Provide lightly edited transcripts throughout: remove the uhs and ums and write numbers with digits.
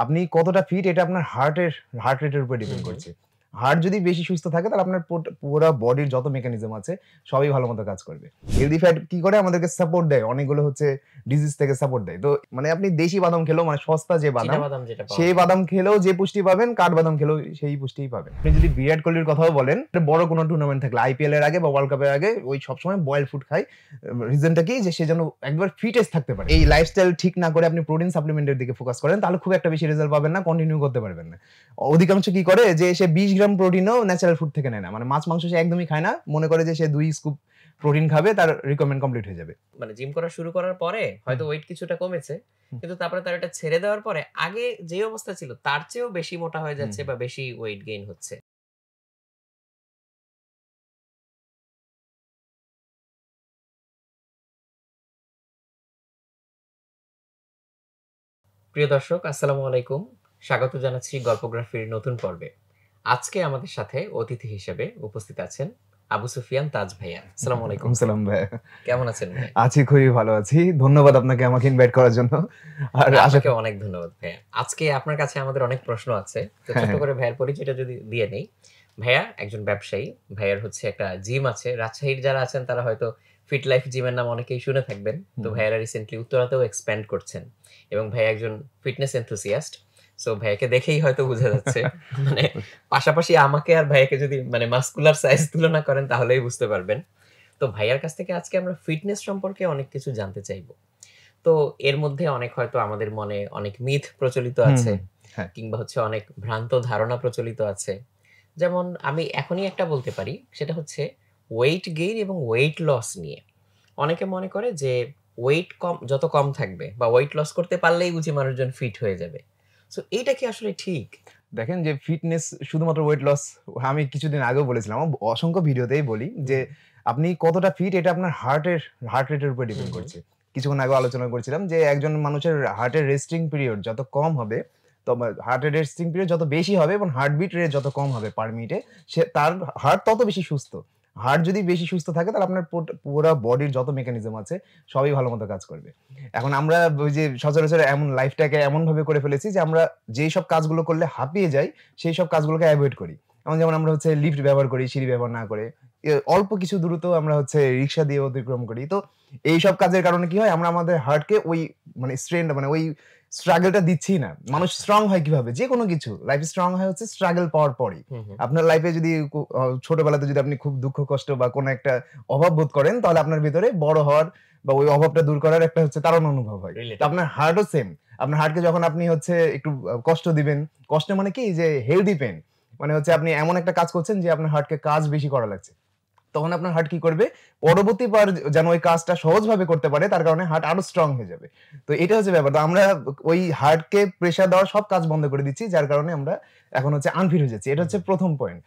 আপনি কতটা ফিট এটা আপনার হার্ট রেটের উপর ডিপেন্ড করছে। হার্ট যদি বেশি সুস্থ থাকে তাহলে আপনার পুরা বডির যত মেকানিজম আছে সবই ভালো মতো কাজ করবে। হেলথি ফ্যাট কি করে আমাদেরকে সাপোর্ট দেয়, অনেকগুলো হচ্ছে ডিজিজ থেকে সাপোর্ট দেয়। তো মানে আপনি দেশি বাদাম খেলেও মানে সস্তা যে বাদাম, সেই বাদাম খেলেও যে পুষ্টি পাবেন, কাঠবাদাম খেলেও সেই পুষ্টিই পাবেন। আপনি যদি বিরাট কোহলির কথাও বলেন, বড় কোনো টুর্নামেন্ট থাকলে আইপিএল এর আগে বা ওয়ার্ল্ড কাপের আগে ওই সবসময় বয়েল ফুড খায়। রিজনটা কি যে সে যেন একবার ফিটেস্ট থাকতে পারে। এই লাইফস্টাইল ঠিক না করে আপনি প্রোটিন সাপ্লিমেন্টের দিকে ফোকাস করেন তাহলে খুব একটা বেশি রেজাল্ট পাবেন না, কন্টিনিউ করতে পারবেন না। অধিকাংশ কি করে যে সে 20 গ্রাম প্রোটিনও ন্যাচারাল ফুড থেকে নেয় না, মানে মাছ মাংস সে একদমই খায় না, মনে করে যে সে 2 স্কুপ প্রোটিন খাবে তার রিকোয়ারমেন্ট কমপ্লিট হয়ে যাবে। মানে জিম করা শুরু করার পরে হয়তো ওয়েট কিছুটা কমেছে, কিন্তু তারপরে তার এটা ছেড়ে দেওয়ার পরে আগে যে অবস্থা ছিল তার চেয়েও বেশি মোটা হয়ে যাচ্ছে বা বেশি ওয়েট গেইন হচ্ছে। প্রিয় দর্শক, আসসালামু আলাইকুম। স্বাগত জানাচ্ছি গল্পগ্রাফির নতুন পর্বে। আজকে আমাদের সাথে অতিথি হিসেবে উপস্থিত আছেন আবু সুফিয়ান তাজ ভাইয়া। আসসালামু আলাইকুম। সালাম ভাই, কেমন আছেন ভাই? আছি, খুবই ভালো আছি। ধন্যবাদ আপনাকে আমাকে ইনভাইট করার জন্য। আর আপনাকে অনেক ধন্যবাদ ভাইয়া। আজকে আপনার কাছে আমাদের অনেক প্রশ্ন আছে, তো ছোট করে ভাইয়ার পরিচয়টা যদি দিয়ে নেই। ভাইয়া একজন ব্যবসায়ী, ভাইয়ার হচ্ছে একটা জিম আছে। রাজশাহীর যারা আছেন তারা হয়তো ফিট লাইফ জিমের নাম অনেকেই শুনে থাকবেন। তো ভাইয়ারা রিসেন্টলি উত্তরাতেও এক্সপ্যান্ড করছেন এবং ভাইয়া একজন ফিটনেস এনথুসিয়াস্ট। সো ভাইয়াকে দেখেই হয়তো বোঝা যাচ্ছে মানে পাশাপাশি আমাকে আর ভাইয়াকে যদি মানে মাসকুলার সাইজ তুলনা করেন তাহলেই বুঝতে পারবেন। তো ভাইয়ার কাছ থেকে আজকে আমরা ফিটনেস সম্পর্কে অনেক কিছু জানতে চাইবো। তো এর মধ্যে অনেক হয়তো আমাদের মনে অনেক মিথ প্রচলিত আছে, কিংবা হচ্ছে অনেক ভ্রান্ত ধারণা প্রচলিত আছে। যেমন আমি এখনই একটা বলতে পারি, সেটা হচ্ছে ওয়েট গেইন এবং ওয়েট লস নিয়ে। অনেকে মনে করে যে ওয়েট যত কম থাকবে বা ওয়েট লস করতে পারলেই বুঝি মানুষজন ফিট হয়ে যাবে। সো এইটা কি আসলে ঠিক? দেখেন যে ফিটনেস শুধুমাত্র ওয়েট লস, আমি কিছুদিন আগেও বলেছিলাম, অসংখ্য ভিডিওতেই বলি যে আপনি কতটা ফিট এটা আপনার হার্ট রেটের উপর ডিপেন্ড করছে। কিছুক্ষণ আগে আলোচনা করছিলাম যে একজন মানুষের হার্টের রেস্টিং পিরিয়ড যত কম হবে, তো হার্টের রেস্টিং পিরিয়ড যত বেশি হবে এবং হার্টবিট রেট যত কম হবে পার মিনিটে, সে তার হার্ট তত বেশি সুস্থ। হার্ট যদি বেশি সুস্থ থাকে তাহলে আপনার পুরো বডির যত মেকানিজম আছে সবই ভালো মতো কাজ করবে। এখন আমরা ওই যে সচরাচর এমন লাইফটাকে এমন ভাবে করে ফেলেছি যে আমরা যেই সব কাজগুলো করলে হাঁপিয়ে যাই সেই সব কাজগুলোকে অ্যাভয়েড করি। যেমন আমরা হচ্ছে লিফট ব্যবহার করি সিঁড়ি ব্যবহার না করে, অল্প কিছু দূরত্ব আমরা হচ্ছে রিক্সা দিয়ে অতিক্রম করি। তো এই সব কাজের কারণে কি হয়, আমরা আমাদের হার্টকে ওই মানে স্ট্রেন মানে ওই স্ট্রাগলটা দিচ্ছি না। মানুষ স্ট্রং হয় কিভাবে? যে কোনো কিছু লাইফে স্ট্রং হয় হচ্ছে স্ট্রাগল পাওয়ার পরই। আপনার লাইফে যদি ছোটবেলাতে যদি আপনি খুব দুঃখ কষ্ট বা কোনো একটা অভাব বোধ করেন তাহলে আপনার ভিতরে বড় হওয়ার বা ওই অভাবটা দূর করার একটা হচ্ছে তাড়না অনুভব হয়। তো আপনার হার্টও সেম। আপনার হার্টকে যখন আপনি হচ্ছে একটু কষ্ট দিবেন, কষ্ট মানে কি যে হেলদি পেইন, মানে হচ্ছে আপনি এমন একটা কাজ করছেন যে আপনার হার্টকে কাজ বেশি করা লাগছে, তখন আপনার হার্ট কি করবে, পরবর্তীবার যেন ওই কাজটা সহজভাবে করতে পারে তার কারণে হার্ট আরো স্ট্রং হয়ে যাবে। তো এটা হচ্ছে ব্যাপার। তো আমরা ওই হার্টকে প্রেসার দেওয়ার সব কাজ বন্ধ করে দিচ্ছি, যার কারণে আমরা এখন হচ্ছে আনফিট হয়ে যাচ্ছি। এটা হচ্ছে প্রথম পয়েন্ট।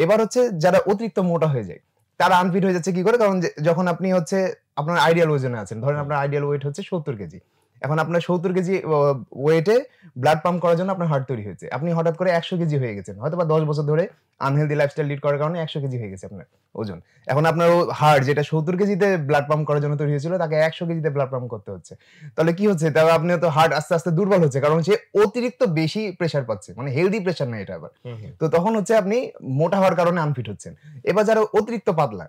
এবার হচ্ছে যারা অতিরিক্ত মোটা হয়ে যায় তারা আনফিট হয়ে যাচ্ছে কি করে? কারণ যখন আপনি হচ্ছে আপনার আইডিয়াল ওজনে আছেন, ধরেন আপনার আইডিয়াল ওয়েট হচ্ছে 70 কেজি। এখন আপনার 70 কেজি ওয়েটে ব্লাড পাম্প করার জন্য আপনার হার্ট তৈরি হয়েছে। আপনি হঠাৎ করে 100 কেজি হয়ে গেছেন। হয়তোবা 10 বছর ধরে আনহেলথি লাইফস্টাইল লিড করার কারণে 100 কেজি হয়ে গেছে আপনার ওজন। এখন আপনার হার্ট যেটা 70 কেজিতে ব্লাড পাম্প করার জন্য তৈরি হয়েছিল তাকে 100 কেজিতে ব্লাড পাম্প করতে হচ্ছে। তাহলে কি হচ্ছে? তাহলে আপনি তো হার্ট আস্তে, আস্তে দুর্বল হচ্ছে, কারণ সে অতিরিক্ত বেশি প্রেসার পাচ্ছে। মানে হেলথি প্রেসার না এটা আবার। তো তখন হচ্ছে আপনি মোটা হওয়ার কারণে আনফিট হচ্ছেন। এবার যারা অতিরিক্ত পাতলা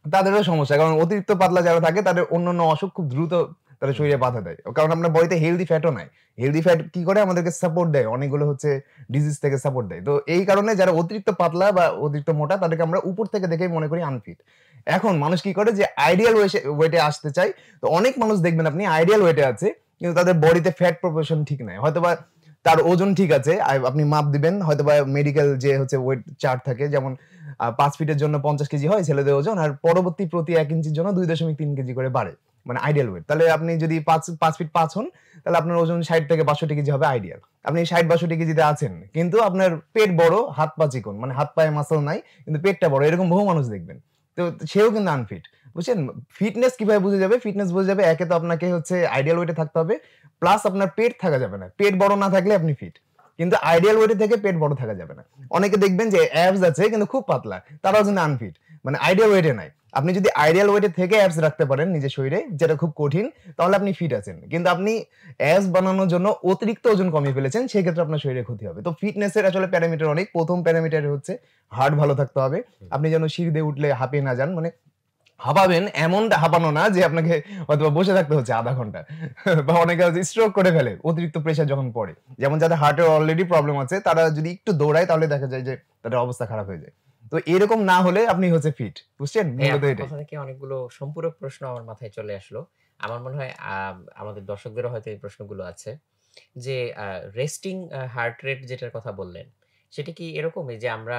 তাদেরও সমস্যা, কারণ অতিরিক্ত পাতলা যারা থাকে তাদের অন্যান্য অসুখ খুব দ্রুত তাদের শরীরে বাধা দেয়, কারণ আপনার বডিতে হেলদি ফ্যাটও নাই। হেলদি ফ্যাট কি করে আমাদেরকে সাপোর্ট দেয়, অনেকগুলো হচ্ছে ডিজিজ থেকে সাপোর্ট দেয়। তো এই কারণে যারা অতিরিক্ত পাতলা বা অতিরিক্ত মোটা তাদেরকে আমরা উপর থেকে দেখেই মনে করি আনফিট। এখন মানুষ কি করে যে আইডিয়াল ওয়েটে আসতে চায়, তো অনেক মানুষ দেখবেন আপনি আইডিয়াল ওয়েটে আছে কিন্তু তাদের বডিতে ফ্যাট প্রপোর্শন ঠিক নাই, হয়তোবা তার ওজন ঠিক আছে, আপনি মাপ দিবেন হয়তোবা মেডিকেল যে হচ্ছে ওয়েট চার্ট থাকে, যেমন 5 ফিটের জন্য 50 কেজি হয় ছেলেদের ওজন, আর পরবর্তী প্রতি 1 ইঞ্চির জন্য 2.3 কেজি করে বাড়ে, মানে আইডিয়াল ওয়েট। তাহলে আপনি যদি 5 ফিট 5 হন তাহলে আপনার ওজন 60 থেকে 62 কেজি হবে আইডিয়াল। আপনি 60-62 কেজিতে আছেন কিন্তু আপনার পেট বড়, হাত পা চিকন, মানে হাত পায়ে মাসল নাই কিন্তু পেটটা বড়, এরকম বহু মানুষ দেখবেন। তো সেও কিন্তু আনফিট। বুঝছেন? ফিটনেস কিভাবে বোঝা যাবে? ফিটনেস বোঝা যাবে, একে তো আপনাকে হচ্ছে আইডিয়াল ওয়েটে থাকতে হবে, প্লাস আপনার পেট থাকা যাবে না। পেট বড় না থাকলে আপনি ফিট, কিন্তু আইডিয়াল ওয়েটে থেকে পেট বড় থাকা যাবে না। অনেকে দেখবেন যে অ্যাবস আছে কিন্তু খুব পাতলা, তারাও কিন্তু আনফিট। মানে আইডিয়াল ওয়েটে নাই। আপনি যদি আইডিয়াল ওয়েটে থেকে অ্যাবস রাখতে পারেন নিজের শরীরে, যেটা খুব কঠিন, তাহলে আপনি ফিট আছেন। কিন্তু আপনি অ্যাবস বানানোর জন্য অতিরিক্ত ওজন কমিয়ে ফেলেছেন, সেক্ষেত্রে আপনার শরীরে ক্ষতি হবে। তো ফিটনেসের আসলে প্যারামিটার অনেক। প্রথম প্যারামিটার হচ্ছে হার্ট ভালো থাকতে হবে। আপনি যেন সিঁড়ি দিয়ে উঠলে হাঁপিয়ে না যান, মানে হাঁপাবেন এমনটা হাঁপানো না যে আপনাকে হয়তোবা বসে থাকতে হচ্ছে আধা ঘন্টা বা অনেকে হচ্ছে স্ট্রোক করে ফেলে অতিরিক্ত প্রেসার যখন পড়ে। যেমন যাদের হার্টের অলরেডি প্রবলেম আছে, তারা যদি একটু দৌড়ায় তাহলে দেখা যায় যে তাদের অবস্থা খারাপ হয়ে যায়। তো এরকম না হলে আপনি হচ্ছে ফিট, বুঝছেন? মূলত আপনার এটাই। কথা থেকে অনেকগুলো সম্পূরক প্রশ্ন আমার মাথায় চলে আসলো। আমার মনে হয় আমাদের দর্শকদেরও হয়তো এই প্রশ্নগুলো আছে। যে রেস্টিং হার্ট রেট যেটার কথা বললেন, সেটা কি এরকমই যে আমরা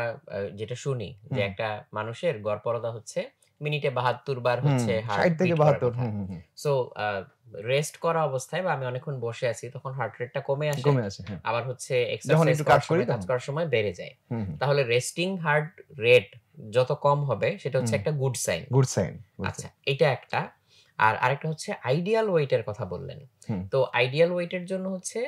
যেটা শুনি যে হুম, একটা মানুষের গড়পড়তা হচ্ছে মিনিটে ৭২ বার হুম, হচ্ছে হার্ট ৬০ থেকে বিট করার ৭২। কথা। হুম, হুম, হুম। সো রেস্ট করা অবস্থায় বা আমি অনেকক্ষণ বসে আছি তখন হার্ট রেটটা কমে আসে। কমে আসে, হ্যাঁ। আবার হচ্ছে যখন এক্সারসাইজ একটু কাজ করার করি সময়, কাজ তখন। করার সময় বেড়ে যায়। হুম, হুম, তাহলে রেস্টিং হার্ট রেট যত কম হবে সেটা হচ্ছে হুম। একটা good sign. Good sign, good আচ্ছা, সাইন। এইটা একটা। আর আরেকটা হচ্ছে আইডিয়াল ওয়েট এর কথা বললেন। হুম। তো আইডিয়াল ওয়েট এর জন্য হচ্ছে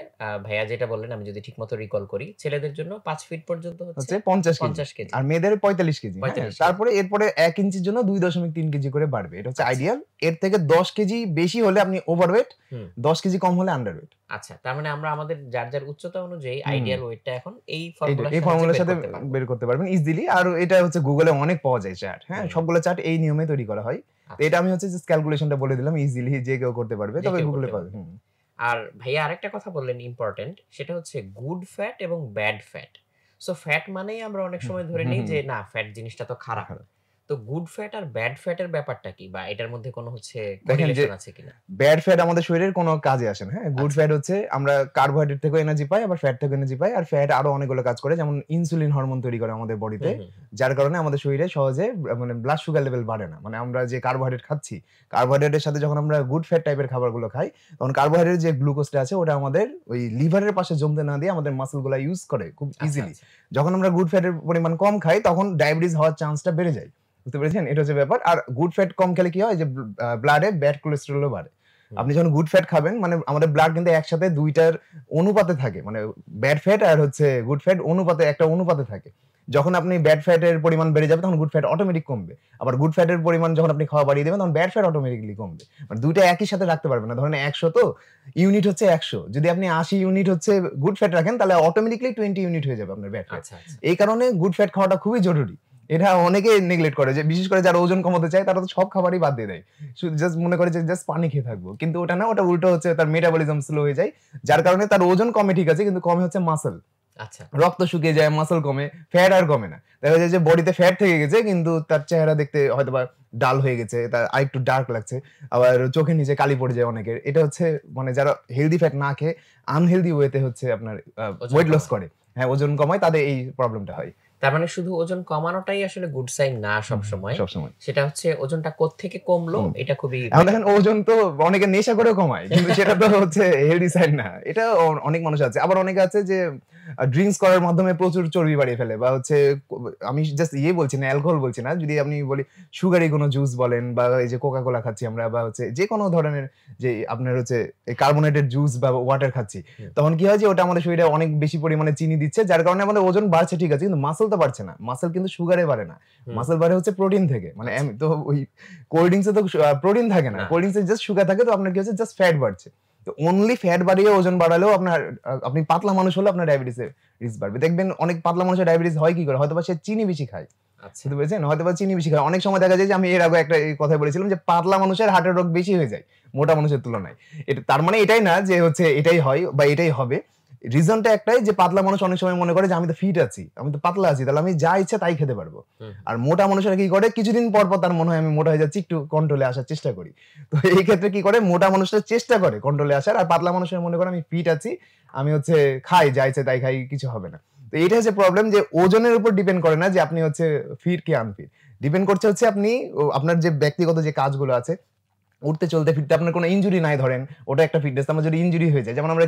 ভাইয়া যেটা বললেন আমি যদি ঠিকমতো রিকল করি, ছেলেদের জন্য ৫ ফিট পর্যন্ত হচ্ছে হচ্ছে ৫০ কেজি। ৫০ কেজি, আর মেয়েদের ৪৫ কেজি। হ্যাঁ? ৪৫ কেজি। তারপরে এরপরে ১ ইঞ্চির জন্য ২.৩ কেজি করে বাড়বে। এটা হচ্ছে আচ্ছা। আইডিয়াল। এর থেকে ১০ কেজি বেশি হলে আপনি ওভারওয়েট, হুম। ১০ কেজি কম হলে আন্ডারওয়েট। আচ্ছা, তার মানে আমরা আমাদের যার উচ্চতা অনুযায়ী হুম, হুম। আইডিয়াল ওয়েটটা এখন এই এইটা ফর্মুলার এই সাহায্যে ফর্মুলার বের সাথে করতে পারবো। বের করতে পারবেন ইজিলি। আর এটা হচ্ছে গুগলে অনেক পাওয়া যায় চার্ট। হ্যাঁ? হুম, সবগুলো চার্ট এই নিয়মে তৈরি করা হয়। তো আচ্ছা। এটা আমি হচ্ছে জাস্ট ক্যালকুলেশনটা বলে দিলাম, ইজিলি যে কেউ করতে পারবে। যে তবে কেউ গুগলে করতে পাবে। পারবে। হুম। আর ভাইয়া আরেকটা কথা বললেন ইম্পোর্টেন্ট, সেটা হচ্ছে গুড ফ্যাট এবং ব্যাড ফ্যাট। সো ফ্যাট মানেই আমরা অনেক হুম, সময় ধরে হুম, নেই হুম। যে না ফ্যাট জিনিসটা তো খারাপ। খারাপ। তো গুড ফ্যাট আর ব্যাড ফ্যাট এর ব্যাপারটা কি? বা এটার মধ্যে কোনো হচ্ছে দেখেন যে কোরিলেশন আছে কিনা? ব্যাড ফ্যাট আমাদের শরীরের কোনো কাজে আসে না। হ্যাঁ? গুড আচ্ছা। ফ্যাট হচ্ছে আমরা কার্বোহাইড্রেট থেকেও এনার্জি পাই, আবার ফ্যাট থেকেও এনার্জি পাই। আর ফ্যাট আরো অনেকগুলো কাজ করে। যেমন ইনসুলিন হরমোন তৈরি করে আমাদের বডিতে। হুম, হুম, হুম। যার কারণে আমাদের শরীরে সহজে মানে ব্লাড সুগার লেভেল বাড়ে না। মানে আমরা যে কার্বোহাইড্রেট খাচ্ছি, কার্বোহাইড্রেটের সাথে যখন আমরা গুড ফ্যাট টাইপের খাবারগুলো খাই, তখন কার্বোহাইড্রেট যে গ্লুকোজটা আছে ওটা আমাদের ওই লিভারের পাশে জমতে না দিয়ে আমাদের মাসল গুলা ইউজ করে খুব আচ্ছা, ইজিলি। আচ্ছা। যখন আমরা গুড ফ্যাটের পরিমাণ কম খাই, তখন ডায়াবেটিস হওয়ার চান্সটা বেড়ে যায়। বুঝতে পেরেছেন? এটা হচ্ছে ব্যাপার। আর গুড ফ্যাট কম খেলে কি হয় যে ব্লাডে ব্যাড কোলেস্টেরলও বাড়ে। হুম, আপনি যখন গুড ফ্যাট খাবেন মানে আমাদের ব্লাড কিন্তু একসাথে ২ টার অনুপাতে থাকে। মানে ব্যাড ফ্যাট আর হচ্ছে গুড ফ্যাট অনুপাতে একটা অনুপাতে থাকে। যখন আপনি ব্যাড ফ্যাটের পরিমাণ বেড়ে যাবে তখন গুড ফ্যাট অটোমেটিক কমবে। আবার গুড ফ্যাটের পরিমাণ যখন আপনি খাওয়া বাড়িয়ে দিবেন তখন ব্যাড ফ্যাট অটোমেটিক্যালি কমবে। মানে ২ টা একই সাথে রাখতে পারবেন না। ধরেন ১০০ তো ইউনিট হচ্ছে ১০০। যদি আপনি ৮০ ইউনিট হচ্ছে গুড ফ্যাট রাখেন তাহলে অটোমেটিক্যালি ২০ ইউনিট হয়ে যাবে আপনার ব্যাড ফ্যাট। আচ্ছা, আচ্ছা। এই কারণে গুড ফ্যাট খাওয়াটা খুবই জরুরি। এটা অনেকে নেগলেক্ট করে যে বিশেষ করে যারা ওজন কমাতে চায় তারা তো সব খাবারই বাদ দিয়ে দেয়। শুধু জাস্ট মনে করে যে জাস্ট পানি খেয়ে থাকবো। কিন্তু ওটা না, ওটা উল্টো হচ্ছে তার মেটাবলিজম স্লো হয়ে যায়। যার কারণে তার ওজন কমে ঠিক আছে কিন্তু কমে হচ্ছে মাসল। আচ্ছা। রক্ত শুকিয়ে যায়, মাসল কমে, ফ্যাট আর কমে না। দেখা যায় যে বডিতে ফ্যাট থেকে গেছে কিন্তু তার চেহারা দেখতে হয়তোবা ডাল হয়ে গেছে, তার আরেকটু ডার্ক লাগছে। আবার চোখের নিচে কালি পড়ে যায় অনেকের। এটা হচ্ছে মানে যারা হেলথি ফ্যাট না খেয়ে আনহেলথি ওয়েতে হচ্ছে আপনার ওজন ওয়েট লস কমায়। করে। হ্যাঁ, ওজন কমায় তাদের এই প্রবলেমটা হয়। তার মানে শুধু ওজন কমানোটাই আসলে গুড সাইন না সবসময়। সবসময়। সেটা হচ্ছে ওজনটা কোত্থেকে কমলো হুম। এটা খুবই এখন ম্যাটার দেখেন করে। ওজন তো অনেকে নেশা করেও কমায়। কিন্তু সেটা তো হচ্ছে হেলথি সাইন না। এটা অনেক মানুষ আছে। আবার অনেকে আছে যে ড্রিংকস করার মাধ্যমে প্রচুর চর্বি বাড়িয়ে ফেলে বা হচ্ছে আমি জাস্ট বলছি না, অ্যালকোহল বলছি না। যদি আপনি বলি সুগারি কোনো জুস বলেন বা এই যে কোকা কোলা খাচ্ছি আমরা বা হচ্ছে যেকোনো ধরনের যে আপনার হচ্ছে এই কার্বোনেটেড জুস বা ওয়াটার খাচ্ছি। হুম, তখন কি হয় যে ওটা আমাদের শরীরে অনেক বেশি পরিমাণে চিনি দিচ্ছে। যার কারণে আমাদের ওজন বাড়ছে ঠিক আছে কিন্তু মাসল তো বাড়ছে না। মাসল কিন্তু সুগারে বাড়ে না। হুম। মাসল বাড়ে হচ্ছে প্রোটিন থেকে। মানে আচ্ছা। তো ওই কোল্ড ড্রিংকস এ তো প্রোটিন থাকে না। না। কোল্ড ড্রিংকস এ জাস্ট সুগার থাকে তো আপনার কি হচ্ছে জাস্ট ফ্যাট বাড়ছে। তো অনলি ফ্যাট বাড়িয়ে ওজন বাড়ালেও আপনার আপনি পাতলা মানুষ হলে আপনার ডায়াবেটিস এর রিস্ক বাড়বে। দেখবেন অনেক পাতলা মানুষের ডায়াবেটিস হয় কি করে? হয়তোবা সে চিনি বেশি খায়। আচ্ছা। বুঝতে পেরেছেন? হয়তোবা চিনি বেশি খায়। অনেক সময় দেখা যায় যে আমি এর আগে একটা এই কথা বলেছিলাম যে পাতলা মানুষের হার্টের রোগ বেশি হয়ে যায় মোটা মানুষের তুলনায়। এটা তার মানে এটাই না যে হচ্ছে এটাই হয় বা এটাই হবে। রিজনটা একটাই যে পাতলা মানুষ অনেক সময় মনে করে যে আমি তো ফিট আছি, আমি তো পাতলা আছি, তাহলে আমি যা ইচ্ছা তাই খেতে পারবো। হুম, আর মোটা মানুষেরা কি করে কিছুদিন পর পর তার মনে হয় আমি মোটা হয়ে যাচ্ছি, একটু কন্ট্রোলে আসার চেষ্টা করি। তো এই ক্ষেত্রে কি করে মোটা মানুষরা চেষ্টা করে কন্ট্রোলে আসার, আর পাতলা মানুষের মনে করে আমি ফিট আছি, আমি হচ্ছে খাই যা ইচ্ছা তাই খাই, কিছু হবে না। তো এইটা হচ্ছে প্রবলেম যে ওজনের উপর ডিপেন্ড করে না যে আপনি হচ্ছে ফিট কি আনফিট। ডিপেন্ড করছে হচ্ছে আপনি আপনার যে ব্যক্তিগত যে কাজগুলো আছে উঠতে চলতে ফিরতে আপনার কোনো ইনজুরি নাই ধরেন, ওটা একটা ফিটনেস। আমার যদি ইনজুরি হয়ে যায় যেমন আমরা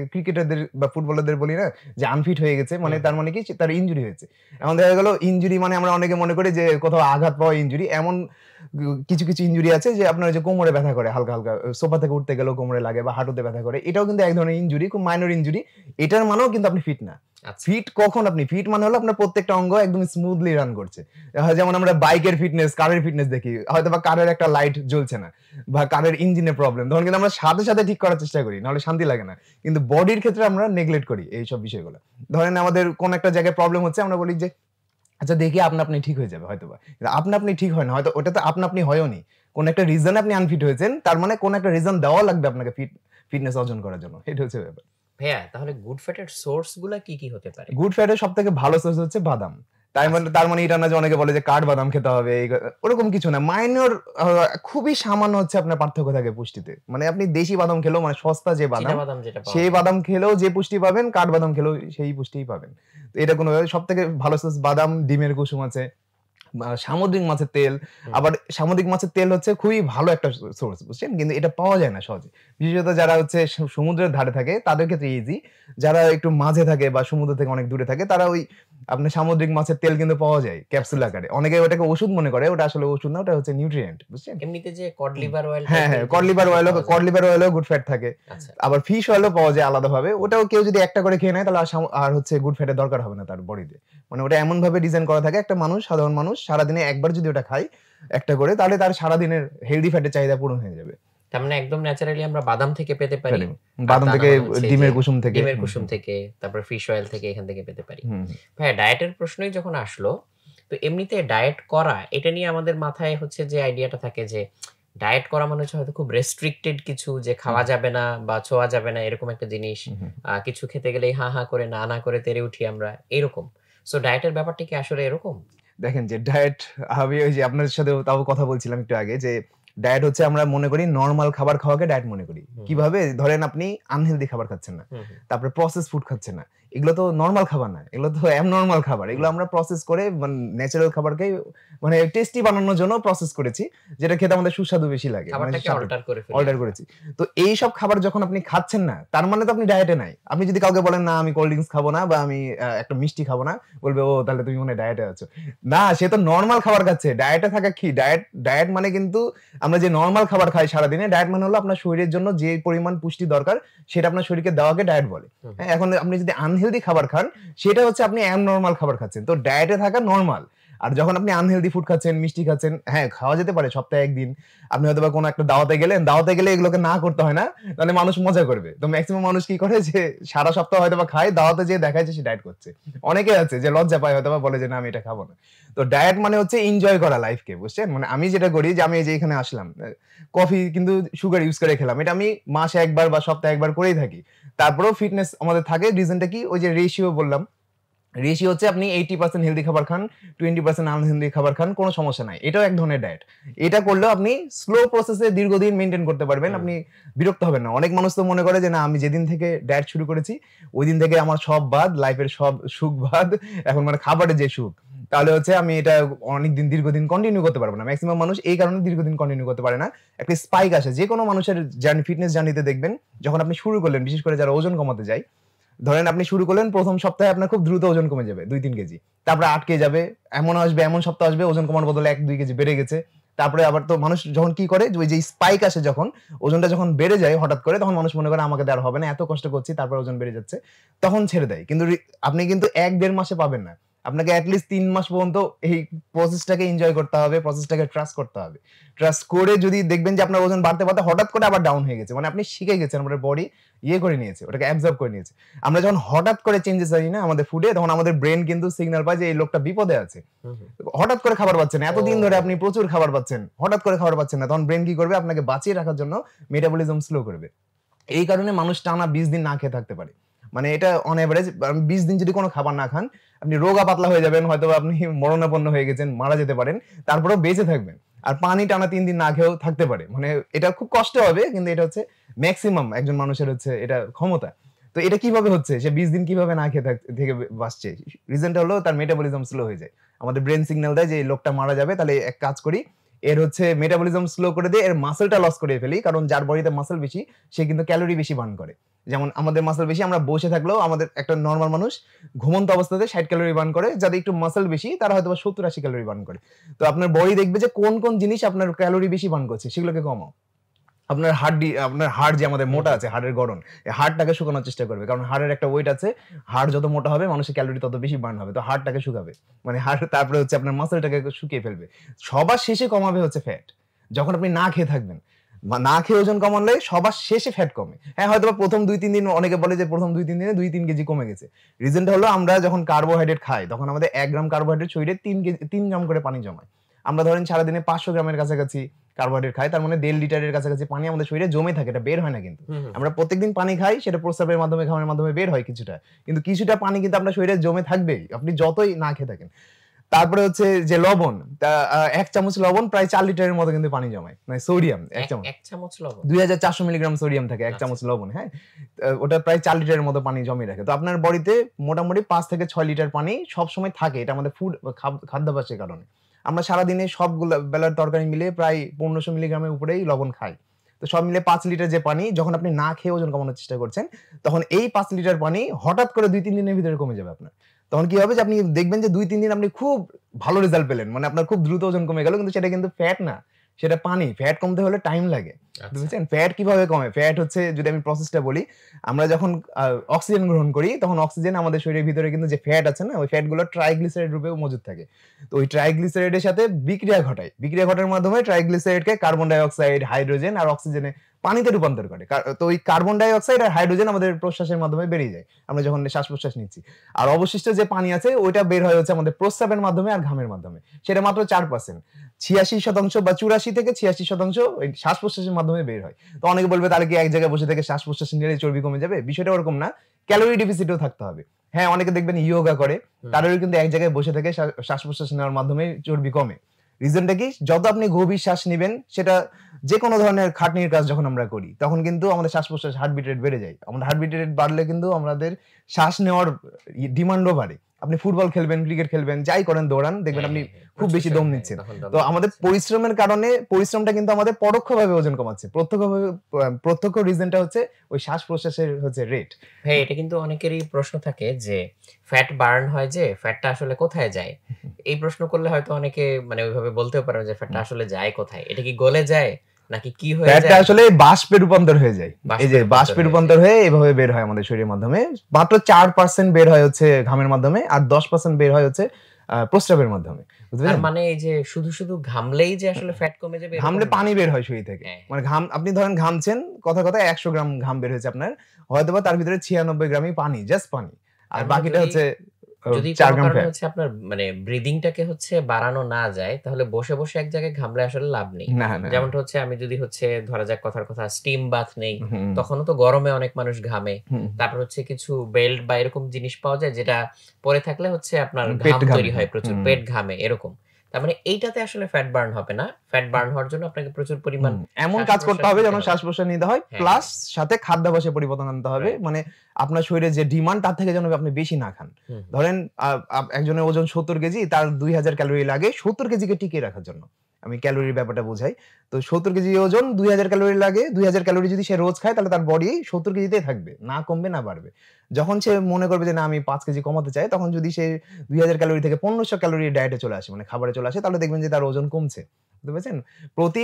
ক্রিকেটারদের বা ফুটবলারদের বলি না যে আনফিট হয়ে গেছে মানে হুম, তার মানে কি তার ইনজুরি হয়েছে। এখন দেখা গেল ইনজুরি মানে আমরা অনেকে মনে করি যে কোথাও আঘাত পাওয়া ইনজুরি, এমন কিছু কিছু ইনজুরি আছে যে আপনার যে কোমরে ব্যথা করে হালকা হালকা, সোফা থেকে উঠতে গেলেও কোমরে লাগে বা হাঁটুতে ব্যথা করে, এটাও কিন্তু এক ধরনের ইনজুরি, খুব মাইনর ইনজুরি। এটার মানেও কিন্তু আপনি ফিট না। আচ্ছা ফিট কখন আপনি ফিট মানে হলো আপনার প্রত্যেকটা অঙ্গ একদম স্মুথলি রান করছে। যেমন আমরা বাইকের ফিটনেস, কারের ফিটনেস দেখি, হয়তো বা কারের একটা লাইট জ্বলছে না বা কারের ইঞ্জিনে প্রবলেম, তখন কিন্তু আমরা সাথে সাথে ঠিক করার চেষ্টা করি, নাহলে শান্তি লাগে না। কিন্তু বডির ক্ষেত্রে আমরা নেগলেক্ট করি এই সব বিষয়গুলো। ধরেন আমাদের কোন একটা জায়গায় প্রবলেম হচ্ছে, আমরা বলি যে আচ্ছা দেখি আপনা আপনি ঠিক হয়ে যাবে হয়তোবা। আপনা আপনি ঠিক হয় না, হয়তো ওটা তো আপনা আপনি হয়ওনি। কোন একটা রিজনে আপনি আনফিট হয়েছেন, তার মানে কোন একটা রিজন দেওয়া লাগবে আপনাকে ফিটনেস অর্জন করার জন্য। এটা হচ্ছে ব্যাপার। ভাইয়া, তাহলে গুড ফ্যাটের সোর্স গুলা কি কি হতে পারে? গুড ফ্যাটের সবথেকে ভালো সোর্স হচ্ছে বাদাম। আচ্ছা তার মানে এটা না যে অনেকে বলে যে কাঠবাদাম খেতে হবে, ওরকম কিছু না। মাইনর খুবই সামান্য হচ্ছে আপনার পার্থক্য থাকে পুষ্টিতে। মানে আপনি দেশি বাদাম খেলেও, মানে সস্তা যে বাদাম, চীনাবাদাম যেটা পাওয়া সেই যায়। বাদাম খেলেও যে পুষ্টি পাবেন, কাঠবাদাম খেলেও সেই পুষ্টিই পাবেন। তো এটা কোনো সবথেকে ভালো সোর্স বাদাম, ডিমের কুসুম আছে, সামুদ্রিক মাছের তেল। হুম, আবার সামুদ্রিক মাছের তেল হচ্ছে খুবই ভালো একটা সোর্স, বুঝছেন? কিন্তু এটা পাওয়া যায় না সহজে। বিশেষত যারা হচ্ছে সমুদ্রের ধারে থাকে তাদের ক্ষেত্রে ইজি। যারা একটু মাঝে থাকে বা সমুদ্র থেকে অনেক দূরে থাকে, তারা ওই আপনার সামুদ্রিক মাছের তেল কিন্তু পাওয়া যায় ক্যাপসুল আচ্ছা। আকারে। অনেকে ওটাকে ওষুধ মনে করে, ওটা আসলে ওষুধ না, ওটা হচ্ছে নিউট্রিয়েন্ট, বুঝছেন? এমনিতে যে কড হুম। লিভার অয়েল হ্যাঁ, টাইপের হ্যাঁ, জিনিসপত্র পাওয়া কড যায়। লিভার অয়েলেও গুড ফ্যাট থাকে। আচ্ছা। আবার ফিশ অয়েলও পাওয়া যায় আলাদাভাবে। ওটাও কেউ যদি একটা করে খেয়ে নেয়, তাহলে আর হচ্ছে গুড ফ্যাটের দরকার হবে না তার বডিতে। মানে ওটা এমনভাবে ডিজাইন করা থাকে, একটা মানুষ, সাধারণ মানুষ সারাদিনে একবার যদি ওটা খায় একটা করে, তাহলে তার সারাদিনের হেলথি ফ্যাটের চাহিদা পূরণ হয়ে যাবে। তার মানে একদম ন্যাচারালি আমরা বাদাম থেকে পেতে পারি। ফ্যাটি আর বাদাম তা না থেকে, হলে হচ্ছে যে ডিমের কুসুম থেকে। ডিমের হুম, কুসুম হুম, থেকে, তারপর ফিশ অয়েল থেকে, এখান থেকে পেতে পারি। হুম, ভাইয়া, ডায়েটের প্রশ্নই যখন আসলো, তো এমনিতে ডায়েট করা, এটা নিয়ে আমাদের মাথায় হচ্ছে যে আইডিয়াটা থাকে যে ডায়েট করা মানে হচ্ছে হয়তো খুব রেস্ট্রিক্টেড কিছু, যে হুম, খাওয়া যাবে না বা ছোঁয়া যাবে না এরকম একটা জিনিস। হুম, হুম। কিছু খেতে গেলেই হা হা করে, না না করে তেড়ে উঠি আমরা, এরকম। সো ডায়েটের ব্যাপারটা কি আসলে এরকম? দেখেন যে ডায়েট, আমি ওই যে আপনাদের সাথেও তাও কথা বলছিলাম একটু আগে যে ডায়েট হচ্ছে আমরা মনে করি নরমাল খাবার খাওয়াকে ডায়েট মনে করি। হুম, হুম, কিভাবে? ধরেন আপনি আনহেলথি খাবার খাচ্ছেন না। হুম, হুম, তারপরে প্রসেস ফুড খাচ্ছেন না। এগুলো তো নরমাল খাবার না। এগুলো তো অ্যাবনরমাল খাবার। এগুলো হুম। আমরা প্রসেস করে ন্যাচারাল খাবারকে মানে টেস্টি বানানোর জন্য প্রসেস করেছি। যেটা খেতে আমাদের সুস্বাদু বেশি লাগে। মানে খাবারটাকে স্বাদে অল্টার করে ফেলি অর্ডার আমরা। করেছি। তো এইসব খাবার যখন আপনি খাচ্ছেন না, তার মানে তো আপনি ডায়েটে নাই। আপনি যদি কাউকে বলেন না আমি কোল্ড ড্রিংকস খাবো না বা আমি একটা মিষ্টি খাবো না, বলবে ও তাহলে তুমি মনে হয় ডায়েটে আছো। না, সে তো নরমাল খাবার খাচ্ছে। ডায়েটে থাকা কি? ডায়েট মানে কিন্তু আমরা যে নরমাল খাবার খাই সারাদিনে, ডায়েট মানে হলো আপনার শরীরের জন্য যে পরিমাণ পুষ্টি দরকার, সেটা আপনার শরীরকে দেওয়াকে ডায়েট বলে। হুম, হুম। হ্যাঁ? এখন আপনি যদি আনহেলথি খাবার খান, সেটা হচ্ছে আপনি অ্যাবনরমাল খাবার খাচ্ছেন। তো ডায়েটে থাকা নরমাল। আর যখন আপনি আনহেলথি ফুড খাচ্ছেন, মিষ্টি খাচ্ছেন, হ্যাঁ, খাওয়া যেতে পারে সপ্তাহে ১ দিন। আপনি হয়তোবা কোনো একটা দাওয়াতে গেলেন, দাওয়াতে গেলে এগুলোকে না করতে হয় না। তাহলে মানুষ মজা করবে। তো মেক্সিমাম মানুষ কি করে যে সারা সপ্তাহ হয়তোবা খায়, দাওয়াতে যেয়ে দেখায় যে সে ডায়েট করছে। অনেকে আছে যে লজ্জা পায়, হয়তোবা বলে যে না আমি এটা খাবো না। তো ডায়েট মানে হচ্ছে এনজয় করা লাইফকে, বুঝছেন? মানে আমি যেটা করি যে আমি এই যে এখানে আসলাম, কফি কিন্তু সুগার ইউজ করে খেলাম। এটা আমি মাসে ১ বার বা সপ্তাহে ১ বার করেই থাকি। তারপরেও ফিটনেস আমাদের থাকে। রিজনটা কি? ওই যে রেশিও বললাম। রেশিও হচ্ছে আপনি 80% হেলথি খাবার খান, 20% আনহেলথি খাবার খান, কোন সমস্যা নাই। এটাও এক ধরনের ডায়েট। এটা করলেও আপনি স্লো প্রসেস এ দীর্ঘদিন মেইনটেইন করতে পারবেন। হুম। আপনি বিরক্ত হবেন না। অনেক মানুষ তো মনে করে যে না আমি যেদিন থেকে ডায়েট শুরু করেছি, ঐদিন থেকে আমার সব বাদ, লাইফের সব সুখ বাদ। এখন মানে খাবারের যে সুখ, তাহলে হচ্ছে আমি এটা অনেকদিন দীর্ঘদিন কন্টিনিউ করতে পারব না। মেক্সিমাম মানুষ এই কারণে দীর্ঘদিন কন্টিনিউ করতে পারে না। একটা স্পাইক আসে। যেকোনো মানুষের ফিটনেস জার্নিতে দেখবেন, যখন আপনি শুরু করলেন, বিশেষ করে যারা ওজন কমাতে যায়, ধরেন আপনি শুরু করলেন, ১ম সপ্তাহে আপনার খুব দ্রুত ওজন কমে যাবে ২-৩ কেজি। তারপরে আটকে যাবে। এমন সপ্তাহ আসবে ওজন কমানোর বদলে ১-২ কেজি বেড়ে গেছে। তারপরে আবার তো মানুষ যখন কি করে, যে ওই যে স্পাইক আসে যখন, ওজনটা যখন বেড়ে যায় হঠাৎ করে, তখন মানুষ মনে করে আমাকে দিয়ে আর হবে না, এত কষ্ট করছি তারপরে ওজন বেড়ে যাচ্ছে। তখন ছেড়ে দেয়। কিন্তু আপনি কিন্তু ১-১.৫ মাসে পাবেন না। আপনাকে এট লিস্ট ৩ মাস পর্যন্ত এই প্রসেসটাকে এনজয় করতে হবে, প্রসেসটাকে ট্রাস্ট করতে হবে। ট্রাস্ট করে যদি দেখবেন যে আপনার ওজন বাড়তে, বাড়তে হঠাৎ করে আবার ডাউন হয়ে গেছে। মানে আপনি শিখে গেছেন, আপনার বডি করে নিয়েছে, ওটাকে অ্যাবজর্ব করে নিয়েছে। আমরা যখন হঠাৎ করে চেঞ্জেস আনি না আমাদের ফুডে, তখন আমাদের ব্রেন কিন্তু সিগন্যাল পায় যে এই লোকটা বিপদে আছে। হুম, হুম। হঠাৎ করে খাবার পাচ্ছেন না। এতদিন ধরে ও! আপনি প্রচুর খাবার পাচ্ছেন। হঠাৎ করে খাবার পাচ্ছেন না। তখন ব্রেন কি করবে? আপনাকে বাঁচিয়ে রাখার জন্য মেটাবলিজম স্লো করবে। এই কারণে মানুষ টানা ২০ দিন না খেয়ে থাকতে পারে। মানে এটা অন এভারেজ ২০ দিন যদি কোন খাবার না খান, আপনি রোগা পাতলা হয়ে যাবেন। হয়তোবা আপনি মরণাপন্ন হয়ে গেছেন, মারা যেতে পারেন। তারপরেও বেঁচে থাকবেন। আর পানি টানা ৩ দিন না খেয়েও থাকতে পারে। মানে এটা খুব কষ্ট হবে, কিন্তু এটা হচ্ছে মেক্সিমাম একজন মানুষের হচ্ছে এটা ক্ষমতা। তো এটা কিভাবে হচ্ছে? সে ২০ দিন কিভাবে না খেয়ে থেকে বাঁচছে? রিজনটা হলো তার মেটাবলিজম স্লো হয়ে যায়। আমাদের ব্রেন সিগন্যাল দেয় যে এই লোকটা মারা যাবে, তাহলে এক কাজ করি, এর হচ্ছে মেটাবলিজম স্লো করে দিয়ে এর মাসলটা লস করে ফেলি, কারণ যার বডিতে মাসল বেশি সে কিন্তু ক্যালোরি বেশি বার্ন করে। যেমন আমাদের মাসল বেশি, আমরা বসে থাকলেও আমাদের একটা নরমাল মানুষ ঘুমন্ত অবস্থাতে 60 ক্যালোরি বার্ন করে, যাদের একটু মাসল বেশি তারা হয়তো 70-80 ক্যালোরি বার্ন করে। তো আপনার বডি দেখবে যে কোন কোন জিনিস আপনার ক্যালোরি বেশি বার্ন করছে সেগুলোকে কমাও। আপনার হাড় যে আমাদের মোটা আছে, হাড়ের গড়ন, এই হাড়টাকে শুকানোর চেষ্টা করবে, কারণ হাড়ের একটা ওয়েট আছে, হাড় যত মোটা হবে মানুষের ক্যালোরি তত বেশি বার্ন হবে, তো হাড়টাকে শুকাবে, মানে হাড়, তারপরে হচ্ছে আপনার মাসলটাকে শুকিয়ে ফেলবে। সবার শেষে কমাবে হচ্ছে ফ্যাট। যখন আপনি না খেয়ে থাকবেন, না খেয়ে ওজন কমালে সবার শেষে ফ্যাট কমে। হ্যাঁ, হয়তো প্রথম 2-3 দিন, অনেকে বলে যে প্রথম 2-3 দিনে 2-3 কেজি কমে গেছে। রিজনটা হলো আমরা যখন কার্বোহাইড্রেট খাই তখন আমাদের 1 গ্রাম কার্বোহাইড্রেট শরীরে 3 গ্রাম করে পানি জমায়। আমরা ধরেন সারাদিনে 500 গ্রামের কাছাকাছি কার্বোহাইড্রেট খাই, তার মানে 1.5 লিটারের কাছাকাছি পানি আমাদের শরীরে জমে থাকে, এটা বের হয় না কিন্তু। আমরা প্রত্যেকদিন পানি খাই, সেটা প্রস্রাবের মাধ্যমে, ঘামের মাধ্যমে বের হয় কিছুটা, কিন্তু কিছুটা পানি কিন্তু আপনার শরীরে জমে থাকবেই, আপনি যতই না খেয়ে থাকেন। তারপরে হচ্ছে যে লবণ, 1 চামচ লবণ প্রায় 4 লিটারের মতো কিন্তু পানি জমায়, মানে সোডিয়াম 1 চামচ লবণ 2400 মিলিগ্রাম সোডিয়াম থাকে 1 চামচ লবণ। হ্যাঁ, ওটা প্রায় 4 লিটারের মতো পানি জমিয়ে রাখে। তো আপনার বডিতে মোটামুটি 5 থেকে 6 লিটার পানি সবসময় থাকে, এটা আমাদের খাদ্যাভ্যাসের কারণে। আমরা সারাদিনে সবগুলো বেলার তরকারি মিলে প্রায় 1500 মিলিগ্রামের উপরেই লবণ খাই। তো সব মিলে 5 লিটার যে পানি, যখন আপনি না খেয়ে ওজন কমানোর চেষ্টা করছেন, তখন এই 5 লিটার পানি হঠাৎ করে 2-3 দিনের ভিতরে কমে যাবে আপনার। তখন কি হবে যে আপনি দেখবেন যে 2-3 দিন আপনি খুব ভালো রেজাল্ট পেলেন, মানে আপনার খুব দ্রুত ওজন কমে গেল, কিন্তু সেটা কিন্তু ফ্যাট না, সেটা পানি। ফ্যাট কমতে হলে টাইম লাগে, বুঝছেন? ফ্যাট কিভাবে কমে? ফ্যাট হচ্ছে, যদি আমি প্রসেসটা বলি, আমরা যখন অক্সিজেন গ্রহণ করি তখন অক্সিজেন আমাদের শরীরের ভিতরে কিন্তু যে ফ্যাট আছে না, ওই ফ্যাট গুলো ট্রাইগ্লিসারাইড রূপেও মজুদ থাকে। তো ওই ট্রাইগ্লিসারাইডের সাথে বিক্রিয়া ঘটায়, বিক্রিয়া ঘটার মাধ্যমে ট্রাইগ্লিসারাইডকে কার্বন ডাই অক্সাইড, হাইড্রোজেন আর অক্সিজেনে পানিতে রূপান্তর করে। তো ওই কার্বন ডাই অক্সাইড আর হাইড্রোজেন আমাদের প্রশ্বাসের মাধ্যমে বেরিয়ে যায়, আমরা যখন শ্বাস প্রশ্বাস নিচ্ছি। আর অবশিষ্ট যে পানি আছে ওইটা বের হয় হচ্ছে আমাদের প্রস্রাবের মাধ্যমে আর ঘামের মাধ্যমে, সেটা মাত্র 4%। 86% বা 84 থেকে 86% ওই শ্বাস প্রশ্বাসের মাধ্যমে বের হয়। তো অনেকে বলবে তাহলে কি এক জায়গায় বসে থেকে শ্বাস প্রশ্বাস নিলে চর্বি কমে যাবে? বিষয়টা ওরকম না, ক্যালোরি ডেফিসিটও থাকতে হবে। হ্যাঁ, অনেকে দেখবেন ইয়োগা করে, তাদেরও কিন্তু এক জায়গায় বসে থেকে শ্বাস প্রশ্বাস নেওয়ার মাধ্যমে চর্বি কমে। রিজনটা কি? যত আপনি গভীর শ্বাস নেবেন, সেটা যে কোনো ধরনের খাটনির কাজ যখন আমরা করি তখন কিন্তু আমাদের শ্বাস প্রশ্বাস হার্টবিট রেট বেড়ে যায়। আমাদের হার্টবিট রেট বাড়লে কিন্তু আমাদের শ্বাস নেওয়ার ডিমান্ডও বাড়ে। আপনি ফুটবল খেলবেন, ক্রিকেট খেলবেন, যাই করেন, দৌড়ান, দেখবেন আপনি খুব বেশি দম নিচ্ছেন। তো আমাদের পরিশ্রমের কারণে, পরিশ্রমটা কিন্তু আমাদের পরোক্ষভাবে ওজন কমাচ্ছে। প্রত্যক্ষ রিজনটা হচ্ছে ওই শ্বাস প্রশ্বাসের হচ্ছে রেট। হ্যাঁ, এটা কিন্তু অনেকেরই প্রশ্ন থাকে যে ফ্যাট বার্ন হয়, যে ফ্যাটটা আসলে কোথায় যায়? এই প্রশ্ন করলে হয়তো অনেকে মানে ওইভাবে বলতেও পারে যে ফ্যাটটা আসলে যায় কোথায়? এটা কি গলে যায় নাকি কি হয়ে যায়? ফ্যাটটা আসলে বাষ্পে রূপান্তর হয়ে যায়। এই যে বাষ্পে রূপান্তর হয়ে এভাবে বের হয় আমাদের শরীরের মাধ্যমে। মাত্র 4% বের হয় হচ্ছে ঘামের মাধ্যমে, আর 10% বের হয় হচ্ছে প্রস্রাবের মাধ্যমে। তার মানে এই যে শুধু ঘামলেই যে আসলে ফ্যাট কমে যাবে? ঘামলে পানি বের হয় শরীর থেকে, মানে আপনি ধরেন ঘামছেন, কথা 100 গ্রাম ঘাম বের হয়েছে আপনার, হয়তোবা তার ভিতরে 96 গ্রামই পানি, জাস্ট পানি, আর বাকিটা হচ্ছে যদি কোনো কারণে হচ্ছে আপনার মানে ব্রিদিংটাকে হচ্ছে বাড়ানো না যায়, তাহলে বসে বসে এক জায়গায় ঘামলে আসলে লাভ নেই। যেমনটা হচ্ছে আমি যদি হচ্ছে ধরা যাক কথার কথা স্টিম বাথ নেই, তখনও তো গরমে অনেক মানুষ ঘামে। তারপর হচ্ছে কিছু বেল্ট বা এরকম জিনিস পাওয়া যায় যেটা পরে থাকলে হচ্ছে আপনার ঘাম তৈরি হয় প্রচুর, পেট ঘামে এরকম। তার মানে এইটাতে আসলে ফ্যাট বার্ন হবে না। ফ্যাট বার্ন হওয়ার জন্য আপনাকে প্রচুর পরিমাণ এমন কাজ করতে হবে যেন শ্বাস প্রশ্বাস নিতে হয়, প্লাস সাথে খাদ্যাভ্যাসে পরিবর্তন আনতে হবে। মানে আপনার শরীরে যে ডিমান্ড তার থেকে যেন আপনি বেশি না খান। ধরেন একজনের ওজন 70 কেজি, তার 2000 ক্যালোরি লাগে 70 কেজিকে টিকিয়ে রাখার জন্য। আমি ক্যালোরির ব্যাপারটা বোঝাই। তো 70 কেজি ওজন, 2000 ক্যালোরি লাগে। 2000 ক্যালোরি যদি সে রোজ খায় তাহলে তার বডি 70 কেজিতেই থাকবে, না কমবে না বাড়বে। যখন সে মনে করবে যে না আমি 5 কেজি কমাতে চাই, তখন যদি সে 2000 ক্যালোরি থেকে 1500 ক্যালোরি ডায়েটে চলে আসে, মানে খাবারে চলে আসে, তাহলে দেখবেন যে তার ওজন কমছে। বুঝতে পেরেছেন? প্রতি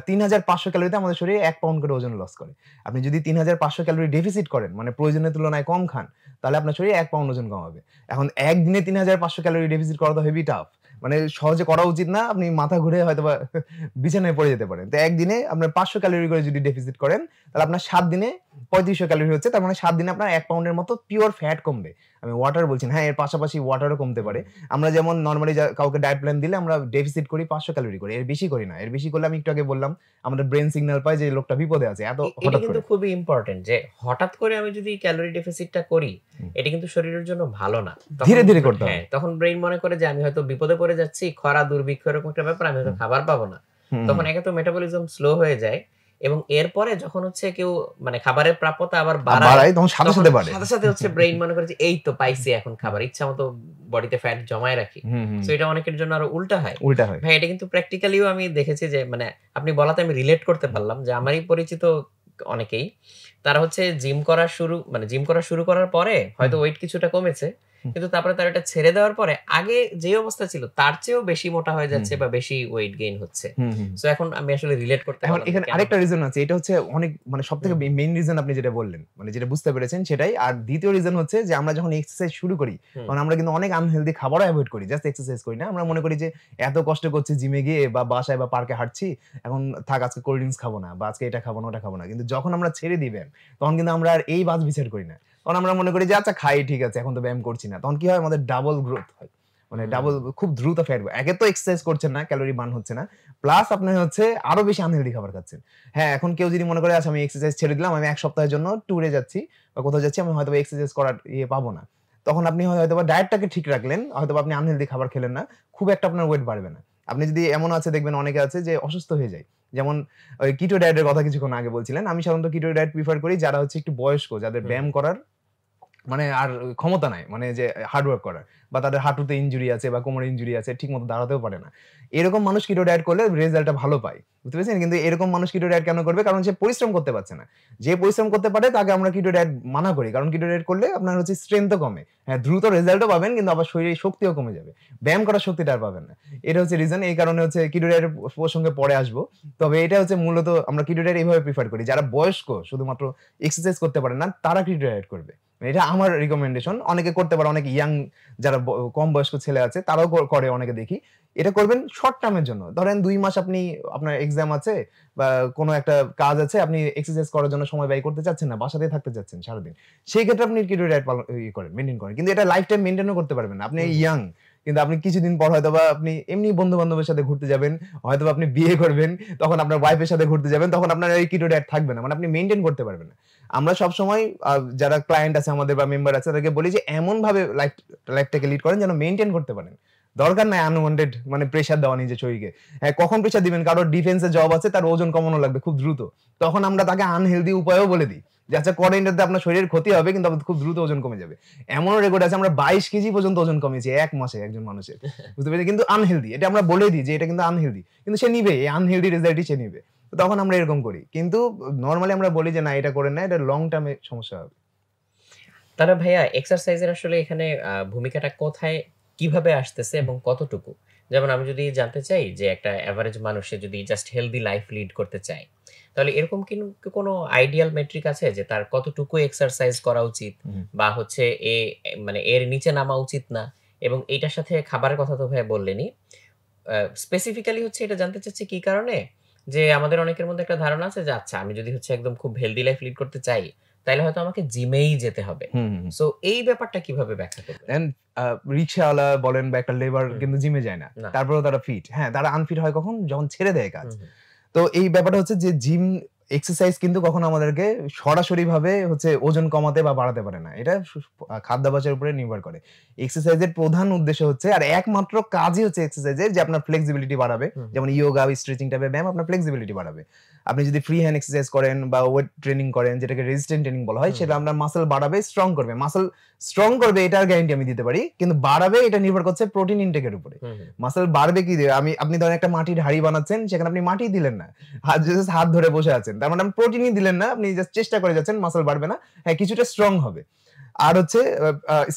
3500 ক্যালোরিতে আমাদের শরীরে 1 পাউন্ড করে ওজন লস করে। আপনি যদি 3500 ক্যালোরি ডেফিসিট করেন, মানে প্রয়োজনের তুলনায় কম খান, তাহলে আপনার শরীরে 1 পাউন্ড ওজন কমাবে। এখন একদিনে 3500 ক্যালোরি ডেফিসিট করা তো হেভি টাফ, মানে সহজে করা উচিত না। আপনি মাথা ঘুরে হয়তোবা বিছানায় পড়ে যেতে পারেন। তো একদিনে আপনার 500 ক্যালোরি করে যদি ডেফিসিট করেন, তাহলে আপনার 7 দিনে 3500 ক্যালোরি হচ্ছে। তার মানে 7 দিনে আপনার 1 পাউন্ডের মতো পিওর ফ্যাট কমবে। আমি ওয়াটার বলছি না, হ্যাঁ, এর পাশাপাশি ওয়াটারও কমতে পারে। আমরা যেমন নরমালি কাউকে ডায়েট প্ল্যান দিলে আমরা ডেফিসিট করি 500 ক্যালোরি করে, এর বেশি করি না। এর বেশি করলে আমি একটু আগে বললাম আমাদের ব্রেন সিগন্যাল পায় যে লোকটা বিপদে আছে। এত এটা হঠাৎ কিন্তু করে খুবই ইম্পর্টেন্ট যে হঠাৎ করে আমি যদি ক্যালোরি ডেফিসিটটা করি, এটা কিন্তু শরীরের জন্য ভালো না। ধীরে ধীরে করতে হবে। হ্যাঁ, তখন ব্রেইন মনে করে যে আমি হয়তো বিপদে পড়ে যাচ্ছি, খরা দুর্ভিক্ষ এরকম একটা ব্যাপার, আমি হয়তো খাবার পাবো না। তখন একে তো মেটাবলিজম স্লো হয়ে যায়, এবং এরপরে যখন হচ্ছে কেউ মানে খাবারের প্রাপ্যতা আবার বাড়ায় বাড়ায় তখন সাথে তখন সাথে বাড়ে। সাথে সাথে হচ্ছে ব্রেইন মনে করে যে এই তো পাইছি এখন খাবার, ইচ্ছা মতো বডিতে ফ্যাট জমায় রাখি। সো এটা অনেকের জন্য আরো উল্টা হয়। উল্টা হয়। ভাই এটা কিন্তু প্র্যাকটিক্যালিও আমি দেখেছি যে মানে আপনি বলাতে আমি রিলেট করতে পারলাম যে আমারই পরিচিত অনেকেই তারা হচ্ছে জিম করা শুরু করার পরে হয়তো ওয়েট কিছুটা কমেছে, কিন্তু তারপরে তারা এটা ছেড়ে দেওয়ার পরে আগে যে অবস্থা ছিল তার চেয়েও বেশি মোটা হয়ে যাচ্ছে বা বেশি ওয়েট গেইন হচ্ছে। সো এখন আমি আসলে রিলেট করতে এখন পারলাম এখানে আরেকটা রিজন আছে, এটা হচ্ছে অনেক মানে সবথেকে মেইন রিজন আপনি যেটা বললেন, মানে যেটা বুঝতে পেরেছেন সেটাই। আর দ্বিতীয় রিজন হচ্ছে যে আমরা যখন এক্সারসাইজ শুরু করি তখন আমরা কিন্তু অনেক আনহেলদি খাবারও অ্যাভয়েড করি, জাস্ট এক্সারসাইজ করি না। আমরা মনে করি যে এত কষ্ট করছি জিমে গিয়ে বা বাসায় বা পার্কে হাঁটছি, এখন থাক আজকে কোল্ড ড্রিঙ্কস খাবো না বা আজকে এটা খাবো না ওটা খাবো না। কিন্তু যখন আমরা ছেড়ে দিবেন তখন কিন্তু আমরা আর এই বাজ বিচার করি না, তখন আমরা মনে করি যে আচ্ছা খাই, ঠিক আছে, এখন তো ব্যায়াম করছি না। তখন কি হয়, আমাদের ডাবল গ্রোথ হয়, মানে ডাবল খুব দ্রুত ফ্যাট। একে তো এক্সারসাইজ করছেন না, ক্যালোরি বার্ন হচ্ছে না, প্লাস আপনি হচ্ছে আরো বেশি আনহেলদি খাবার খাচ্ছেন। হ্যাঁ, এখন কেউ যদি মনে করে আচ্ছা আমি এক্সারসাইজ ছেড়ে দিলাম, আমি এক সপ্তাহের জন্য ট্যুরে যাচ্ছি বা কোথাও যাচ্ছি, আমি হয়তো এক্সারসাইজ করার পাবো না, তখন আপনি হয়তো বা ডায়েটটাকে ঠিক রাখলেন, হয়তো আপনি আনহেলদি খাবার খেলেন না, খুব একটা আপনার ওয়েট বাড়বে না। আপনি যদি এমন আছে দেখবেন অনেকে আছে যে অসুস্থ হয়ে যায়, যেমন ওই কিটো ডায়েটের কথা কিছুক্ষণ আগে বলছিলেন। আমি সাধারণত কিটো ডায়েট প্রিফার করি যারা হচ্ছে একটু বয়স্ক, যাদের ব্যায়াম করার মানে আর ক্ষমতা নাই, মানে যে হার্ড ওয়ার্ক করার, বা তাদের হাঁটুতে ইনজুরি আছে বা কোমরে ইনজুরি আছে, ঠিকমতো দাঁড়াতেও পারে না। এরকম মানুষ কিটো ডায়েট করলে রেজাল্টটা ভালো পায়, বুঝতে পেরেছেন? কিন্তু এরকম মানুষ কিটো ডায়েট কেন করবে? কারণ সে পরিশ্রম করতে পারছে না। যে পরিশ্রম করতে পারে তাকে আমরা কিটো ডায়েট মানা করি, কারণ কিটো ডায়েট করলে আপনার হচ্ছে স্ট্রেংথও কমে। হ্যাঁ, দ্রুত রেজাল্টও পাবেন, কিন্তু আবার শরীরের শক্তিও কমে যাবে, ব্যায়াম করার শক্তিটা আর পাবেন না। এটা হচ্ছে রিজন। এই কারণে হচ্ছে কিটো ডায়েটের প্রসঙ্গে পরে আসবো। তবে এটা হচ্ছে মূলত আমরা কিটো ডায়েট এইভাবে প্রিফার করি, যারা বয়স্ক শুধুমাত্র এক্সারসাইজ করতে পারে না তারা কিটো ডায়েট করবে। এটা আমার রিকমেন্ডেশন। অনেকে করতে পারে, অনেকে ইয়াং যারা কম বয়স্ক ছেলে আছে তারাও করে, অনেকে দেখি। এটা করবেন শর্ট টার্মের জন্য। ধরেন ২ মাস আপনার এক্সাম আছে বা কোনো একটা কাজ আছে, আপনি এক্সারসাইজ করার জন্য সময় ব্যয় করতে চাচ্ছেন না, বাসাতেই থাকতে চাচ্ছেন সারাদিন। সেই ক্ষেত্রে আপনি কিটো ডায়েট করেন, মেইনটেইন করেন। কিন্তু এটা লাইফ টাইম মেইনটেইনও করতে পারবেন না। আপনি ইয়াং, কিন্তু আপনি কিছুদিন পর হয়তোবা আপনি এমনি বন্ধু-বান্ধবের সাথে ঘুরতে যাবেন, হয়তোবা আপনি বিয়ে করবেন, তখন আপনার ওয়াইফের সাথে ঘুরতে যাবেন, তখন আপনার এই কিটো ডায়েট থাকবে না। মানে আপনি মেইনটেইন করতে পারবেন না। আমরা সবসময় যারা ক্লায়েন্ট আছে আমাদের বা মেম্বার আছে তাদেরকে বলি যে এমনভাবে লাইফটাকে লিড করেন যেন মেইনটেইন করতে পারেন। দরকার নাই আনওয়ান্টেড মানে প্রেশার দেওয়া নিজের শরীরকে। হ্যাঁ, কখন প্রেশার দিবেন? কারোর ডিফেন্সে জব আছে, তার ওজন কমানো লাগবে খুব দ্রুত। তখন আমরা তাকে আনহেলদি উপায়ও বলে দিই। যে আচ্ছা করেন, এটাতে আপনার শরীরের ক্ষতি হবে কিন্তু আপনার খুব দ্রুত ওজন কমে যাবে। এমনও রেকর্ড আছে আমরা ২২ কেজি পর্যন্ত ওজন কমিয়েছি ১ মাসে একজন মানুষের। বুঝতে পেরেছেন? কিন্তু আনহেলদি। এটা আমরা বলে দিই যে এটা কিন্তু আনহেলদি। কিন্তু সে নিবে, এই আনহেলদি রেজাল্টই সে নিবে। তখন আমরা এরকম করি। কিন্তু নরমালি আমরা বলি যে না এটা করেন না, এটা লং টার্ম এ সমস্যা হবে। তাহলে ভাইয়া এক্সারসাইজের আসলে এখানে ভূমিকাটা কোথায়, কিভাবে আসতেছে এবং কতটুকু? যেমন আমি যদি জানতে চাই যে একটা এভারেজ মানুষ সে যদি জাস্ট হেলদি লাইফ লিড করতে চায়, তাহলে এরকম কোনো আইডিয়াল মেট্রিক আছে যে তার কতটুকু এক্সারসাইজ করা উচিত বা হচ্ছে মানে এর নিচে নামা উচিত না? এবং এইটার সাথে খাবারের কথা তো ভাইয়া বললেনই। স্পেসিফিক্যালি হচ্ছে এটা জানতে চাচ্ছি কি কারণে, যে আমাদের অনেকের মধ্যে একটা ধারণা আছে যে আচ্ছা আমি যদি হচ্ছে একদম খুব হেলদি লাইফ লিড করতে চাই তাইলে হয়তো আমাকে জিমেই যেতে হবে। সো এই ব্যাপারটা কিভাবে ব্যাখ্যা করবেন? দেন রিক্শাওয়ালা বলেন বা একটা লেবার কিন্তু জিমে যায় না। না। তারপরেও তারা ফিট। হ্যাঁ, তারা আনফিট হয় কখন? যখন ছেড়ে দেয় কাজ। হুম, হুম। তো এই ব্যাপারটা হচ্ছে যে জিম এক্সারসাইজ কিন্তু কখনো আমাদেরকে সরাসরিভাবে হচ্ছে ওজন কমাতে বা বাড়াতে পারে না। এটা খাদ্যাভ্যাসের উপরে নির্ভর করে। এক্সারসাইজের প্রধান উদ্দেশ্য হচ্ছে আর একমাত্র কাজই হচ্ছে এক্সারসাইজের যে আপনার ফ্লেক্সিবিলিটি বাড়াবে। যেমন ইয়োগা, স্ট্রেচিং টাইপের ব্যায়াম আপনার ফ্লেক্সিবিলিটি বাড়াবে। আপনি যদি ফ্রি হ্যান্ড এক্সারসাইজ করেন বা ওয়েট ট্রেনিং করেন, যেটাকে রেজিস্ট্যান্ট ট্রেনিং বলা হয়, সেটা আপনার মাসল বাড়াবে, স্ট্রং করবে। মাসল স্ট্রং করবে এটার গ্যারান্টি আমি দিতে পারি। কিন্তু বাড়াবে এটা নির্ভর করছে প্রোটিন ইনটেকের উপরে। মাসল বাড়বে কি দিয়ে? আপনি ধরেন একটা মাটির হাঁড়ি বানাচ্ছেন, সেখানে আপনি মাটি দিলেন না। হাত ধরে বসে আছেন। তার মানে আপনি প্রোটিনই দিলেন না। আপনি জাস্ট চেষ্টা করে যাচ্ছেন, মাসল বাড়বে না। হ্যাঁ, কিছুটা স্ট্রং হবে। আর হচ্ছে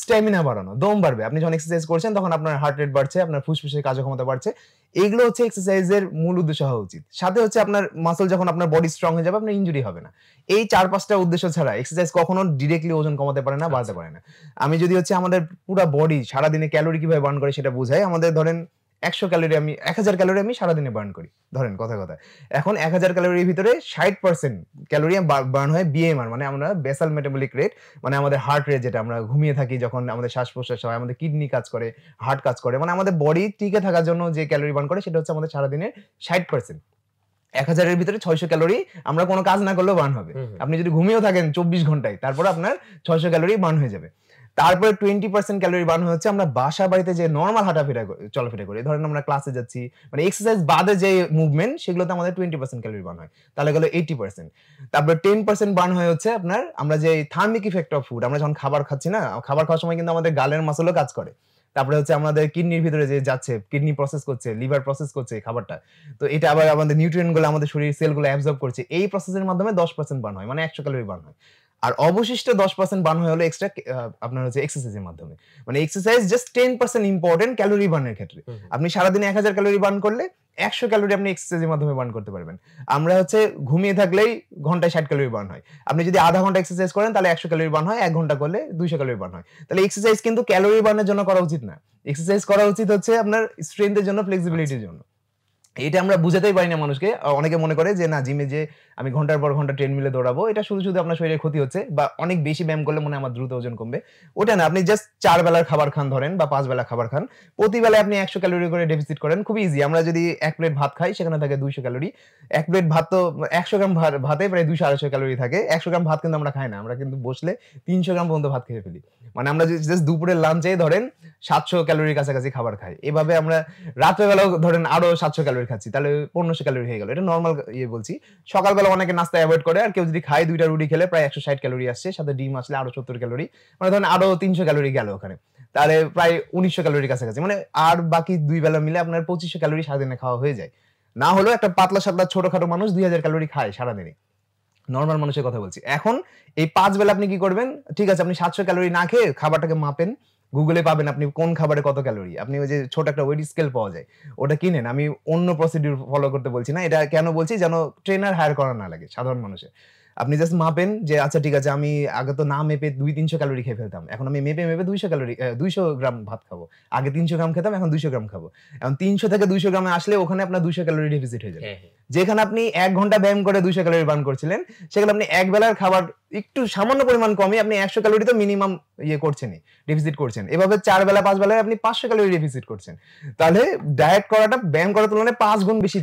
স্ট্যামিনা বাড়ানো, দম বাড়বে। আপনি যখন এক্সারসাইজ করছেন তখন আপনার হার্ট রেট বাড়ছে, আপনার ফুসফুসের কার্যক্ষমতা বাড়ছে। এগুলো হচ্ছে এক্সারসাইজের মূল উদ্দেশ্য হওয়া উচিত। সাথে হচ্ছে আপনার মাসল যখন আপনার বডি স্ট্রং হয়ে যাবে, আপনার ইনজুরি হবে না। এই ৪-৫ টা উদ্দেশ্য ছাড়া এক্সারসাইজ কখনো ডিরেক্টলি ওজন কমাতে পারে না, বাড়াতে পারে না। আমি যদি হচ্ছে আমাদের পুরা বডি সারাদিনে ক্যালোরি কিভাবে বার্ন করে সেটা বুঝাই। আমাদের ধরেন ১০০০ ক্যালোরি আমি সারাদিনে বার্ন করি। ধরেন কথায়। এখন ১০০০ ক্যালোরির ভিতরে ৬০% ক্যালোরি বার্ন হয় বিএমআর, মানে আমরা বেসাল মেটাবলিক রেট, মানে আমাদের হার্ট রেট, যেটা আমরা ঘুমিয়ে থাকি যখন আমাদের শ্বাস-প্রশ্বাস হয়, আমাদের কিডনি কাজ করে, হার্ট কাজ করে। মানে আমাদের বডি টিকে থাকার জন্য যে ক্যালোরি বার্ন করে সেটা হচ্ছে আমাদের সারাদিনের ৬০%। ১০০০ এর ভিতরে ৬০০ ক্যালোরি আমরা কোন কাজ না করলেও বার্ন হবে। আপনি যদি ঘুমিয়েও থাকেন ২৪ ঘন্টায়, তারপরে আপনার ৬০০ ক্যালোরি বার্ন হয়ে যাবে। তারপরে 20% ক্যালোরি বার্ন হচ্ছে আমরা বাসা বাড়িতে যে নরমাল হাঁটাফেরা চলাফেরা করি, ধরেন আমরা ক্লাসে যাচ্ছি, মানে এক্সারসাইজ বাদে যে মুভমেন্ট সেগুলোতে আমাদের 20% ক্যালোরি বার্ন হয়, তাহলে গেল 80%। তারপরে 10% বার্ন হয় হচ্ছে আপনার আমরা যে থার্মিক ইফেক্ট অফ ফুড, আমরা যখন খাবার খাচ্ছি না, খাবার খাওয়ার সময় কিন্তু আমাদের গালের মাসলও কাজ করে। তারপরে হচ্ছে আমাদের কিডনির ভিতরে যে যাচ্ছে, কিডনি প্রসেস করছে, লিভার প্রসেস করছে খাবারটা, তো এটা আবার আমাদের নিউট্রিয়েন্ট গুলো আমাদের শরীর সেলগুলো অ্যাবজর্ব করছে, এই প্রসেসের মাধ্যমে 10% বার্ন হয়, মানে 100 ক্যালোরি বার্ন হয়। আর অবশিষ্ট 10% বার্ন হয় হলো এক্সট্রা আপনার হচ্ছে এক্সারসাইজের মাধ্যমে। মানে এক্সারসাইজ জাস্ট 10% ইম্পর্টেন্ট ক্যালোরি বার্নের ক্ষেত্রে। আপনি সারাদিনে 1000 ক্যালোরি বার্ন করলে 100 ক্যালোরি আপনি এক্সারসাইজের মাধ্যমে বার্ন করতে পারবেন। আমরা হচ্ছে ঘুমিয়ে থাকলেই ঘন্টায় 60 ক্যালোরি বার্ন হয়। আপনি যদি আধা ঘন্টা এক্সারসাইজ করেন তাহলে 100 ক্যালোরি বার্ন হয়, 1 ঘন্টা করলে 200 ক্যালোরি বার্ন হয়। তাহলে এক্সারসাইজ কিন্তু ক্যালোরি বার্নের জন্য করা উচিত না। এক্সারসাইজ করা উচিত হচ্ছে আপনার স্ট্রেংথের জন্য, ফ্লেক্সিবিলিটির জন্য। এটা আমরা বুঝাতেই পারি না মানুষকে। অনেকে মনে করে যে না, জিমে যে আমি ঘন্টার পর ঘন্টা ট্রেডমিলে দৌড়াবো, এটা শুধু আপনার শরীরের ক্ষতি হচ্ছে, বা অনেক বেশি ব্যায়াম করলে মনে হয় আমার দ্রুত ওজন কমবে। ওটা না, আপনি জাস্ট 4 বেলার খাবার খান ধরেন, বা 5 বেলা খাবার খান, প্রতি বেলায় আপনি 100 ক্যালোরি করে ডেফিসিট করেন, খুব ইজি। আমরা যদি 1 প্লেট ভাত খাই সেখানে থাকে 200 ক্যালোরি। 1 প্লেট ভাত তো 100 গ্রাম ভাতে প্রায় 200-250 ক্যালোরি থাকে। 100 গ্রাম ভাত কিন্তু আমরা খাই না, আমরা কিন্তু বসলে 300 গ্রাম পর্যন্ত ভাত খেয়ে ফেলি। মানে আমরা জাস্ট দুপুরের লাঞ্চে ধরেন 700 ক্যালোরির কাছাকাছি খাবার খাই। এভাবে আমরা রাত্রেবেলাও ধরেন আরো 700 ক্যালোরি খাচ্ছি, তাহলে 1500 ক্যালোরি হয়ে গেল। এটা নরমাল বলছি। সকালবেলা অনেকে নাস্তা অ্যাভয়েড করে, আর কেউ যদি খায় 2টা রুটি খেলে প্রায় 160 ক্যালোরি আসছে, সাথে ডিম আসলে আরো 70 ক্যালোরি, মানে ধরেন আরো 300 ক্যালোরি গেল ওখানে, তাহলে প্রায় 1900 ক্যালোরির কাছাকাছি। মানে আর বাকি 2 বেলা মিলে আপনার 2500 ক্যালোরি সারাদিনে খাওয়া হয়ে যায়। না হলেও একটা পাতলা সাতলা ছোটখাটো মানুষ 2000 ক্যালোরি খায় সারাদিনে, নরমাল মানুষের কথা বলছি। এখন এই 5 বেলা আপনি কি করবেন? ঠিক আছে, আপনি 700 ক্যালোরি না খেয়ে খাবারটাকে মাপেন, গুগলে পাবেন আপনি কোন খাবারে কত ক্যালোরি। আপনি ওই যে ছোট একটা ওয়েট স্কেল পাওয়া যায়, ওটা কিনেন। আমি অন্য প্রসিডিউর ফলো করতে বলছি না, এটা কেন বলছি, যেন ট্রেনার হায়ার করা না লাগে সাধারণ মানুষের। আপনি জাস্ট মাপেন যে আচ্ছা ঠিক আছে, আমি আগে তো না মেপে 200-300 ক্যালোরি খেয়ে ফেলতাম, এখন আমি মেপে 200 ক্যালোরি 200 গ্রাম ভাত খাবো। আগে 300 গ্রাম খেতাম, এখন 200 গ্রাম খাবো। এখন 300 থেকে 200 গ্রামে আসলে ওখানে আপনার 200 ক্যালোরি ডেফিসিট হয়ে যাবে। যেখানে আপনি 1 ঘন্টা ব্যায়াম করে 200 ক্যালোরি বার্ন করছিলেন, সেখানে আপনি এক বেলার খাবার একটু সামান্য পরিমাণ কমে আপনি 100 ক্যালোরি তো মিনিমাম করছেনই, ডেফিসিট করছেন। এভাবে 4 বেলা 5 বেলায় আপনি 500 ক্যালোরি ডেফিসিট করছেন। তাহলে ডায়েট করাটা ব্যায়াম করার তুলনায় 5 গুণ বেশি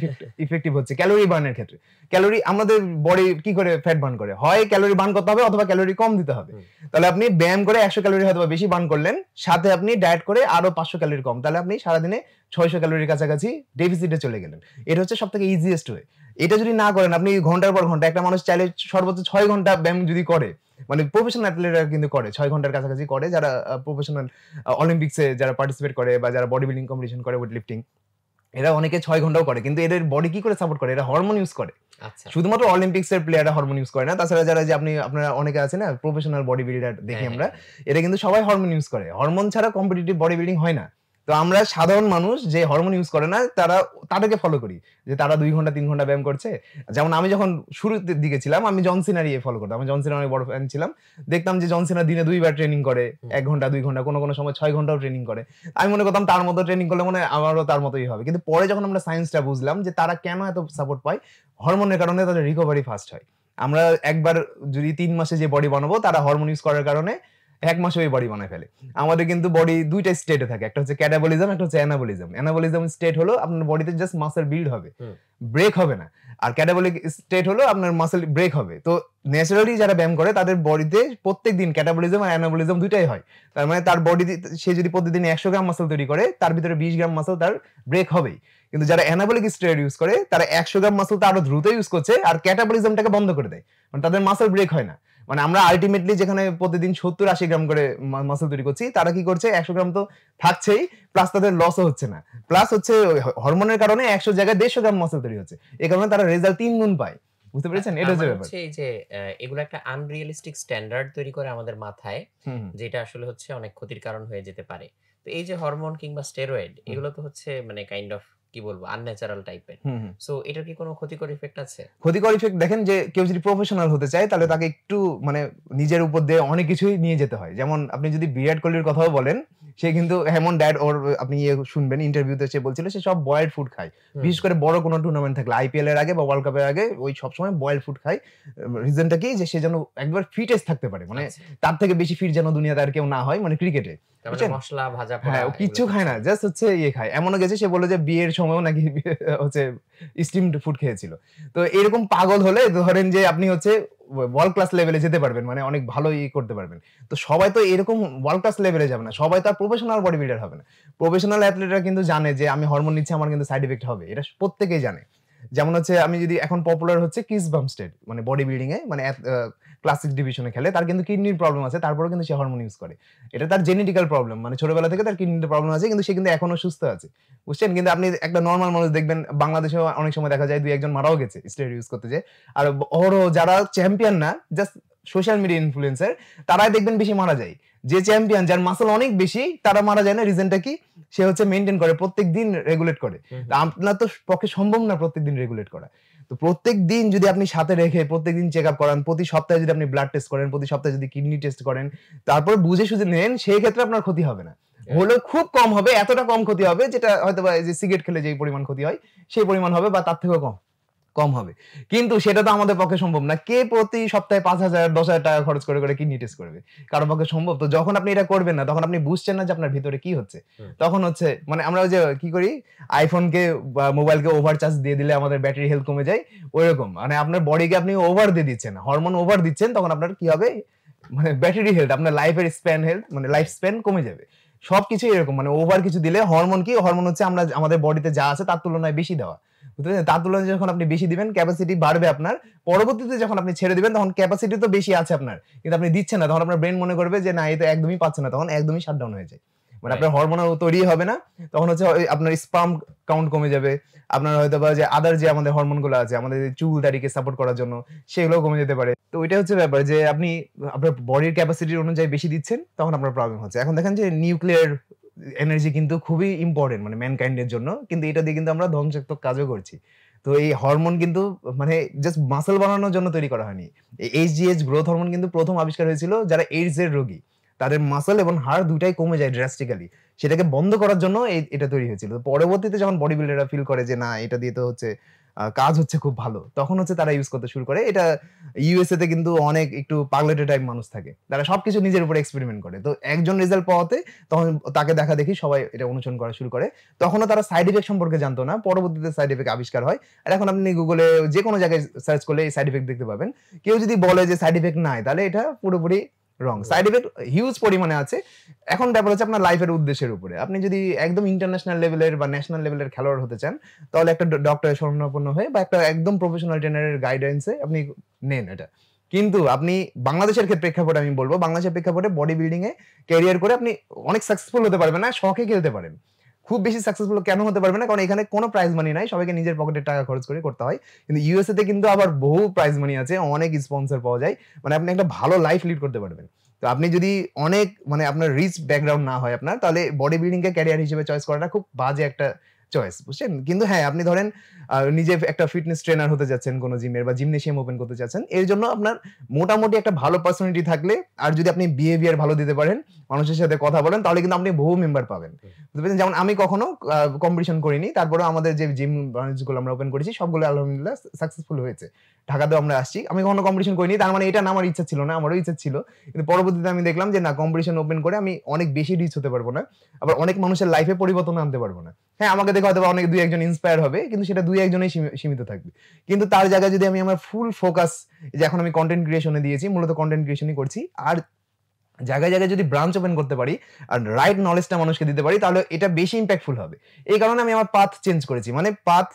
ইফেক্টিভ হচ্ছে ক্যালোরি বার্নের ক্ষেত্রে। ক্যালোরি আমাদের বডি কি করে ফ্যাট বার্ন করে, হয় ক্যালোরি বার্ন করতে হবে অথবা ক্যালোরি কম দিতে হবে। তাহলে আপনি ব্যায়াম করে 100 ক্যালোরি হয়তো বেশি বার্ন করলেন, সাথে আপনি ডায়েট করে আরো 500 ক্যালোরি কম, তাহলে আপনি সারাদিনে 600 ক্যালোরির কাছাকাছি ডেফিসিটে চলে গেলেন। এটা হচ্ছে সবথেকে ইজিয়েস্ট ওয়ে। এটা যদি না করেন, আপনি ঘন্টার পর ঘন্টা, একটা মানুষ চাইলে সর্বোচ্চ 6 ঘন্টা ব্যায়াম যদি করে, মানে প্রফেশনাল অ্যাথলেটরা কিন্তু করে 6 ঘন্টার কাছাকাছি করে, যারা প্রফেশনাল অলিম্পিক্সে যারা পার্টিসিপেট করে বা যারা বডি বিল্ডিং কম্পিটিশন করে, ওয়েট লিফটিং, এরা অনেকে 6 ঘন্টাও করে। কিন্তু এদের বডি কি করে সাপোর্ট করে? এরা হরমোন ইউজ করে। শুধুমাত্র অলিম্পিক্স এর প্লেয়াররা হরমোন ইউজ করে না, তাছাড়া যারা যে আপনারা অনেকে আছে না প্রফেশনাল বডি বিল্ডার দেখি আমরা, এরা কিন্তু সবাই হরমোন ইউজ করে। হরমোন ছাড়া কম্পিটিটিভ বডি বিল্ডিং হয় না। তো আমরা সাধারণ মানুষ যে হরমোন ইউজ করে না, তাদেরকে ফলো করি, যে তারা 2 ঘন্টা 3 ঘন্টা ব্যায়াম করছে। যেমন আমি যখন শুরুর দিকে ছিলাম, আমি জন সিনার ফলো করতাম। আমি জন সিনার অনেক বড় ফ্যান ছিলাম। দেখতাম যে জন সিনা দিনে 2 বার ট্রেনিং করে, 1 ঘন্টা 2 ঘন্টা, কোনো সময় 6 ঘন্টাও ট্রেনিং করে। আমি মনে করতাম তার মতো ট্রেনিং করলে মনে হয় আমারও তার মতোই হবে। কিন্তু পরে যখন আমরা সায়েন্সটা বুঝলাম যে তারা কেন এত সাপোর্ট পায়, হরমোনের কারণে তাদের রিকভারি ফাস্ট হয়। আমরা একবার যদি 3 মাসে যে বডি বানাবো, তারা হরমোন ইউজ করার কারণে 1 মাসে ওই বডি বানায় ফেলে। আমাদের কিন্তু বডি 2টা স্টেটে থাকে, একটা হচ্ছে ক্যাটাবলিজম, একটা হচ্ছে অ্যানাবলিজম। অ্যানাবলিজম স্টেট হলো আপনার বডিতে জাস্ট মাসল বিল্ড হবে, ব্রেক হবে না। আর ক্যাটাবলিক স্টেট হলো আপনার মাসল ব্রেক হবে। তো ন্যাচারালি যারা ব্যায়াম করে তাদের বডিতে প্রত্যেকদিন ক্যাটাবলিজম আর অ্যানাবলিজম দুইটাই হয়। তার মানে তার বডিতে সে যদি প্রতিদিন 100 গ্রাম মাসল তৈরি করে, তার ভিতরে 20 গ্রাম মাসল তার ব্রেক হবেই। কিন্তু যারা অ্যানাবলিক স্টেরয়েড ইউজ করে, তারা 100 গ্রাম মাসল তো আরো দ্রুত ইউজ করছে, আর ক্যাটাবলিজমটাকে বন্ধ করে দেয়, মানে তাদের মাসল ব্রেক হয় না। মানে আমরা আলটিমেটলি যেখানে প্রতিদিন 70-80 গ্রাম করে মাসল তৈরি করছি, তারা কি করছে 100 গ্রাম তো থাকছেই, প্লাস তাদের লসও হচ্ছে না, প্লাস হচ্ছে হরমোনের কারণে 100 জায়গায় 150 গ্রাম মাসল তৈরি হচ্ছে। এই কারণে তারা রেজাল্ট 3 গুণ পায়। বুঝতে পেরেছেন? এটা হচ্ছে ব্যাপার। এই যে এগুলো একটা আনরিয়ালিস্টিক স্ট্যান্ডার্ড তৈরি করে আমাদের মাথায়, যেটা আসলে হচ্ছে অনেক ক্ষতির কারণ হয়ে যেতে পারে। তো এই যে হরমোন কিংবা স্টেরয়েড, এগুলো তো হচ্ছে মানে কাইন্ড অফ কি বলবো, আনন্যাচারাল টাইপের। সো এটার কি কোনো ক্ষতিকর ইফেক্ট আছে? ক্ষতিকর ইফেক্ট দেখেন, যে কেউ যদি প্রফেশনাল হতে চায়, তাহলে তাকে একটু মানে নিজের উপর দিয়ে অনেক কিছুই নিয়ে যেতে হয়। যেমন আপনি যদি বিরাট কোহলির কথাও বলেন, সে কিন্তু এমন ড্যাড, ওর আপনি শুনবেন ইন্টারভিউতে সে বলছিল সে সব বয়েলড ফুড খায়। বিশেষ করে বড় কোনো টুর্নামেন্ট থাকলে, আইপিএল এর আগে বা ওয়ার্ল্ড কাপের আগে, ওই সবসময় বয়েলড ফুড খায়। রিজনটা কি, যে সে যেন একবার ফিটেস্ট থাকতে পারে, মানে তার থেকে বেশি ফিট যেন দুনিয়াতে আর কেউ না হয়, মানে ক্রিকেটে। তার মানে মশলা ভাজা পোড়া হ্যাঁ, ও কিচ্ছু খায় না, জাস্ট হচ্ছে ইয়ে খায়। এমনও গেছে সে বলল যে বিয়ের সময়ও নাকি হচ্ছে স্টিমড ফুড খেয়েছিল। তো এরকম পাগল হলে ধরেন যে আপনি হচ্ছে ওয়ার্ল্ড ক্লাস লেভেলে যেতে পারবেন, মানে অনেক ভালো করতে পারবেন। তো সবাই তো এরকম ওয়ার্ল্ড ক্লাস লেভেলে যাবে না, সবাই তো আর প্রফেশনাল বডি বিল্ডার হবে না। প্রফেশনাল অ্যাথলেটরা কিন্তু জানে যে আমি হরমোন নিচ্ছি, আমার কিন্তু সাইড ইফেক্ট হবে, এটা প্রত্যেকেই জানে। যেমন হচ্ছে আমি যদি এখন পপুলার হচ্ছে ক্রিস বামস্টেড, মানে বডি বিল্ডিং এ, মানে ক্লাসিক ডিভিশনে খেলে, তার কিন্তু কিডনির প্রবলেম আছে, তারপরেও কিন্তু সে হরমোন ইউজ করে। এটা তার জেনেটিক্যাল প্রবলেম, মানে ছোটবেলা থেকে তার কিডনিতে প্রবলেম আছে, কিন্তু সে কিন্তু এখনো সুস্থ আছে, বুঝছেন? কিন্তু আপনি একটা নরমাল মানুষ দেখবেন, বাংলাদেশেও অনেক সময় দেখা যায় 2-1 জন মারাও গেছে স্টেরয়েড ইউজ করতে যেয়ে। আর যারা চ্যাম্পিয়ন না, জাস্ট সোশ্যাল মিডিয়া ইনফ্লুয়েন্সার, তারাই দেখবেন বেশি মারা যায়। যে চ্যাম্পিয়ন, যার মাসল অনেক বেশি, তারা মারা যায় না। রিজনটা কি? সে হচ্ছে মেইনটেইন করে, প্রত্যেকদিন রেগুলেট করে। আপনার তো পক্ষে সম্ভব না প্রত্যেকদিন রেগুলেট করা। তো প্রত্যেকদিন যদি আপনি সাথে রেখে প্রত্যেকদিন চেকআপ করান, প্রতি সপ্তাহে যদি আপনি ব্লাড টেস্ট করেন, প্রতি সপ্তাহে যদি কিডনি টেস্ট করেন, তারপর বুঝে সুঝে নেন, সেই ক্ষেত্রে আপনার ক্ষতি হবে না। হলেও খুব কম হবে, এতটা কম ক্ষতি হবে যেটা হয়তোবা এই যে সিগারেট খেলে যে পরিমাণ ক্ষতি হয় সেই পরিমাণ হবে, বা তার থেকেও কম হবে। কিন্তু সেটা তো আমাদের পক্ষে সম্ভব না। কে প্রতি সপ্তাহে 5,000 10,000 টাকা খরচ করে কিডনি টেস্ট করবে? কারো পক্ষে সম্ভব? তো যখন আপনি এটা করবেন না, তখন আপনি বুঝছেন না যে আপনার ভিতরে কি হচ্ছে। তখন হচ্ছে মানে আমরা ওই যে কি করি, আইফোনকে বা মোবাইলকে ওভার চার্জ দিয়ে দিলে আমাদের ব্যাটারি হেলথ কমে যায়, ওইরকম। মানে আপনার বডিকে আপনি ওভার দিয়ে দিচ্ছেন, হরমোন ওভার দিচ্ছেন, তখন আপনার কি হবে, মানে ব্যাটারি হেলথ, আপনার লাইফের স্প্যান হেলথ, মানে লাইফ স্প্যান কমে যাবে। সবকিছু এরকম, মানে ওভার কিছু দিলে হরমোন কি, হরমোন হচ্ছে আমরা আমাদের বডিতে যা আছে তার তুলনায় বেশি দেওয়া, বুঝতে পেরেছেন? তার তুলনায় যখন আপনি বেশি দিবেন, ক্যাপাসিটি বাড়বে আপনার। পরবর্তীতে যখন আপনি ছেড়ে দিবেন, তখন ক্যাপাসিটি তো বেশি আছে আপনার, কিন্তু আপনি দিচ্ছেন না, তখন আপনার ব্রেন মনে করবে যে না, এই তো একদমই পাচ্ছে না, তখন একদমই শাটডাউন হয়ে যায়। মানে আপনার হরমোনও তৈরি হবে না, তখন হচ্ছে আপনার স্পার্ম কাউন্ট কমে যাবে, আপনার হয়তো বা যে আদার যে আমাদের হরমোন গুলো আছে আমাদের চুল দাড়িকে সাপোর্ট করার জন্য, সেগুলো কমে যেতে পারে। তো ওইটা হচ্ছে ব্যাপার, যে আপনি আপনার বডির ক্যাপাসিটির অনুযায়ী বেশি দিচ্ছেন, তখন আপনার প্রবলেম হচ্ছে। এখন দেখেন যে নিউক্লিয়ার এনার্জি কিন্তু খুবই ইম্পর্টেন্ট, মানে ম্যানকাইন্ডের জন্য, কিন্তু এটা দিয়ে কিন্তু আমরা ধ্বংসাত্মক কাজও করছি। তো এই হরমোন কিন্তু মানে জাস্ট মাসল বানানোর জন্য তৈরি করা হয়নি। এই এইচজিএইচ গ্রোথ হরমোন কিন্তু প্রথম আবিষ্কার হয়েছিল যারা এইডস এর রোগী, তাদের মাসল এবং হাড় দুটাই কমে যায় ড্রাস্টিক্যালি, সেটাকে বন্ধ করার জন্য এটা তৈরি হয়েছিল। পরবর্তীতে যখন বডি বিল্ডাররা ফিল করে যে না, এটা দিয়ে তো হচ্ছে কাজ হচ্ছে খুব ভালো, তখন হচ্ছে তারা ইউজ করতে শুরু করে। এটা ইউএসএ তে কিন্তু অনেক একটু পাগলেটে টাইপ মানুষ থাকে, তারা সবকিছু নিজের উপর এক্সপেরিমেন্ট করে। তো একজন রেজাল্ট পাওয়াতে তখন তাকে দেখা দেখি সবাই এটা অনুসরণ করা শুরু করে। তখনও তারা সাইড ইফেক্ট সম্পর্কে জানতো না, পরবর্তীতে সাইড ইফেক্ট আবিষ্কার হয়। আর এখন আপনি গুগলে যে কোনো জায়গায় সার্চ করলে এই সাইড ইফেক্ট দেখতে পাবেন। কেউ যদি বলে যে সাইড ইফেক্ট নাই, তাহলে এটা পুরোপুরি রং। সাইড ইফেক্ট হিউজ পরিমাণে আছে। এখন ব্যাপার হচ্ছে আপনার লাইফের উদ্দেশ্যের উপরে। আপনি যদি একদম ইন্টারন্যাশনাল লেভেলের বা ন্যাশনাল লেভেলের খেলোয়াড় হতে চান, তাহলে একটা ডক্টরের শরণাপন্ন হয়ে বা একটা একদম প্রফেশনাল ট্রেনারের গাইডেন্সে আপনি নেন এটা। কিন্তু আপনি বাংলাদেশের প্রেক্ষাপটে আমি বলবো, বাংলাদেশের প্রেক্ষাপটে বডি বিল্ডিং এ ক্যারিয়ার করে আপনি অনেক সাকসেসফুল হতে পারবেন না, শখে খেলতে পারেন। খুব বেশি সাকসেসফুল কেন হতে পারবে না? কারণ এখানে কোনো প্রাইজ মানি নাই, সবাইকে নিজের পকেটের টাকা খরচ করে করতে হয়। কিন্তু ইউএসএ তে কিন্তু আবার বহু প্রাইজ মানি আছে, অনেক স্পন্সর পাওয়া যায়, মানে আপনি একটা ভালো লাইফ লিড করতে পারবেন। তো আপনি যদি অনেক মানে আপনার রিচ ব্যাকগ্রাউন্ড না হয় আপনার, তাহলে বডি বিল্ডিং কে ক্যারিয়ার হিসেবে চয়েস করাটা খুব বাজে একটা চয়েস, বুঝছেন? কিন্তু হ্যাঁ, আপনি ধরেন নিজে একটা ফিটনেস ট্রেনার হতে যাচ্ছেন কোন জিমের, বা জিমনেসিয়াম ওপেন করতে চাচ্ছেন, এর জন্য আপনার মোটামুটি একটা ভালো পার্সোনালিটি থাকলে, আর যদি আপনি বিহেভিয়ার ভালো দিতে পারেন, মানুষের সাথে কথা বলেন, তাহলে কিন্তু আপনি বহু মেম্বার পাবেন, বুঝতে পেরেছেন? যেমন আমি কখনো কম্পিটিশন করিনি, তারপরেও আমাদের যে জিম ব্রাঞ্চগুলো আমরা ওপেন করেছি সবগুলো আলহামদুলিল্লাহ সাকসেসফুল হয়েছে। ঢাকাতেও আমরা আসছি, আমি কখনো কম্পিটিশন করিনি, তার মানে এটা না আমার ইচ্ছা ছিল না, আমারও ইচ্ছা ছিল। কিন্তু পরবর্তীতে আমি দেখলাম যে না, কম্পিটিশন ওপেন করে আমি অনেক বেশি রিচ হতে পারবো না, আবার অনেক মানুষের লাইফে পরিবর্তন আনতে পারবো না। হ্যাঁ, আমাকে দেখে হয়তো অনেক 2-1 জন ইন্সপায়ার হবে, কিন্তু সেটা 2-1 জনেই সীমিত থাকবে। কিন্তু তার জায়গায় যদি আমি আমার ফুল ফোকাস, যে এখন আমি কন্টেন্ট ক্রিয়েশনে দিয়েছি, মূলত কন্টেন্ট ক্রিয়েশনই করছি, আর জায়গায় জায়গায় যদি ব্রাঞ্চ ওপেন করতে পারি আর রাইট নলেজটা মানুষকে দিতে পারি, তাহলে এটা বেশি ইম্প্যাক্টফুল হবে। এই কারণে আমি আমার পাথ চেঞ্জ করেছি, মানে পাথ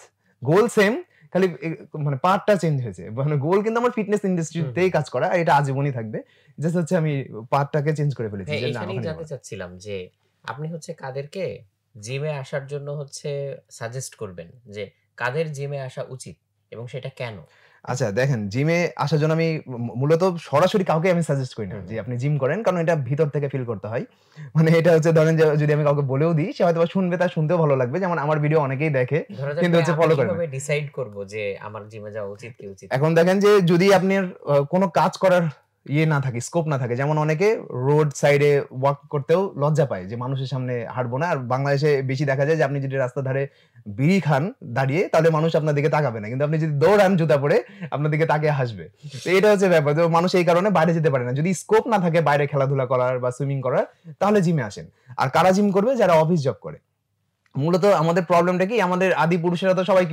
গোল সেম, খালি মানে পাথটা চেঞ্জ হয়েছে। মানে গোল কিন্তু আমার ফিটনেস ইন্ডাস্ট্রিতেই কাজ করা, আর এটা আজীবনই থাকবে। জাস্ট হচ্ছে আমি পাথটাকে চেঞ্জ করে ফেলেছি। যে না, আমি জানতে চাচ্ছিলাম যে আপনি হচ্ছে কাদেরকে জিমে আসার জন্য হচ্ছে সাজেস্ট করবেন, যে কাদের জিমে আসা উচিত এবং সেটা কেন? আচ্ছা দেখেন, জিমে আসার জন্য আমি মূলত সরাসরি কাউকে আমি সাজেস্ট করি না যে আপনি জিম করেন, কারণ এটা ভিতর থেকে ফিল করতে হয়। মানে এটা হচ্ছে ধরেন যে যদি আমি কাউকে বলেও দিই, সে হয়তো শুনবে, তার শুনতেও ভালো লাগবে, যেমন আমার ভিডিও অনেকেই দেখে কিন্তু হচ্ছে ফলো করে না। কিভাবে ডিসাইড করব যে আমার জিমে যাওয়া উচিত কি উচিত? এখন দেখেন যে যদি আপনার কোনো কাজ করার ইয়ে না থাকে, স্কোপ না থাকে। যেমন অনেকে রোড সাইডে ওয়াক করতেও লজ্জা পায় যে মানুষের সামনে হাঁটবো না। আর বাংলাদেশে বেশি দেখা যায় যে আপনি যদি রাস্তার ধারে বিড়ি খান দাঁড়িয়ে, তাহলে মানুষ আপনার দিকে তাকাবে না। কিন্তু আপনি যদি দৌড়ান জুতা পরে, আপনার দিকে তাকিয়ে হাসবে। তো এটা হচ্ছে ব্যাপার। তো মানুষ এই কারণে বাইরে যেতে পারে না। যদি স্কোপ না থাকে বাইরে খেলাধুলা করার বা সুইমিং করার, তাহলে জিমে আসেন। আর কারা জিম করবে? যারা অফিস জব করে। মূলত আমাদের প্রবলেমটা কি, আমাদের আদি পুরুষেরা তো সবাই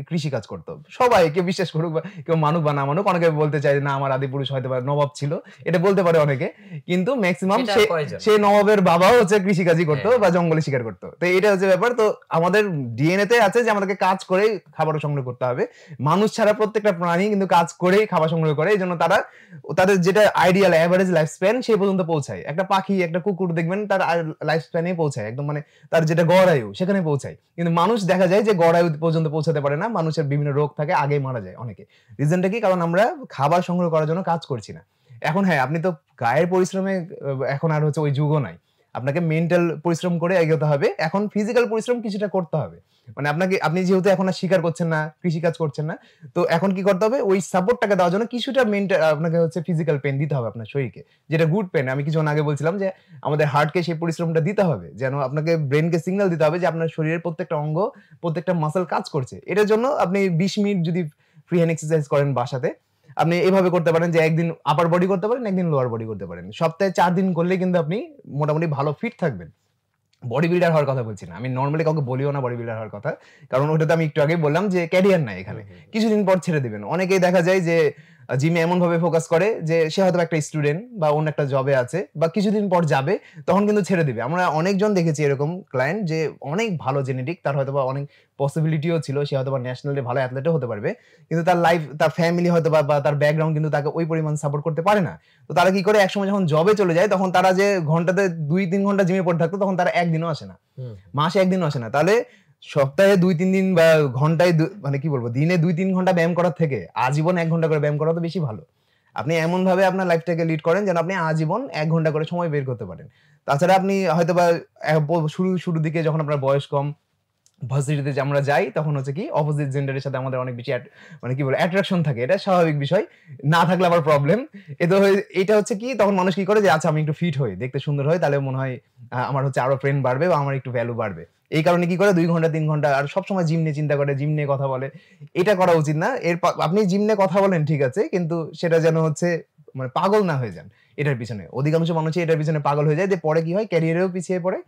কৃষি কাজ করতো। সবাই, কেউ বিশ্বাস করুক বা কেউ মানুক বা না মানুক, অনেকে বলতে চায় না আমার আদি পুরুষ হয়তো বা নবাব ছিল, এটা বলতে পারে অনেকে। কিন্তু ম্যাক্সিমাম সে নবাবের বাবাও হচ্ছে কৃষিকাজই করতো বা জঙ্গলে শিকার করতো। তো এটা হচ্ছে ব্যাপার। তো আমাদের ডিএনএ তে আছে যে আমাদেরকে কাজ করেই খাবার সংগ্রহ করতে হবে। মানুষ ছাড়া প্রত্যেকটা প্রাণী কিন্তু কাজ করেই খাবার সংগ্রহ করে। এই জন্য তারা তাদের যেটা আইডিয়াল এভারেজ লাইফ স্প্যান সে পর্যন্ত পৌঁছায়। একটা পাখি, একটা কুকুর দেখবেন তার লাইফ স্প্যানে পৌঁছায়, একদম মানে তার যেটা গড় আয়ু সেখানে পৌঁছায়। কিন্তু মানুষ দেখা যায় যে গড় আয়ু পর্যন্ত পৌঁছাতে পারে না। মানুষের বিভিন্ন রোগ থাকে, আগেই মারা যায় অনেকে। রিজনটা কি? কারণ আমরা খাবার সংগ্রহ করার জন্য কাজ করছি না। এখন হ্যাঁ, আপনি তো গায়ের পরিশ্রমে এখন আর হচ্ছে ওই যুগও নাই। আপনাকে মেন্টাল পরিশ্রম করে এগোতে হবে। এখন ফিজিক্যাল পরিশ্রম কিছুটা করতে হবে। মানে আপনি যেহেতু এখন আর শিকার করছেন না, কৃষিকাজ করছেন না, তো এখন কি করতে হবে? ওই সাপোর্টটাকে দেওয়ার জন্য কিছুটা মেন্টাল আপনাকে হচ্ছে ফিজিক্যাল পেইন দিতে হবে আপনার শরীরকে। যেটা গুড পেইন। আমি কিছুক্ষণ আগে বলছিলাম যে আমাদের হার্টকে সেই পরিশ্রমটা দিতে হবে। যেন আপনাকে ব্রেইনকে সিগন্যাল দিতে হবে যে আপনার শরীরের প্রত্যেকটা অঙ্গ, প্রত্যেকটা মাসল কাজ করছে। এটার জন্য আপনি 20 মিনিট যদি ফ্রি হ্যান্ড এক্সারসাইজ করেন বাসাতে, আপনি এভাবে করতে পারেন যে একদিন আপার বডি করতে পারেন, একদিন লোয়ার বডি করতে পারেন। সপ্তাহে 4 দিন করলে কিন্তু আপনি মোটামুটি ভালো ফিট থাকবেন। বডি বিল্ডার হওয়ার কথা বলছি না। আমি নরমালি কাউকে বলিও না বডি বিল্ডার হওয়ার কথা। কারণ ওটাতে আমি একটু আগেই বললাম যে ক্যারিয়ার নাই এখানে। কিছুদিন পর ছেড়ে দিবেন। অনেকেই দেখা যায় যে জিমে এমনভাবে ফোকাস করে যে সে হয়তো একটা স্টুডেন্ট বা অন্য একটা জবে আছে বা কিছুদিন পর যাবে, তখন কিন্তু ছেড়ে দিবে। আমরা অনেকজন দেখেছি এরকম ক্লায়েন্ট যে অনেক ভালো জেনেটিক, তার হয়তোবা অনেক পসিবিলিটিও ছিল, সে হয়তোবা ন্যাশনালি ভালো অ্যাথলেটও হতে পারবে। কিন্তু তার লাইফ, তার ফ্যামিলি হয়তোবা বা তার ব্যাকগ্রাউন্ড কিন্তু তাকে ওই পরিমাণ সাপোর্ট করতে পারে না। তো তারা কি করে, একসময় যখন জবে চলে যায় তখন তারা যে ঘন্টাতে 2-3 ঘন্টা জিমে পড়ে থাকতো, তখন তারা একদিনও আসে না। মাসে একদিনও আসে না। তাহলে সপ্তাহে 2-3 দিন বা ঘন্টায় মানে কি বলবো, দিনে 2-3 ঘন্টা ব্যায়াম করার থেকে আজীবন 1 ঘন্টা করে ব্যায়াম করা তো বেশি ভালো। আপনি এমন ভাবে আপনার লাইফটাকে লিড করেন যেন আপনি আজীবন 1 ঘন্টা করে সময় বের করতে পারেন। তাছাড়া আপনি হয়তোবা শুরুর দিকে যখন আপনার বয়স কম, ভার্সিটিতে যে আমরা যাই, তখন হচ্ছে কি অপোজিট জেন্ডারের সাথে আমাদের অনেক বেশি মানে কি বলে অ্যাট্রাকশন থাকে। এটা স্বাভাবিক বিষয়। না থাকলে আবার প্রবলেম। এটা হচ্ছে কি, তখন মানুষ কি করে যে আচ্ছা আমি একটু ফিট হই, দেখতে সুন্দর হই, তাহলে মনে হয় আমার হচ্ছে আরো ফ্রেন্ড বাড়বে বা আমার একটু ভ্যালু বাড়বে। এই কারণে কি করে 2 ঘন্টা 3 ঘন্টা আর সবসময় জিম নিয়ে চিন্তা করে, জিম নিয়ে কথা বলে। এটা করা উচিত না। আপনি জিম নিয়ে কথা বলেন ঠিক আছে, কিন্তু সেটা যেন হচ্ছে মানে পাগল না হয়ে যান এটার পিছনে। অধিকাংশ মানুষই এটার পিছনে পাগল হয়ে যায়, যে পরে কি হয় ক্যারিয়ারেও পিছিয়ে পড়ে,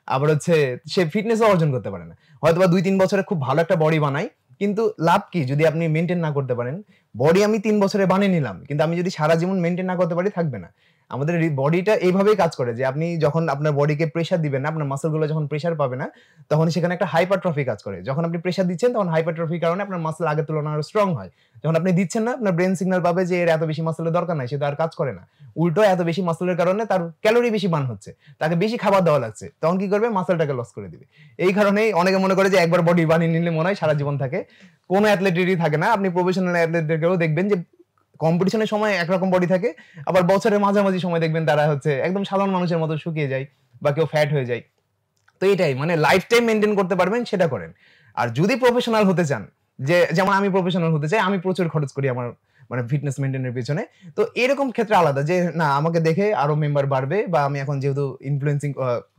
আবার হচ্ছে সে ফিটনেসও অর্জন করতে পারে না। হয়তোবা 2-3 বছরে খুব ভালো একটা বডি বানাই, কিন্তু লাভ কি যদি আপনি মেইনটেইন না করতে পারেন? বডি আমি 3 বছরে বানিয়ে নিলাম, কিন্তু আমি যদি সারা জীবন মেইনটেইন না করতে পারি, থাকবে না। আমাদের বডিটা এইভাবেই কাজ করে যে আপনি যখন আপনার বডিকে প্রেসার দিবেন না, আপনার মাসলগুলো যখন প্রেসার পাবে না, তখন সেখানে একটা হাইপারট্রফি কাজ করে। যখন আপনি প্রেসার দিচ্ছেন, তখন হাইপারট্রফির কারণে আপনার মাসল আগের তুলনায় আরো স্ট্রং হয়। যখন আপনি দিচ্ছেন না, আপনার ব্রেন সিগন্যাল পাবে যে এর এত বেশি মাসলের দরকার নাই, সে তো আর কাজ করে না। উল্টো এত বেশি মাসলের কারণে তার ক্যালোরি বেশি বার্ন হচ্ছে, তাকে বেশি খাবার দেওয়া লাগছে, তখন কি করবে? মাসলটাকে লস করে দিবে। এই কারণেই অনেকে মনে করে যে একবার বডি বানিয়ে নিলে মনে হয় সারা জীবন থাকে। কোনো অ্যাথলেটেরই থাকে না। আপনি প্রফেশনাল অ্যাথলেটদেরকেও দেখবেন যে কম্পিটিশনের সময় একরকম বডি থাকে, আবার বছরের মাঝামাঝি সময় দেখবেন তারা হচ্ছে একদম সাধারণ মানুষের মতো শুকিয়ে যায় বা কেউ ফ্যাট হয়ে যায়। তো এটাই মানে লাইফ টাইম মেনটেন করতে পারবেন সেটা করেন। আর যদি প্রফেশনাল হতে চান, যেমন আমি প্রফেশনাল হতে চাই, আমি প্রচুর খরচ করি আমার মানে ফিটনেস মেইনটেইনের পেছনে। তো এরকম ক্ষেত্রে আলাদা যে না, আমাকে দেখে আরো মেম্বার বাড়বে, বা আমি এখন যেহেতু ইনফ্লুয়েন্সিং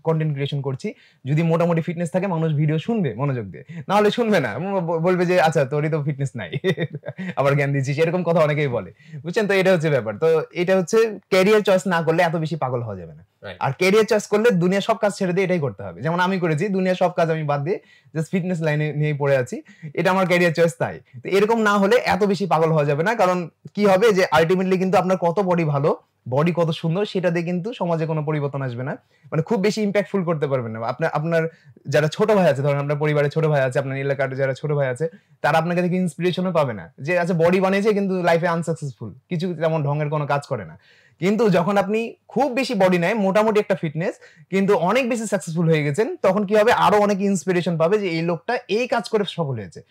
কন্টেন্ট ক্রিয়েশন করছি, যদি মোটামুটি ফিটনেস থাকে মানুষ ভিডিও শুনবে মনোযোগ দিয়ে, না হলে শুনবে না, বলবে যে আচ্ছা তোরই তো ফিটনেস নাই আবার জ্ঞান দিচ্ছিস, এরকম কথা অনেকেই বলে, বুঝছেন? তো এটা হচ্ছে ব্যাপার। তো এটা হচ্ছে ক্যারিয়ার চয়েস না করলে এত বেশি পাগল হওয়া যাবে না। আর ক্যারিয়ার চয়েস করলে দুনিয়া সব কাজ ছেড়ে দিয়ে এটাই করতে হবে, যেমন আমি করেছি। দুনিয়া সব কাজ আমি বাদ দিয়ে জাস্ট ফিটনেস লাইনে নিয়েই পড়ে আছি, এটা আমার ক্যারিয়ার চয়েস। তাই তো এরকম না হলে এত বেশি পাগল হওয়া যাবে না। কারণ কি হবে যে আলটিমেটলি কিন্তু আপনার কত বডি ভালো, বডি কত সুন্দর, সেটা দিয়ে কিন্তু সমাজে কোনো পরিবর্তন আসবে না। মানে খুব বেশি ইম্প্যাক্টফুল করতে পারবেন না। আপনার যারা ছোট ভাই আছে, ধরেন আপনার পরিবারে ছোট ভাই আছে, আপনার এলাকার যারা ছোট ভাই আছে, তারা আপনাকে দেখে ইন্সপিরেশনও পাবে না যে আচ্ছা বডি বানিয়েছে কিন্তু লাইফে আনসাকসেসফুল, কিছু তেমন ঢঙের কোনো কাজ করে না। কিন্তু যখন আপনি খুব বেশি বডি নাই, মোটামুটি একটা ফিটনেস, কিন্তু অনেক বেশি সাকসেসফুল হয়ে গেছেন, তখন কি হবে? আরো অনেক ইন্সপিরেশন পাবে যে এই লোকটা এই কাজ করে সফল হয়েছে।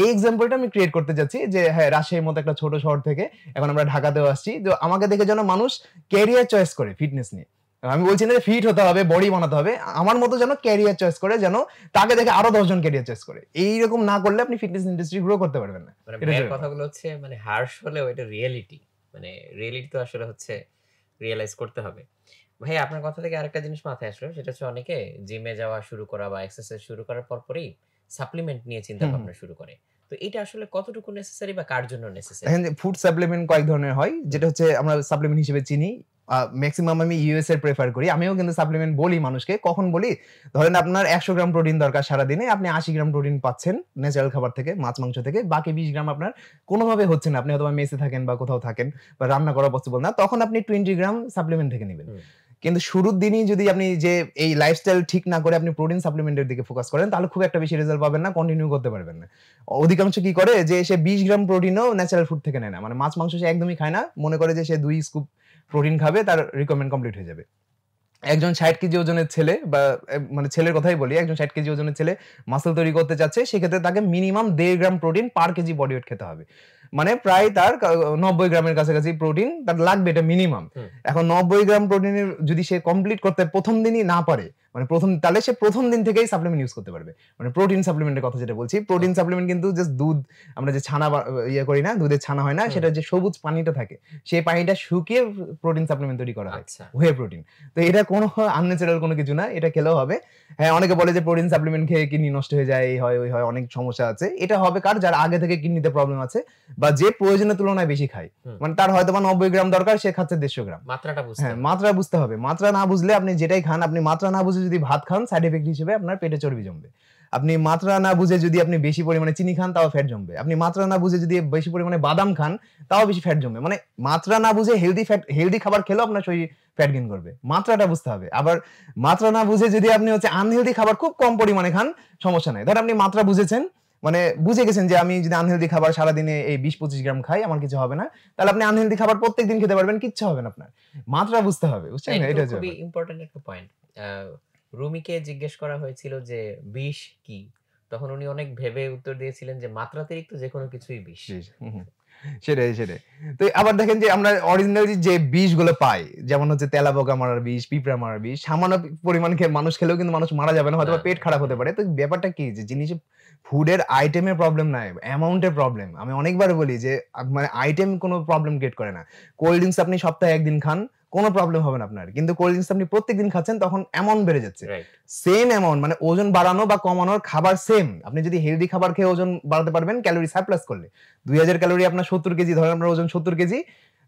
এই এক্সাম্পলটা আমি ক্রিয়েট করতে যাচ্ছি যে হ্যাঁ, রাজশাহীর মতো একটা ছোট শহর থেকে এখন আমরা ঢাকাতেও আসছি। তো আমাকে দেখে যেন মানুষ ক্যারিয়ার চয়েস করে ফিটনেস নিয়ে। আমি বলছি না যে ফিট হতে হবে, বডি বানাতে হবে, আমার মতো যেন ক্যারিয়ার চয়েস করে, যেন তাকে দেখে আরো 10 জন ক্যারিয়ার চয়েস করে। এইরকম না করলে আপনি ফিটনেস ইন্ডাস্ট্রি গ্রো করতে পারবেন না। মানে কথাগুলো হচ্ছে মানে হার্শ হলেও এটা রিয়েলিটি। মানে রিয়েলিটি তো আসলে হচ্ছে রিয়ালাইজ করতে হবে। ভাই আপনার কথা থেকে আরেকটা জিনিস মাথায় আসলো, সেটা হচ্ছে অনেকে জিমে যাওয়া শুরু করা বা এক্সারসাইজ শুরু করার পরপরই সাপ্লিমেন্ট নিয়ে চিন্তা হুম, হুম। ভাবনা শুরু করে। তো এটা আসলে কতটুকু নেসেসারি বা কার জন্য নেসেসারি? দেখেন যে ফুড সাপ্লিমেন্ট কয়েক ধরনের হয়। হুম, যেটা হচ্ছে আমরা সাপ্লিমেন্ট হিসেবে চিনি। মেক্সিমাম আমি ইউএস এর প্রেফার করি। আমিও কিন্তু সাপ্লিমেন্ট বলি মানুষকে। কখন বলি? ধরেন আপনার ১০০ গ্রাম প্রোটিন দরকার সারাদিনে। আপনি ৮০ গ্রাম প্রোটিন পাচ্ছেন ন্যাচারাল খাবার থেকে, মাছ, মাংস থেকে। বাকি ২০ গ্রাম আপনার কোনভাবে হচ্ছে না। আপনি হয়তোবা মেসে থাকেন বা কোথাও থাকেন বা রান্না করা পসিবল না। তখন আপনি ২০ গ্রাম সাপ্লিমেন্ট থেকে নিবেন। হুম। কিন্তু শুরুর দিনই যদি আপনি যে এই লাইফস্টাইল ঠিক না করে আপনি প্রোটিন সাপ্লিমেন্টের দিকে ফোকাস করেন, তাহলে খুব একটা বেশি রেজাল্ট পাবেন না, কন্টিনিউ করতে পারবেন না। অধিকাংশ কি করে যে সে ২০ গ্রাম প্রোটিনও ন্যাচারাল ফুড থেকে নেয় না। মানে মাছ, মাংস সে একদমই খায় না। মনে করে যে সে ২ স্কুপ প্রোটিন খাবে, তার রিকোয়ারমেন্ট কমপ্লিট হয়ে যাবে। একজন ৬০ কেজি ওজনের ছেলে বা মানে ছেলের কথাই বলি, একজন ৬০ কেজি ওজনের ছেলে মাসল তৈরি করতে চাচ্ছে, সেক্ষেত্রে তাকে মিনিমাম ১.৫ গ্রাম প্রোটিন পার কেজি বডি ওয়েট খেতে হবে। মানে প্রায় তার ৯০ গ্রামের কাছাকাছি প্রোটিন তার লাগবে, এটা মিনিমাম। হুম। এখন ৯০ গ্রাম প্রোটিনের যদি সে কমপ্লিট করতে ১ম দিনই না পারে, মানে তাহলে সে ১ম দিন থেকেই সাপ্লিমেন্ট ইউজ করতে পারবে। মানে প্রোটিন সাপ্লিমেন্টের কথা যেটা বলছি, প্রোটিন ওকে। সাপ্লিমেন্ট কিন্তু জাস্ট দুধ, আমরা যে ছানা ইয়ে করি না, দুধের ছানা হয় না? হুম। সেটা যে সবুজ পানিটা থাকে, সেই পানিটা শুকিয়ে প্রোটিন সাপ্লিমেন্ট তৈরি করা হয়। আচ্ছা। whey protein. তো এটা কোনো আনন্যাচারাল কোনো কিছু না। এটা খেলেও হবে। হ্যাঁ, অনেকে বলে যে প্রোটিন সাপ্লিমেন্ট খেয়ে কিডনি নষ্ট হয়ে যায়, এই হয়, ওই হয়, অনেক সমস্যা আছে। এটা হবে কার? যার আগে থেকে কিডনিতে প্রবলেম আছে বা যে প্রয়োজনের তুলনায় বেশি খায়। হুম। মানে তার হয়তোবা ৯০ গ্রাম দরকার, সে খাচ্ছে ১৫০ গ্রাম। মাত্রাটা বুঝতে হ্যাঁ, হবে। মাত্রা বুঝতে হবে। মাত্রা না বুঝলে আপনি যেটাই খান, আপনি মাত্রা না বুঝে যদি ভাত খান, সাইড ইফেক্ট হিসেবে আপনার পেটে চর্বি জমবে। আপনি মাত্রা না বুঝে যদি আপনি বেশি পরিমাণে চিনি খান, তাও ফ্যাট জমবে। আপনি মাত্রা না বুঝে যদি বেশি পরিমাণে বাদাম খান, তাও বেশি ফ্যাট জমবে। মানে মাত্রা না বুঝে হেলথি খাবার খেলেও আপনার শরীর ফ্যাট গেইন করবে। মাত্রাটা বুঝতে হবে। আবার মাত্রা না বুঝে যদি আপনি হচ্ছে আনহেলথি খাবার খুব কম পরিমাণে খান, সমস্যা নাই। ধরেন আপনি মাত্রা বুঝেছেন, মানে বুঝে গেছেন যে আমি যদি আনহেলথি খাবার সারাদিনে এই ২০-২৫ গ্রাম খাই, আমার কিছু হবে না। তাহলে আপনি আনহেলথি খাবার প্রত্যেকদিন খেতে পারবেন, কিচ্ছু হবে না আপনার। মাত্রা বুঝতে হবে। বুঝছেন? এটা তো এটা হচ্ছে খুবই ব্যাপার। ইম্পোর্টেন্ট একটা পয়েন্ট। আ রুমিকে জিজ্ঞেস করা হয়েছিল যে বিষ কি? তখন উনি অনেক ভেবে উত্তর দিয়েছিলেন যে মাত্রাতিরিক্ত যেকোনো কিছুই বিষ। জি, হুম, হুম। সেটাই। তো আবার দেখেন যে আমরা অরিজিনালি যে বিষগুলো পাই, যেমন হচ্ছে তেলাপোকা মারার বিষ, পিঁপড়া মারার বিষ, সামান্য পরিমাণ মানুষ খেলেও কিন্তু মানুষ মারা যাবে না। না, হয়তোবা পেট না। খারাপ হতে হুম। পারে। তো ব্যাপারটা কি? যে জিনিসে ফুডের আইটেমের প্রবলেম নাই, অ্যামাউন্ট এর প্রবলেম। আমি অনেকবার বলি যে মানে আইটেম কোনো প্রবলেম ক্রিয়েট করে না। কোল্ড ড্রিংকস আপনি সপ্তাহে ১ দিন খান, কোনো প্রবলেম হবে না আপনার। কিন্তু কোল্ড ড্রিংকস আপনি প্রত্যেকদিন খাচ্ছেন, তখন অ্যামাউন্ট বেড়ে যাচ্ছে। রাইট। সেম অ্যামাউন্ট, মানে ওজন বাড়ানো বা কমানোর খাবার সেম। আপনি যদি হেলথি খাবার খেয়ে ওজন বাড়াতে পারবেন ক্যালোরি সারপ্লাস করলে। ২০০০ ক্যালোরি আপনার ৭০ কেজি, ধরেন আপনার ওজন ৭০ কেজি,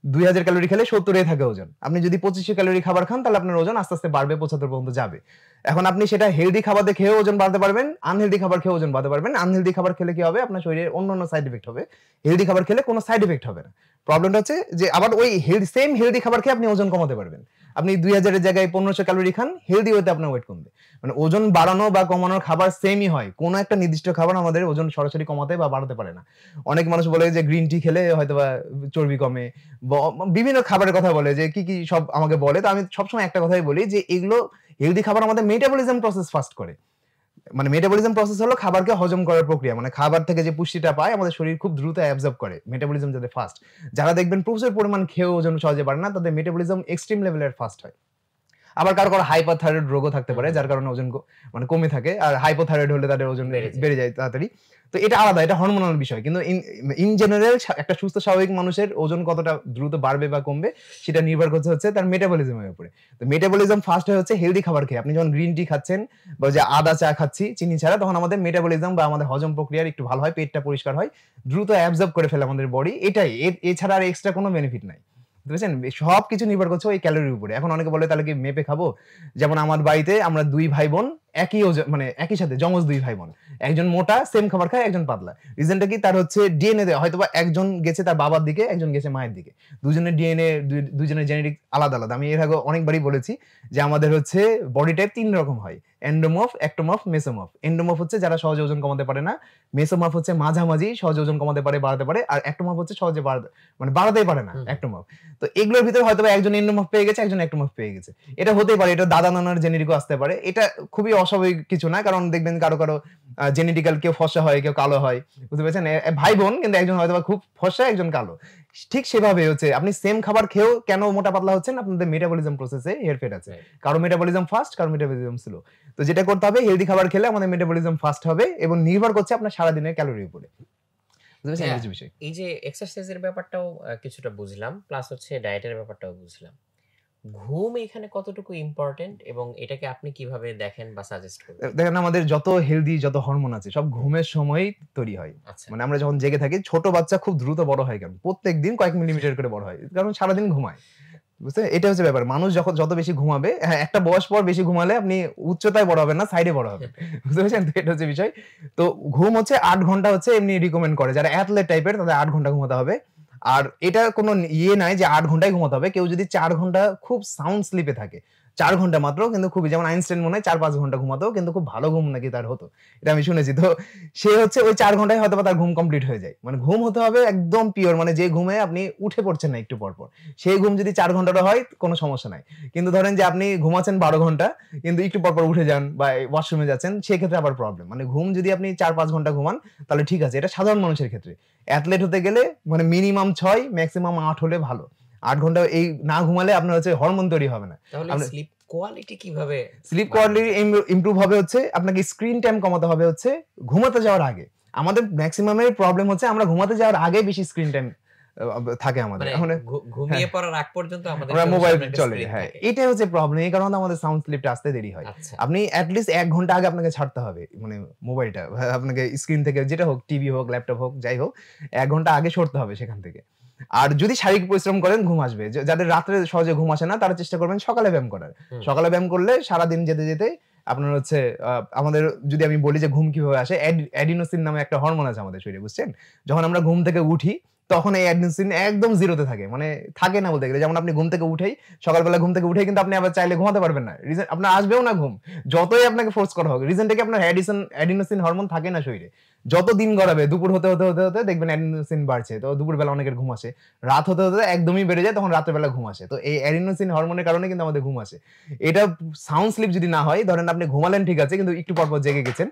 ২০০০ ক্যালোরি খেলে ৭০ এই থাকে ওজন। আপনি যদি ২৫০০ ক্যালোরি খাবার খান, তাহলে আপনার ওজন আস্তে, আস্তে বাড়বে, ৭৫ পর্যন্ত যাবে। এখন আপনি সেটা হেলথি খাবার দিয়ে খেয়েও ওজন বাড়াতে পারবেন, আনহেলথি খাবার খেয়ে ওজন বাড়াতে পারবেন। আনহেলথি খাবার খেলে কি হবে? আপনার শরীরে অন্যান্য সাইড ইফেক্ট হবে। হেলথি খাবার খেলে কোনো সাইড ইফেক্ট হবে না। প্রবলেমটা হচ্ছে যে আবার ওই সেম হেলথি খাবার খেয়ে আপনি ওজন কমাতে পারবেন। আপনি ২০০০ এর জায়গায় ১৫০০ ক্যালোরি খান, হেলথি ওয়েতে আপনার ওয়েট কমবে। মানে ওজন বাড়ানো বা কমানোর খাবার সেমই হয়। কোন একটা নির্দিষ্ট খাবার আমাদের ওজন সরাসরি কমাতে বা বাড়াতে পারে না। অনেক মানুষ বলে যে গ্রিন টি খেলে হয়তোবা চর্বি কমে। ব বিভিন্ন খাবারের কথা বলে যে কি সব আমাকে বলে। তো আমি সবসময় একটা কথাই বলি যে এগুলো হেলথি খাবার আমাদের মেটাবলিজম প্রসেস ফাস্ট করে। মানে মেটাবলিজম প্রসেস হলো খাবারকে হজম করার প্রক্রিয়া। মানে খাবার থেকে যে পুষ্টিটা পায় আমাদের শরীর খুব দ্রুত অ্যাবজর্ব করে। মেটাবলিজম যাদের ফাস্ট। যারা দেখবেন প্রচুর পরিমাণ খেয়েও ওজন সহজে বাড়ে না, তাদের মেটাবলিজম এক্সট্রিম লেভেলের ফাস্ট হয়। আবার কারো হাইপারথাইরয়েড রোগও থাকতে হুম, পারে, হুম, যার হুম। কারণে ওজন মানে কমে থাকে। আর হাইপোথাইরয়েড হলে তাদের ওজন বেড়ে যায়। বেড়ে যায় তাড়াতাড়ি। তো এটা আলাদা, এটা হরমোনাল বিষয়। কিন্তু ইন জেনারেল একটা সুস্থ স্বাভাবিক মানুষের ওজন কতটা দ্রুত বাড়বে বা কমবে, সেটা নির্ভর করছে হচ্ছে তার মেটাবলিজমের উপরে। তো মেটাবলিজম ফাস্ট হয় হচ্ছে হেলথি খাবার খেয়ে। আপনি যখন গ্রিন টি খাচ্ছেন বা যে আদা চা খাচ্ছি চিনি ছাড়া, তখন আমাদের মেটাবলিজম বা আমাদের হজম প্রক্রিয়ার একটু ভালো হয়, পেটটা পরিষ্কার হয়, দ্রুত অ্যাবজর্ব করে ফেলে আমাদের বডি। এটাই, এছাড়া আর এক্সট্রা কোনো বেনিফিট নাই। বুঝেছেন? সবকিছু নির্ভর করছে ওই ক্যালোরির উপরে। এখন অনেকে বলে তাহলে কি মেপে খাবো? যেমন আমার বাড়িতে আমরা ২ ভাই বোন, একই মানে একই সাথে জমজ ২ ভাই বোন। একজন মোটা সেম খাবার খায়, একজন পাতলা। রিজনটা কি? তার হচ্ছে ডিএনএ দেয়া। হয়তোবা একজন গেছে তার বাবার দিকে, একজন গেছে মায়ের দিকে। দুজনের ডিএনএ, দুজনের জেনেটিক্স আলাদা। আমি এর আগে অনেকবারই বলেছি যে আমাদের হচ্ছে বডি টাইপ ৩ রকম হয়। এন্ডোমর্ফ, একটোমর্ফ, মেসোমর্ফ। এন্ডোমর্ফ হচ্ছে যারা সহজে ওজন কমাতে পারে না। মেসোমর্ফ হচ্ছে মাঝামাঝি সহজে ওজন কমাতে পারে, বাড়াতে পারে। আর একটোমর্ফ হচ্ছে সহজে মানে বাড়াতেই পারে না, হুম, হুম। একটোমর্ফ। তো এগুলোর ভিতরে হয়তোবা একজন এন্ডোমর্ফ পেয়ে গেছে, একজন একটোমর্ফ পেয়ে গেছে। এটা হতেই পারে, এটা দাদা-নানার জেনেটিকও আসতে পারে। এটা খুবই অস্বাভাবিক কিছু না। কারণ দেখবেন কারো জেনেটিক্যাল কেউ ফর্সা হয়, কেউ কালো হয়। বুঝতে পেরেছেন? ভাই-বোন কিন্তু একজন হয়তোবা খুব ফর্সা, একজন কালো। ঠিক সেভাবে হচ্ছে আপনি সেম খাবার খেয়েও কেন মোটা পাতলা হচ্ছেন? আপনাদের মেটাবলিজম প্রসেসে হেরফের আছে। রাইট। কারো মেটাবলিজম ফাস্ট, কারো মেটাবলিজম স্লো। তো যেটা করতে হবে, হেলথি খাবার খেলে আমাদের মেটাবলিজম ফাস্ট হবে এবং নির্ভর করছে আপনার সারাদিনের ক্যালোরির উপরে। বুঝতে পারছেন? হ্যাঁ, এই হচ্ছে বিষয়। এই যে এক্সারসাইজের ব্যাপারটাও কিছুটা বুঝলাম। প্লাস হচ্ছে ডায়েটের ব্যাপারটাও বুঝলাম। ঘুম এখানে কতটুকু ইম্পোর্টেন্ট এবং এটাকে আপনি কিভাবে দেখেন বা সাজেস্ট করবেন? দেখেন আমাদের যত হেলথি যত হরমোন আছে সব হুম, ঘুমের সময়ই তৈরি হয়। আচ্ছা। মানে আমরা যখন জেগে থাকি ছোট বাচ্চা খুব দ্রুত বড় হয় কেন? প্রত্যেকদিন কয়েক মিলিমিটার করে বড় হয়। কারণ সারাদিন ঘুমায়। বুঝছেন? এটা হচ্ছে ব্যাপার। মানুষ যখন যত বেশি ঘুমাবে, হ্যাঁ, একটা বয়স পর বেশি ঘুমালে আপনি উচ্চতায় বড় হবেন না, সাইডে বড় হবেন। বুঝতে পেরেছেন? তো এটা হচ্ছে বিষয়। তো ঘুম হচ্ছে ৮ ঘন্টা হচ্ছে এমনি রিকমেন্ড করে। যারা অ্যাথলেট টাইপের তাদের ৮ ঘন্টা ঘুমাতে হবে। আর এটা কোনো ইয়ে নাই যে ৮ ঘন্টাই ঘুমাতে হবে। কেউ যদি ৪ ঘন্টা খুব সাউন্ড স্লিপে থাকে, ৪ ঘন্টা মাত্র কিন্তু খুবই, যেমন আইনস্টাইন মনে হয় ৪-৫ ঘন্টা ঘুমাতো কিন্তু খুব ভালো ঘুম নাকি তার হতো। এটা আমি শুনেছি। তো সে হচ্ছে ওই ৪ ঘন্টায় হয়তোবা তার ঘুম কমপ্লিট হয়ে যায়। মানে ঘুম হতে হবে একদম পিওর, মানে যে ঘুমে আপনি উঠে পড়ছেন না একটু পর, পর। সেই ঘুম যদি ৪ ঘন্টারও হয় কোনো সমস্যা নাই। কিন্তু ধরেন যে আপনি ঘুমাচ্ছেন ১২ ঘন্টা কিন্তু একটু পর, পর উঠে যান বা ওয়াশরুমে যাচ্ছেন, সেক্ষেত্রে আবার প্রবলেম। মানে ঘুম যদি আপনি ৪-৫ ঘন্টা ঘুমান তাহলে ঠিক আছে। এটা সাধারণ মানুষের ক্ষেত্রে। অ্যাথলেট হতে গেলে মানে মিনিমাম ৬ মেক্সিমাম ৮ হলে ভালো। ৮ ঘন্টা এই না ঘুমালে আপনার হচ্ছে হরমোন তৈরি হবে না। তাহলে আপনার স্লিপ কোয়ালিটি কিভাবে স্লিপ বাড়ানো কোয়ালিটি যায়? ইমপ্রুভ হবে হচ্ছে আপনাকে স্ক্রিন টাইম কমাতে হবে হচ্ছে ঘুমাতে যাওয়ার আগে। আমাদের মেক্সিমামের প্রবলেম হচ্ছে আমরা ঘুমাতে যাওয়ার আগে বেশি স্ক্রিন টাইম থাকে আমাদের। মানে মানে হ্যাঁ, ঘুমিয়ে পড়ার আগ পর্যন্ত আমাদের আমরা চোখের মোবাইল সামনে একটা চলে। স্ক্রিন হ্যাঁ, থাকে। এটাই হচ্ছে প্রবলেম। এই কারণে আমাদের সাউন্ড স্লিপটা আসতে দেরি হয়। আচ্ছা, আপনি এট লিস্ট ১ ঘন্টা আগে আপনাকে ছাড়তে হবে। মানে মোবাইলটা আপনাকে স্ক্রিন থেকে যেটা হোক, টিভি হোক, ল্যাপটপ হোক, যাই হোক ১ ঘন্টা আগে সরতে হবে সেখান থেকে। আর যদি শারীরিক পরিশ্রম করেন ঘুম আসবে। যাদের রাত্রে সহজে ঘুম আসে না তারা চেষ্টা করবেন সকালে ব্যায়াম করার। হুম, সকালে ব্যায়াম করলে সারাদিন যেতে, যেতে আপনার হচ্ছে আমাদের যদি আমি বলি যে ঘুম কিভাবে আসে, অ্যাডিনোসিন নামে একটা হরমোন আছে আমাদের শরীরে, বুঝছেন? যখন আমরা ঘুম থেকে উঠি তখন এই অ্যাডিনোসিন একদম 0 তে থাকে। মানে থাকে না বলতে গেলে। যেমন আপনি ঘুম থেকে উঠেই সকালবেলা ঘুম থেকে উঠেই কিন্তু আপনি আবার চাইলে ঘুমাতে পারবেন না। রিজন আপনার আসবেও না ঘুম। যতই আপনাকে ফোর্স করা হোক। রিজনটা কি আপনার অ্যাডিনোসিন হরমোন থাকে না শরীরে। যত দিন গড়াবে দুপুর হতে, হতে, হতে, হতে দেখবেন অ্যাডিনোসিন বাড়ছে। তো দুপুরবেলা অনেকের ঘুম আসে। রাত হতে, হতে একদমই বেড়ে যায় তখন রাতের বেলা ঘুম আসে। তো এই অ্যাডিনোসিন হরমোনের কারণে কিন্তু আমাদের ঘুম আসে। এটা সাউন্ড স্লিপ যদি না হয়, ধরেন আপনি ঘুমালেন ঠিক আছে কিন্তু একটু পর, পর জেগে গেছেন।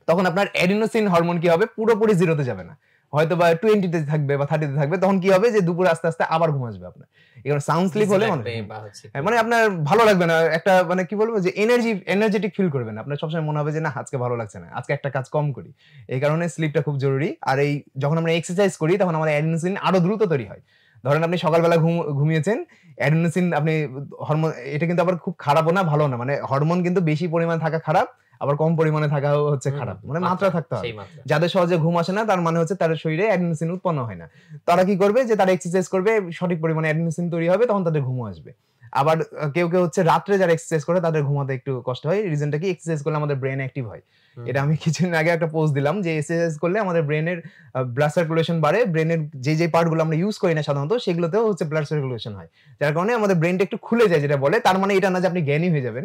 তখন আপনার অ্যাডিনোসিন হরমোন কি হবে? পুরোপুরি 0 তে যাবে না। হয়তোবা 20 তে থাকবে বা 30 তে থাকবে। তখন কি হবে যে দুপুরে আস্তে, আস্তে আবার ঘুম আসবে আপনার। এবার সাউন্ড স্লিপ বিজি হলে লাগবে বা হচ্ছে হ্যাঁ, একটু মানে আপনার ভালো লাগবে না। একটা মানে কি বলবো যে এনার্জেটিক ফিল করবেন না। আপনার সবসময় মনে হবে যে না আজকে ভালো লাগছে না। আজকে একটা কাজ কম করি। এই কারণে স্লিপটা খুব জরুরি। আর এই যখন আমরা এক্সারসাইজ করি তখন আমাদের অ্যাডিনোসিন আরো দ্রুত তৈরি হয়। ধরেন আপনি সকালবেলা ঘুমিয়েছেন, অ্যাডিনোসিন আপনি হরমোন, এটা কিন্তু আবার খুব খারাপও না, ভালোও না। মানে হরমোন কিন্তু বেশি পরিমাণে থাকা খারাপ, আবার কম পরিমাণে থাকাও হচ্ছে হুম, খারাপ। হুম, মানে মাত্রা মাত্রা, থাকতে হবে। সেই মাত্রা। যাদের সহজে ঘুম আসে না তার মানে হচ্ছে তাদের শরীরে অ্যাডিনোসিন উৎপন্ন হয় না। তারা কি করবে যে তারা এক্সারসাইজ করবে, সঠিক পরিমাণে অ্যাডিনোসিন তৈরি হবে তখন তাদের ঘুমও আসবে। আবার কেউ, কেউ হচ্ছে রাত্রে যারা এক্সারসাইজ করে তাদের ঘুমাতে একটু কষ্ট হয়। রিজনটা কি? এক্সারসাইজ করলে আমাদের ব্রেইন অ্যাক্টিভ হয়। হুম, এটা হুম, আমি কিছুদিন আগে একটা পোস্ট দিলাম যে এক্সারসাইজ করলে আমাদের ব্রেইনের ব্লাড সার্কুলেশন বাড়ে। ব্রেইনের যে পার্ট গুলো আমরা ইউজ করি না সাধারণত সেগুলোতেও হচ্ছে ব্লাড সার্কুলেশন হয়। যার কারণে আমাদের ব্রেইনটা একটু খুলে যায় যেটা বলে। তার মানে এটা না যে আপনি জ্ঞানী হয়ে যাবেন।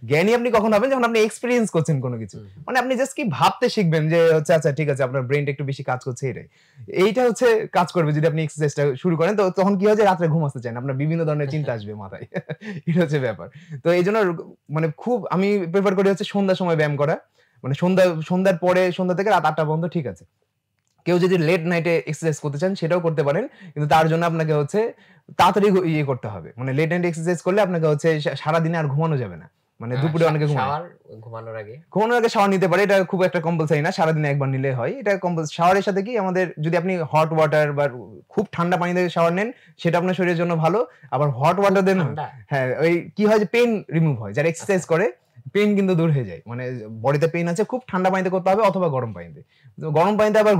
জ্ঞানী আপনি কখন হবেন? যখন আপনি এক্সপেরিয়েন্স করছেন কোন কিছু। হুম, হুম। মানে আপনি জাস্ট কি ভাবতে শিখবেন যে হচ্ছে আচ্ছা ঠিক আছে আপনার ব্রেইনটা একটু বেশি কাজ করছে এটাই। এইটা হচ্ছে কাজ করবে যদি আপনি এক্সারসাইজটা শুরু করেন। তো তখন কি হয় যে রাত্রে ঘুম আসতে চায় না। আপনার বিভিন্ন ধরনের চিন্তা আসবে মাথায়। এটা হচ্ছে ব্যাপার। তো এইজন্য মানে খুব আমি প্রেফার করি হচ্ছে সন্ধ্যার সময় ব্যায়াম করা। মানে সন্ধ্যার পরে সন্ধ্যা থেকে রাত ৮ঃ০০ পর্যন্ত ঠিক আছে। কেউ যদি লেট নাইটে এক্সারসাইজ করতে চান সেটাও করতে পারেন। কিন্তু তার জন্য আপনাকে হচ্ছে তাড়াতাড়ি ইয়ে করতে হবে। মানে লেট নাইট এক্সারসাইজ করলে আপনাকে হচ্ছে সারাদিনে আর ঘুমানো যাবে না। মানে দুপুরে অনেকে ঘুমায়। শাওয়ার ঘুমানোর আগে? ঘুমানোর আগে শাওয়ার নিতে পারে। এটা খুব একটা কম্পালসারি না। সারাদিনে একবার নিলেই হয়। এটা শাওয়ারের সাথে কি আমাদের যদি আপনি হট ওয়াটার বা খুব ঠান্ডা পানি দিয়ে শাওয়ার নেন, সেটা আপনার শরীরের জন্য ভালো। আবার হট খুব ওয়াটার দেন, ঠান্ডা? হ্যাঁ, ওই কি হয় যে পেইন রিমুভ হয়। যারা এক্সারসাইজ আচ্ছা, করে পেইন কিন্তু দূর হয়ে যায়। মানে বডিতে পেইন আছে খুব ঠান্ডা পানিতে করতে হবে অথবা গরম পানিতে। তো গরম পানিতে আবার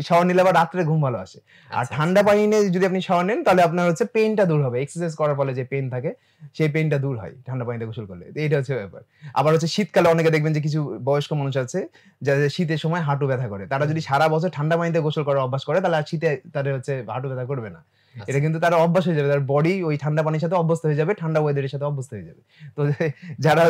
শাওয়ার নিলে আবার রাত্রে ঘুম ভালো আসে। আর আচ্ছা, ঠান্ডা আচ্ছা। পানি নিয়ে যদি আপনি শাওয়ার নেন তাহলে আপনার হচ্ছে পেইনটা দূর হবে। এক্সারসাইজ করার ফলে যে পেইন থাকে সেই পেইনটা দূর হয় ঠান্ডা পানিতে গোসল করলে। তো এইটা হচ্ছে ব্যাপার। আবার হচ্ছে শীতকালে অনেকে দেখবেন যে কিছু বয়স্ক মানুষ আছে যাদের শীতের সময় হাঁটু ব্যথা করে। তারা হুম, যদি সারা বছর ঠান্ডা পানিতে গোসল করার অভ্যাস করে তাহলে আর শীতে তাদের হচ্ছে হাঁটু ব্যথা করবে না। এটা আচ্ছা। কিন্তু তার অভ্যাস হয়ে যাবে। তার বডি ওই ঠান্ডা পানির সাথে অভ্যস্ত হয়ে যাবে, ঠান্ডা ওয়েদারের সাথে অভ্যস্ত হয়ে যাবে। তো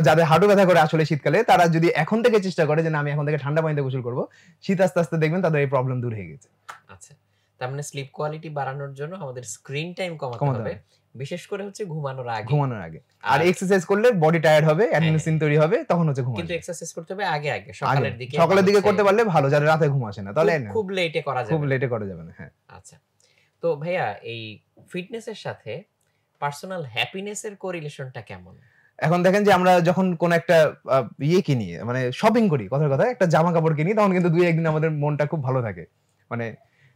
যাদের হাঁটু ব্যথা করে আসলে শীতকালে তারা যদি এখন থেকে চেষ্টা করে যে না আমি এখন থেকে ঠান্ডা পানিতে গোসল করব, শীত আস্তে, আস্তে দেখবেন তাদের এই প্রবলেম দূর হয়ে গেছে। আচ্ছা। তার মানে স্লিপ কোয়ালিটি বাড়ানোর জন্য আমাদের স্ক্রিন টাইম কমাতে কমাতে হবে। হবে বিশেষ করে হচ্ছে ঘুমানোর আগে। ঘুমানোর আগে। আর আর এক্সারসাইজ করলে বডি টায়ার্ড হবে, হ্যাঁ, হ্যাঁ। অ্যাডেনোসিন তৈরি হবে, তখন হচ্ছে ঘুম কিন্তু আসবে। এক্সারসাইজ করতে হবে আগে, আগে সকালের দিকে বা সকালের দিকে হচ্ছে করতে পারলে ভালো, যাদের রাতে ঘুম আসে না। তাহলে খুব, না, খুব লেটে করা খুব যাবে না। লেটে করা যাবে না। হ্যাঁ। আচ্ছা। তো ভাইয়া এই ফিটনেস এর সাথে পার্সোনাল হ্যাপিনেস এর কোরিলেশনটা কেমন? এখন দেখেন যে আমরা যখন কোন একটা আ ইয়ে কিনি, মানে শপিং করি কথার কথা, একটা জামা কাপড় কিনি তখন কিন্তু ২-১ দিন আমাদের মনটা খুব ভালো থাকে। মানে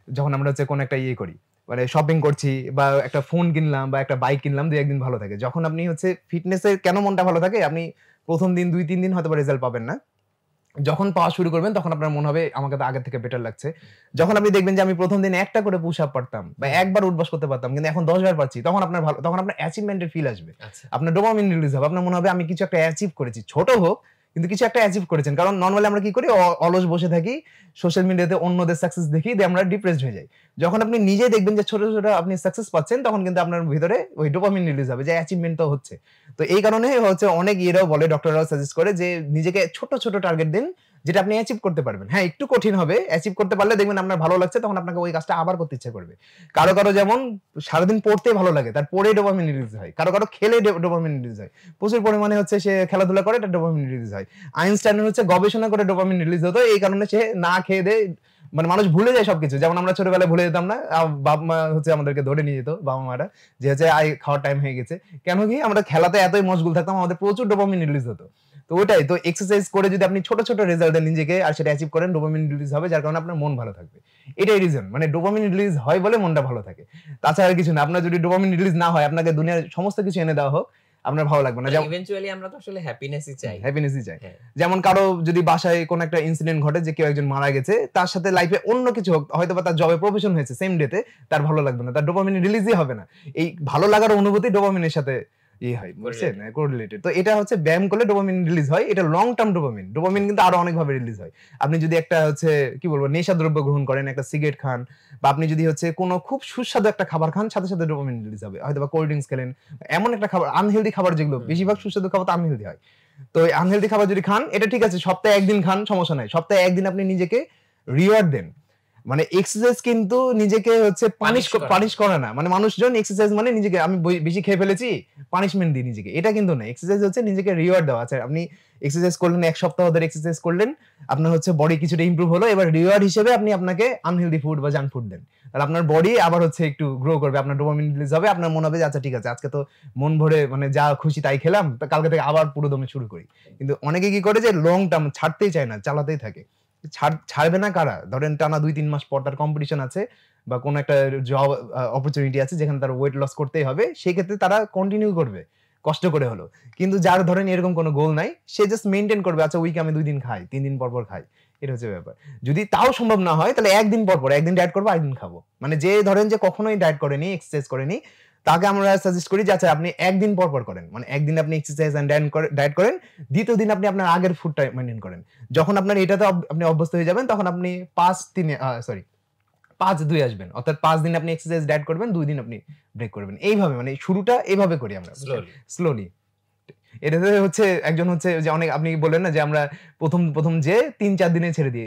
যখন আমরা হচ্ছে কোন একটা ইয়ে করি, মানে শপিং করছি বা একটা ফোন কিনলাম বা একটা বাইক কিনলাম, 2-1 দিন ভালো থাকে। যখন আপনি হচ্ছে ফিটনেসে কেন মনটা ভালো থাকে? আপনি ১ম দিন ২-৩ দিন হয়তোবা রেজাল্ট পাবেন না। যখন পাওয়া শুরু করবেন তখন আপনার মনে হবে আমাকে তো আগের থেকে বেটার লাগছে। যখন আপনি দেখবেন যে আমি ১ম দিন একটা করে পুশ আপ পারতাম বা একবার উঠবস করতে পারতাম, কিন্তু এখন 10 বার পারছি, তখন আপনার অ্যাচিভমেন্ট এর ফিল আসবে। আচ্ছা। আপনার ডোপামিন রিলিজ হবে। আপনার মনে হবে আমি কিছু একটা অ্যাচিভ করেছি। ছোট হোক কিন্তু কিছু একটা অ্যাচিভ করেছেন। কারণ নরমালি আমরা কি করি? অলস বসে থাকি। সোশ্যাল মিডিয়াতে অন্যদের সাকসেস দেখি দিয়ে আমরা ডিপ্রেসড হয়ে যাই। যখন আপনি নিজে দেখবেন যে ছোট, ছোট আপনি সাকসেস পাচ্ছেন, তখন কিন্তু আপনার ভিতরে ওই ডোপামিন রিলিজ হবে যে অ্যাচিভমেন্ট তো হচ্ছে। তো এই কারণে হচ্ছে অনেক ইয়েরাও বলে, ডক্টররাও সাজেস্ট করে যে নিজেকে ছোট, ছোট টার্গেট দিন যেটা আপনি অ্যাচিভ করতে পারবেন। হ্যাঁ, একটু কঠিন হবে। অ্যাচিভ করতে পারলে দেখবেন আপনার ভালো লাগছে, তখন আপনাকে ওই কাজটা আবার করতে ইচ্ছা করবে। কারো, কারো যেমন সারাদিন পড়তেই ভালো লাগে, তার পড়ে ডোপামিন রিলিজ হয়। কারো, কারো খেলে ডোপামিন রিলিজ হয়। প্রচুর পরিমাণে হচ্ছে সে খেলাধুলা করে, তার ডোপামিন রিলিজ হয়। আইনস্টাইনের হচ্ছে গবেষণা করে ডোপামিন রিলিজ হতো। এই কারণে সে না খেয়ে দেয়ে, মানে মানুষ ভুলে যায় সবকিছু। যেমন আমরা ছোটবেলায় ভুলে যেতাম না। বাপ-মা হচ্ছে আমাদেরকে ধরে নিয়ে যেত, বাবা-মারা, যে হচ্ছে খাওয়ার টাইম হয়ে গেছে। কেন কি? আমরা খেলাতে এতই মশগুল থাকতাম, আমাদের প্রচুর ডোপামিন রিলিজ হতো। তো ওটাই তো, এক্সারসাইজ করে যদি আপনি ছোট, ছোট রেজাল্ট দেন নিজেকে আর সেটা অ্যাচিভ করেন, ডোপামিন রিলিজ হবে, যার কারণে আপনার মন ভালো থাকবে। এটাই রিজন। মানে ডোপামিন রিলিজ হয় বলে মনটা ভালো থাকে। তাছাড়া আর কিছু না। আপনার যদি ডোপামিন রিলিজ না হয়, আপনাকে দুনিয়ার সমস্ত কিছু এনে দেওয়া হোক, আপনার ভালো লাগবে না। ইভেনচুয়ালি আমরা তো আসলে হ্যাপিনেসই চাই। হ্যাপিনেসই চাই। হ্যাঁ। যেমন কারো যদি বাসায় কোন একটা ইনসিডেন্ট ঘটে যে কেউ একজন মারা গেছে, তার সাথে লাইফে অন্য কিছু হোক, হয়তোবা তার জবে প্রমোশন হয়েছে সেম ডেতে, তার ভালো লাগবে না। তার ডোপামিন রিলিজই হবে না। এই ভালো লাগার অনুভূতি ডোপামিনের সাথে হয়, বুঝছেন? কোরিলেটেড। তো এটা হচ্ছে ব্যায়াম করলে ডোপামিন রিলিজ হয়। এটা লং টার্ম ডোপামিন। ডোপামিন কিন্তু আরো অনেকভাবে রিলিজ হয়। আপনি যদি একটা হচ্ছে কি বলবো, নেশাদ্রব্য গ্রহণ করেন, একটা সিগারেট খান, বা আপনি যদি হচ্ছে কোন খুব সুস্বাদু একটা খাবার খান, সাথে, সাথে ডোপামিন রিলিজ হবে। হয়তোবা কোল্ড ড্রিংকস খেলেন। এমন একটা খাবার, আনহেলথি খাবার যেগুলো, বেশিরভাগ সুস্বাদু খাবার তো আনহেলথি হয়। তো এই আনহেলথি খাবার যদি খান, এটা ঠিক আছে, সপ্তাহে ১ দিন খান, সমস্যা নাই। সপ্তাহে ১ দিন আপনি নিজেকে রিওয়ার্ড দেন। মানে এক্সারসাইজ কিন্তু নিজেকে হচ্ছে পানিশ করে না। মানে মানুষজন এক্সারসাইজ মানে নিজেকে আমি বেশি খেয়ে ফেলেছি, পানিশমেন্ট দিই নিজেকে। এটা কিন্তু না। এক্সারসাইজ হচ্ছে নিজেকে রিওয়ার্ড দেওয়া। আচ্ছা, আপনি এক্সারসাইজ করলেন, ১ সপ্তাহ ধরে এক্সারসাইজ করলেন, আপনার হচ্ছে বডি কিছুটা ইমপ্রুভ হলো। এবার রিওয়ার্ড হিসেবে আপনি আপনাকে আনহেলথি ফুড বা জাঙ্ক ফুড দেন। তাহলে আপনার বডি আবার হচ্ছে একটু গ্রো করবে, আপনার ডোপামিন রিলিজ হবে, আপনার মনে হবে যে আচ্ছা ঠিক আছে, আজকে তো মন ভরে মানে যা খুশি তাই খেলাম, তো কালকে থেকে আবার পুরো দমে শুরু করি। কিন্তু অনেকে কি করে যে লং টার্ম ছাড়তেই চায় না, চালাতেই থাকে। ছাড়বে না কারা? ধরেন টানা ২-৩ মাস পর তার কম্পিটিশন আছে বা কোন একটা জব অপরচুনিটি আছে যেখানে তার ওয়েট লস করতেই হবে। সেক্ষেত্রে তারা কন্টিনিউ করবে, কষ্ট করে হলেও। কিন্তু যার ধরেন এরকম কোন গোল নাই, সে জাস্ট মেইনটেইন করবে, আচ্ছা উইকে আমি ২ দিন খাই, ৩ দিন পর, পর খাই। এটা হচ্ছে ব্যাপার। যদি তাও সম্ভব না হয়, তাহলে ১ দিন পর, পর ১ দিন ডায়েট করব, আরেকদিন খাবো। মানে যে ধরেন যে কখনোই ডায়েট করেনি, এক্সারসাইজ করেনি, তাকে আমরা সাজেস্ট করি যে আচ্ছা আপনি ১ দিন পর, পর করেন। মানে ১ দিন আপনি এক্সারসাইজ এন্ড ডায়েট করেন, দ্বিতীয় দিন আপনি আপনার আগের ফুডটা মেইনটেইন করেন। যখন আপনার এটাতে আপনি অভ্যস্ত হয়ে যাবেন, তখন আপনি ৫-২ আসবেন। অর্থাৎ ৫ দিন আপনি এক্সারসাইজ ডায়েট করবেন, ২ দিন আপনি ব্রেক করবেন। এইভাবে মানে শুরুটা এভাবে করি আমরা। স্লোলি। এটাতে হচ্ছে একজন হচ্ছে যে অনেক, আপনি বললেন না যে আমরা ১ম যে ৩-৪ দিনে ছেড়ে দিই।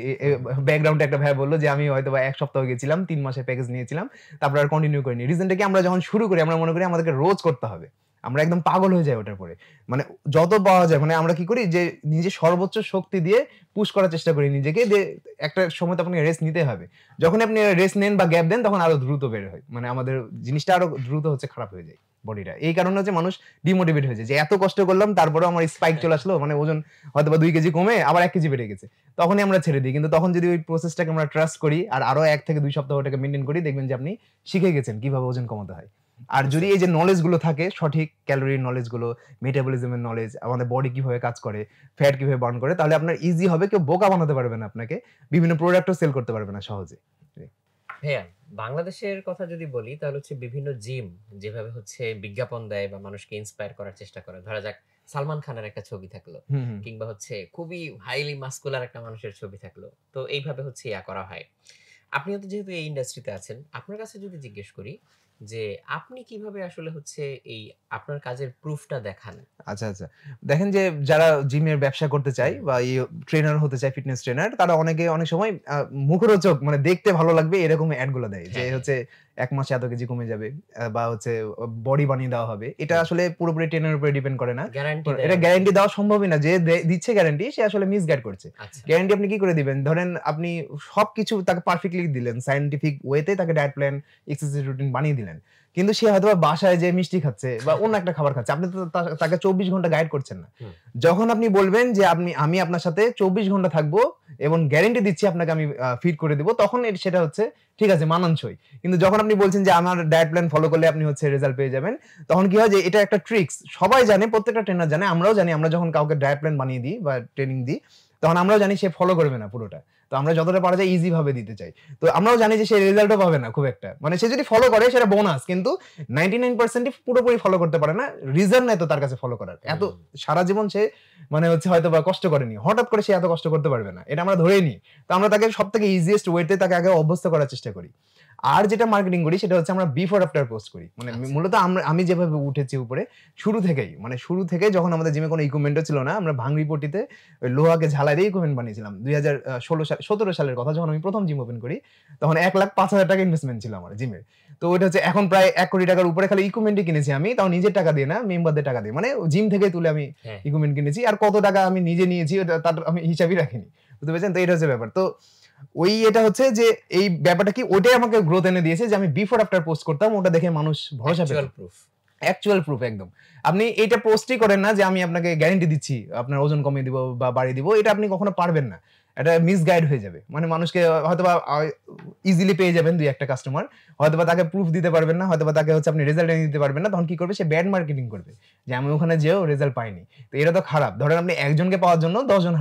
ব্যাকগ্রাউন্ডে একটা ভাইয়া বলল যে আমি হয়তোবা ১ সপ্তাহ গেছিলাম, ৩ মাসের প্যাকেজ নিয়েছিলাম। তারপর আর কন্টিনিউ করিনি। রিজনটা কি? আমরা যখন শুরু করি আমরা মনে করি আমাদেরকে রোজ করতে হবে। আমরা একদম পাগল হয়ে যাই ওটার পরে। মানে যত পাওয়া যায়, মানে আমরা কি করি যে নিজের সর্বোচ্চ শক্তি দিয়ে পুশ করার চেষ্টা করি নিজেকে, যে একটা সময় তো আপনাকে রেস্ট নিতে হবে। যখন আপনি রেস্ট নেন বা গ্যাপ দেন, তখন আরো দ্রুত বের হয়। মানে আমাদের জিনিসটা আরো দ্রুত হচ্ছে খারাপ হয়ে যায় বডিটা। এই কারণে হচ্ছে মানুষ ডিমোটিভেট হয়ে যায় যে এত কষ্ট করলাম, তারপরেও আমার স্পাইক চলে আসলো, মানে ওজন হয়তোবা ২ কেজি কমে আবার ১ কেজি বেড়ে গেছে। তখনই আমরা ছেড়ে দিই। কিন্তু তখন যদি ওই প্রসেসটাকে আমরা ট্রাস্ট করি আর আরো ১ থেকে ২ সপ্তাহ ওটাকে মেইনটেইন করি, দেখবেন যে আপনি শিখে গেছেন কিভাবে ওজন কমাতে হয়। আর যদি এই যে নলেজ গুলো থাকে, সঠিক ক্যালোরির নলেজ গুলো, মেটাবলিজমের নলেজ, আমাদের বডি কিভাবে কাজ করে, ফ্যাট কিভাবে বার্ন করে, তাহলে আপনার ইজি হবে। কেউ বোকা বানাতে পারবে না আপনাকে। বিভিন্ন প্রোডাক্টও সেল করতে পারবে না সহজে। ভাইয়া, বাংলাদেশের কথা যদি বলি তাহলে হচ্ছে বিভিন্ন জিম যেভাবে হচ্ছে বিজ্ঞাপন দেয় বা মানুষকে ইন্সপায়ার করার চেষ্টা করে, ধরা যাক সালমান খানের একটা ছবি থাকলো, হুম, হুম। কিংবা হচ্ছে খুবই হাইলি মাস্কুলার একটা মানুষের ছবি থাকলো, তো এইভাবে হচ্ছে ইয়া করা হয়। আপনিও তো যেহেতু এই ইন্ডাস্ট্রিতে আছেন, আপনার কাছে যদি জিজ্ঞেস করি যে আপনি কিভাবে আসলে হচ্ছে এই আপনার কাজের প্রুফটা দেখান? আচ্ছা, আচ্ছা। দেখেন যে যারা জিমের ব্যবসা করতে চায় বা ট্রেনার হতে চায়, ফিটনেস ট্রেনার, তারা অনেকে অনেক সময় মুখরোচক, মানে দেখতে ভালো লাগবে এরকম এড গুলো দেয়। যে হ্যাঁ, হচ্ছে ১ মাসে এত কেজি কমে যাবে, বা হচ্ছে বডি বানিয়ে দেওয়া হবে। এটা আসলে পুরোপুরি ট্রেনারের উপরে ডিপেন্ড করে না। গ্যারান্টি দেয় এটা অনেকে। গ্যারান্টি দেওয়া সম্ভবই না। যে দিচ্ছে গ্যারান্টি, সে আসলে মিসগাইড করছে। আচ্ছা। গ্যারান্টি আপনি কি করে দিবেন? ধরেন আপনি সবকিছু তাকে পারফেক্টলি দিলেন। সায়েন্টিফিক ওয়েতে তাকে ডায়েট প্ল্যান, এক্সারসাইজ রুটিন বানিয়ে দিলেন। কিন্তু সে হয়তো বাসায় যে মিষ্টি খাচ্ছে বা অন্য একটা খাবার খাচ্ছে, আপনি তো তাকে 24 ঘন্টা গাইড করছেন না। যখন আপনি বলবেন যে আমি আপনার সাথে 24 ঘন্টা থাকবো এবং গ্যারান্টি দিচ্ছি আপনাকে আমি ফিড করে দিব, তখন সেটা হচ্ছে ঠিক আছে, মানানসই। কিন্তু যখন আপনি বলছেন যে আমার ডায়েট প্ল্যান ফলো করলে আপনি হচ্ছে রেজাল্ট পেয়ে যাবেন, তখন কি হয় যে এটা একটা ট্রিক্স, সবাই জানে, প্রত্যেকটা ট্রেনার জানে, আমরাও জানি। আমরা যখন কাউকে ডায়েট প্ল্যান বানিয়ে দিই বা ট্রেনিং দিই, তখন আমরাও জানি সে ফলো করবে না পুরোটা। তো আমরা যতটা পারা যায় ইজি ভাবে দিতে চাই। তো আমরাও জানি যে সে রেজাল্টও পাবে না খুব একটা, মানে সে যদি ফলো করে সেটা বোনাস, কিন্তু 99% পুরোপুরি ফলো করতে পারে না। রিজন নাই তো তার কাছে ফলো করার, এত সারা জীবন সে মানে হচ্ছে হয়তো বা কষ্ট করেনি, হঠাৎ করে সে এত কষ্ট করতে পারবে না, এটা আমরা ধরেই নিই। তো আমরা তাকে সব থেকে ইজিয়েস্ট ওয়েতে তাকে আগে অভ্যস্ত করার চেষ্টা করি। আর যেটা মার্কেটিং করি সেটা হচ্ছে আমরা বিফোর আফটার পোস্ট করি। মানে মূলত আমি যেভাবে উঠেছি উপরে শুরু থেকে যখন আমাদের জিমে কোনো ইকুইপমেন্টও ছিল না, আমরা ভাঙড়ি পট্টিতে ওই লোহাকে ঝালাই দিয়ে ইকুইপমেন্ট বানিয়েছিলাম 2017 সালের কথা। যখন আমি প্রথম জিম ওপেন করি তখন 1,05,000 টাকা ইনভেস্টমেন্ট ছিল আমার জিমের। তো ওইটা হচ্ছে এখন প্রায় 1 কোটি টাকার উপরে খালি ইকুইপমেন্টই কিনেছি আমি, তাও নিজের টাকা দিয়ে না, মেম্বারদের টাকা দিয়ে, মানে জিম থেকে তুলে আমি ইকুইপমেন্ট কিনেছি। আর কত টাকা আমি নিজে নিয়েছি তার আমি হিসাবই রাখিনি, বুঝতে পেরেছেন? তো এটা হচ্ছে ব্যাপার। তো এটা হচ্ছে যে এই ব্যাপারটা কি ওইটাই আমাকে গ্রোথ এনে দিয়েছে যে আমি বিফোর আফটার পোস্ট করতাম, ওটা দেখে মানুষ ভরসা পেত। অ্যাকচুয়াল প্রুফ একদম। আপনি এটা পোস্টই করেন না যে আমি আপনাকে গ্যারান্টি দিচ্ছি আপনার ওজন কমিয়ে দিব বা বাড়িয়ে দিব, এটা আপনি কখনো পারবেন না, এটা মিসগাইড হয়ে যাবে। মানে মানুষকে হয়তোবা ইজিলি পেয়ে যাবেন দুই একটা কাস্টমার, হয়তোবা তাকে প্রুফ দিতে পারবেন না, হয়তোবা তাকে হচ্ছে আপনি রেজাল্ট এনে দিতে পারবেন না। তখন কি করবে সে? ব্যাড মার্কেটিং করবে যে আমি ওখানে যেও রেজাল্ট পাইনি। তো এটা তো খারাপ। ধরেন আপনি একজনকে পাওয়ার জন্য 10 জন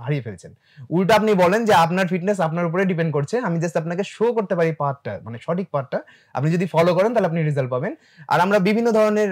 হারিয়ে ফেলছেন। উল্টা আপনি বলেন যে আপনার ফিটনেস আপনার উপরে ডিপেন্ড করছে, আমি জাস্ট আপনাকে শো করতে পারি পার্টটা, মানে সঠিক পার্টটা, আপনি যদি ফলো করেন তাহলে আপনি রেজাল্ট পাবেন। আর আমরা বিভিন্ন ধরনের